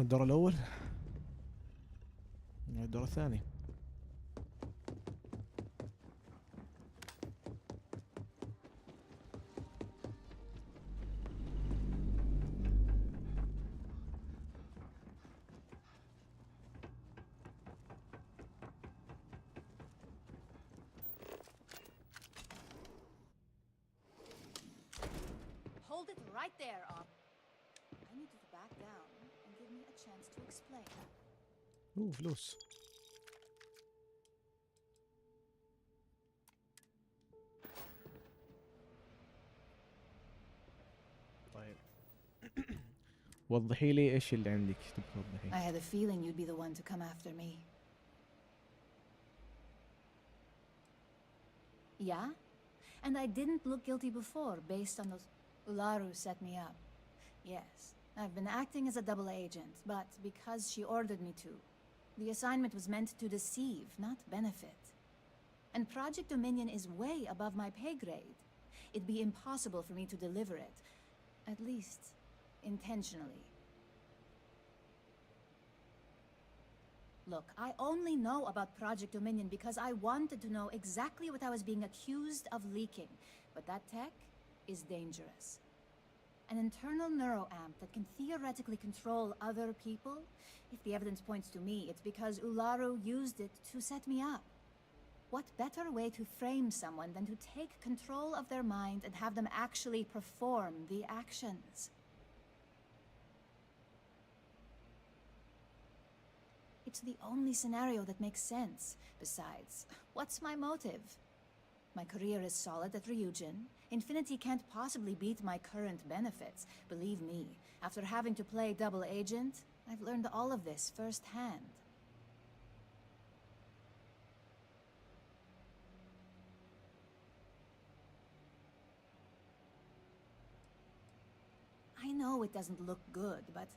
خلصنا الدور الأول، الدور الثاني. Hold it right there, I need you to back down and give me a chance to explain. فلوس. طيب وضحي لي ايش اللي عندك تبغى توضحي. I had a feeling you'd be the one to come after me. Yeah? And I didn't look guilty before based on those... Ularu set me up. Yes, I've been acting as a double agent, but because she ordered me to. The assignment was meant to deceive, not benefit. And Project Dominion is way above my pay grade. It'd be impossible for me to deliver it. At least, intentionally. Look, I only know about Project Dominion because I wanted to know exactly what I was being accused of leaking. But that tech is dangerous. An internal neuroamp that can theoretically control other people? If the evidence points to me, it's because Ularu used it to set me up. What better way to frame someone than to take control of their mind and have them actually perform the actions? It's the only scenario that makes sense. Besides, what's my motive? My career is solid at Ryujin. Infinity can't possibly beat my current benefits. Believe me, after having to play double agent, I've learned all of this firsthand. I know it doesn't look good, but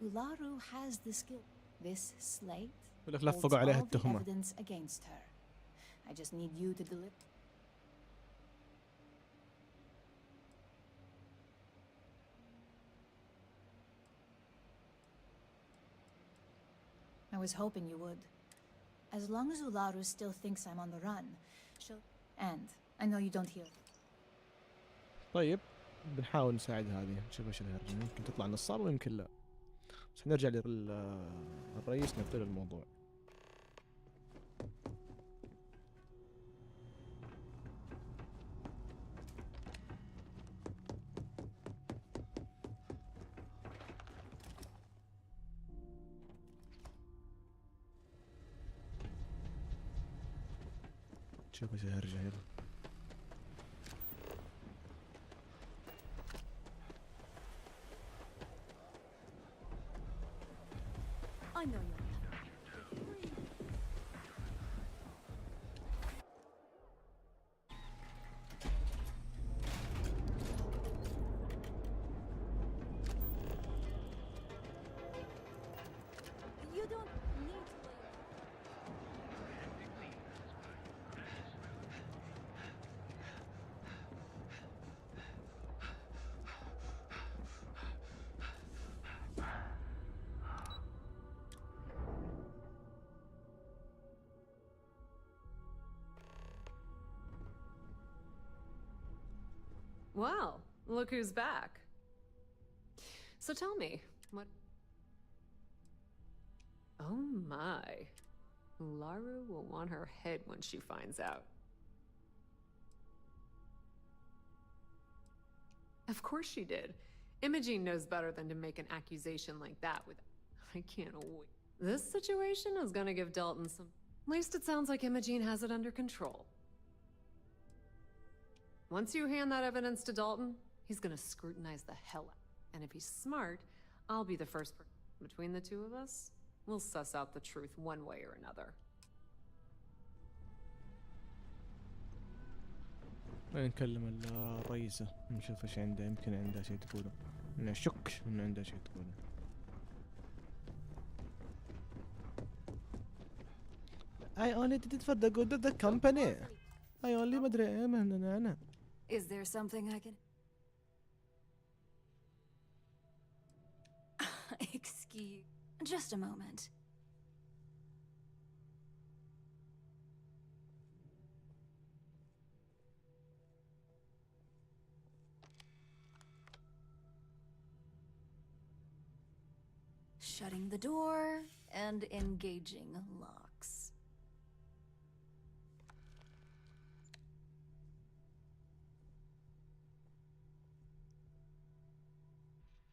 Ularu has the skill. This slate holds لفقوا عليها all the التهمة. evidence against her. I just need you to deliver. I was hoping you would. As long as Ularu still thinks I'm on the run, she'll... And I know you don't hear. طيب بنحاول نساعد هذه، نشوف ايش الهرجة، يمكن تطلع نصاب ويمكن لا. بس نرجع للرئيس نبتدي الموضوع. شوف ايش الهرجة هذا. I know you. You don't need to wait. Well, look who's back. So tell me, what... Oh my. Laru will want her head when she finds out. Of course she did. Imogene knows better than to make an accusation like that with... I can't wait. This situation is gonna give Dalton some... At least it sounds like Imogene has it under control. Once you hand that evidence to Dalton, he's gonna scrutinize the hell out. And if he's smart, I'll be the first person. Between the two of us, we'll suss out the truth one way or another. نكلم الرئيسة نشوف ايش عندها، يمكن عندها شيء تقوله. انا اشك انه عندها شيء تقوله. I only did it for the good of the company. I only مدري ايه من انا. Is there something I can... Excuse. Just a moment. Shutting the door and engaging locks.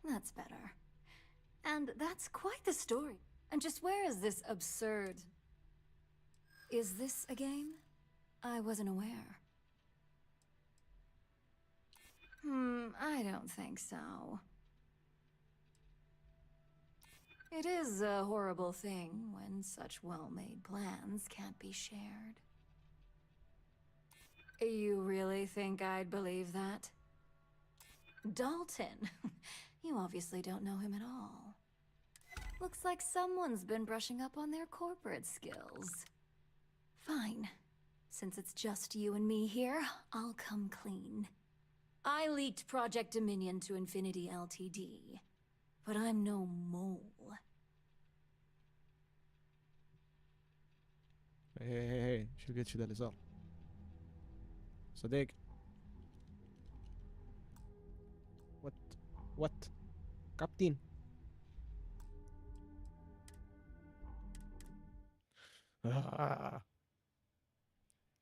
That's better. And that's quite the story. And just where is this absurd... Is this a game? I wasn't aware. I don't think so. It is a horrible thing when such well-made plans can't be shared. You really think I'd believe that? Dalton? You obviously don't know him at all. Looks like someone's been brushing up on their corporate skills. Fine. Since it's just you and me here, I'll come clean. I leaked Project Dominion to Infinity Ltd. But I'm no mole. هي شو قلت شو ده اللي صار؟ صديق. وات كابتن.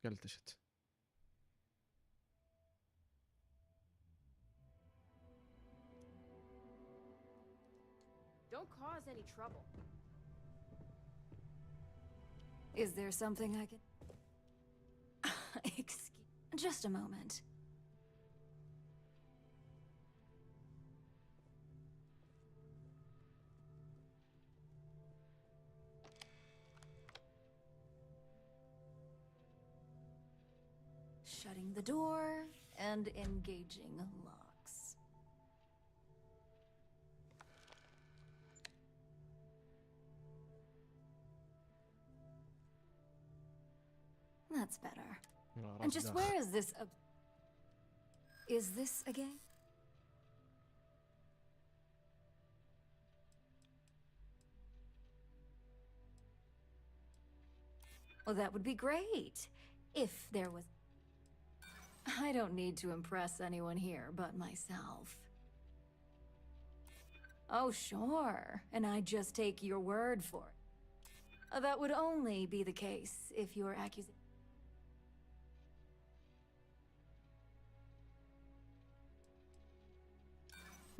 قلتشت. Don't cause any trouble. Is there something I can... Excuse... Just a moment. Shutting the door and engaging locks. That's better. And just where is this Is this a game? Well, that would be great. If there was... I don't need to impress anyone here but myself. Oh, sure. And I just take your word for it. That would only be the case if your accusation...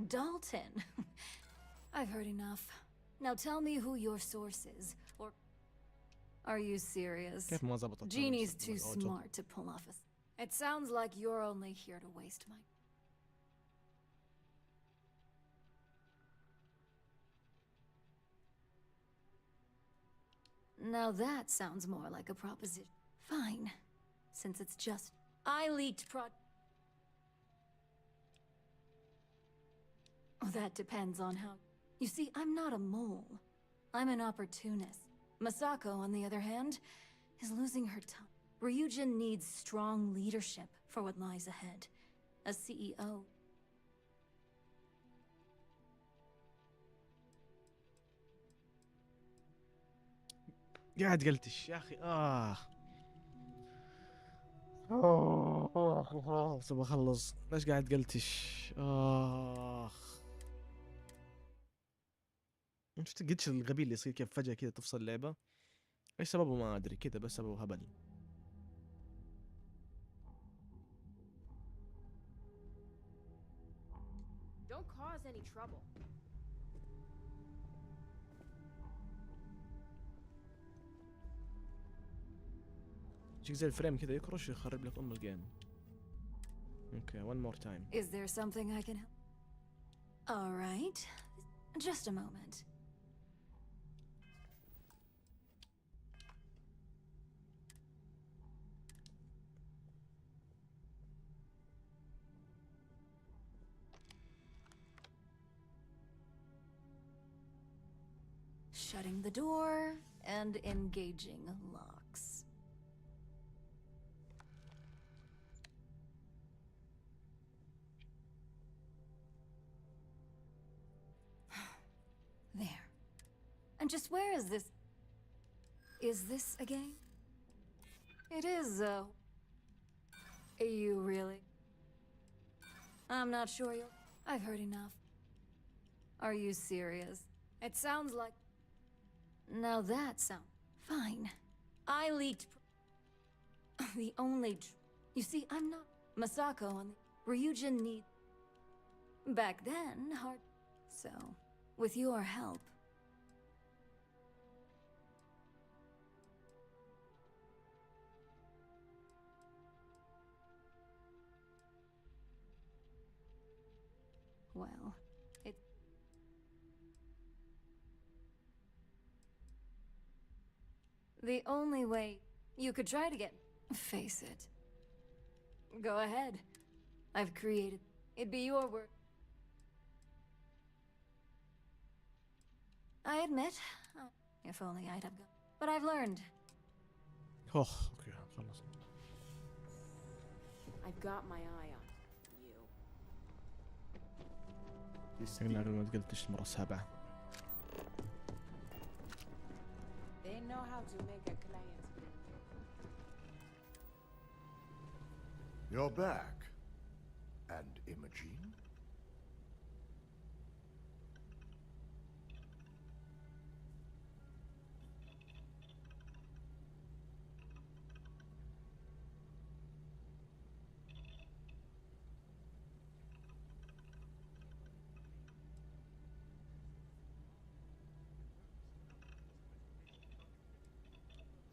Dalton. I've heard enough. Now tell me who your source is, or... Are you serious? كيف ما زبطت؟ Genie's too smart to pull off a... It sounds like you're only here to waste my... Now that sounds more like a proposition. Fine. Since it's just... I leaked Oh, that depends on how... You see, I'm not a mole. I'm an opportunist. Masako, on the other hand, is losing her tongue. Ryujin needs strong leadership for what lies ahead. A CEO. قاعد قلتش يا اخي. خلاص بخلص. ليش قاعد قلتش؟ شفت قدش الغبي اللي يصير كيف فجأة كذا تفصل اللعبة؟ ايش سببه ما ادري، كذا بس سببه هبل. Don't cause any trouble. شيك زي الفريم كذا يكرش يخرب لك الجيم. اوكي one more time. Is there something I can help? All right. Just a moment. Shutting the door and engaging locks. There. And just where is this? Is this a game? It is, you really? I'm not sure you'll... I've heard enough. Are you serious? It sounds like... Now that sounds... Fine. I leaked... the only... You see, I'm not... Masako on the... Ryujin need... Back then, hard... So, with your help... Well, it... The only way you could try to get... Face it. Go ahead. I've created... It'd be your work. I admit, if only I'd have gone. But I've learned. اوكي خلص. I've got my eye on you. شكلنا ما قلتش المرة السابعة. They know how to make a client. You're back. And Imogene?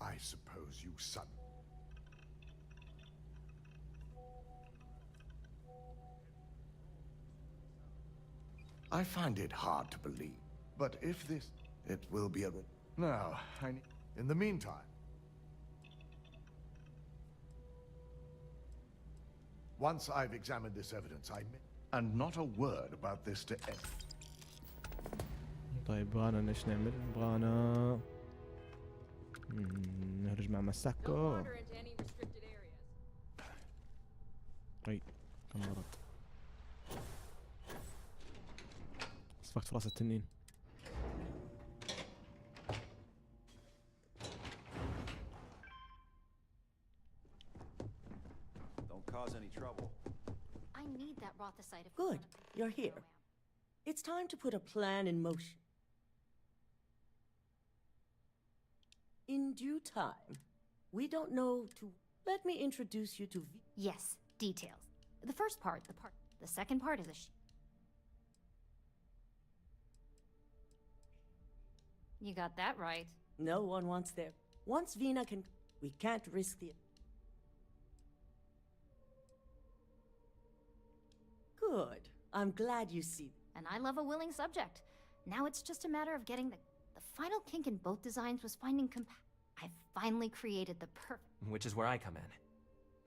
I suppose you son. I find it hard to believe, but if this... It will be a... No, I need... In the meantime... Once I've examined this evidence, and not a word about this to anyone. طيب بغانا ايش نعمل؟ بغانا... نهرج مع مساكو. طيب كم مرة صفقت في راس التنين. Don't cause any trouble. I need that Rothicite if Good, you're here. It's time to put a plan in motion. In due time. We don't know to... Let me introduce you to... Yes, details. The first part, the second part is a You got that right. No one wants their... Once Vina can... We can't risk the... Good. I'm glad you see. And I love a willing subject. Now it's just a matter of getting the final kink in both designs was finding I've finally created the perfect... Which is where I come in.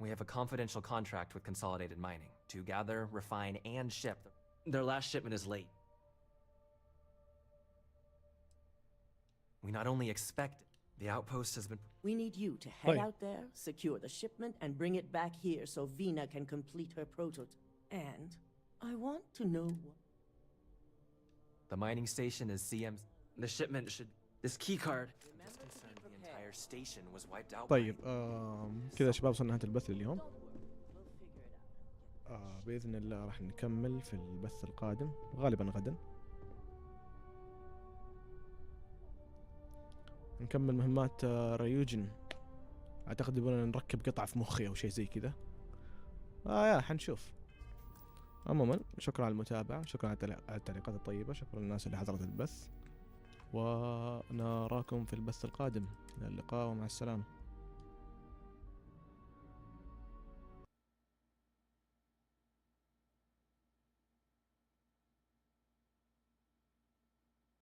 We have a confidential contract with Consolidated Mining to gather, refine, and ship. Their last shipment is late. We not only expect it, the outpost has been... We need you to head out there, secure the shipment, and bring it back here so Vina can complete her prototype. And I want to know what... The mining station is CM's. The shipment should... This keycard... The entire station was wiped out. طيب كذا شباب وصلنا نهاية البث اليوم. بإذن الله راح نكمل في البث القادم غالبا غدا. نكمل مهمات ريوجن. اعتقد يبغون نركب قطعة في مخي او شيء زي كذا. يا حنشوف. عموما شكرا على المتابعة، شكرا على التعليقات الطيبة، شكرا للناس اللي حضرت البث، ونراكم في البث القادم. إلى اللقاء ومع السلامة.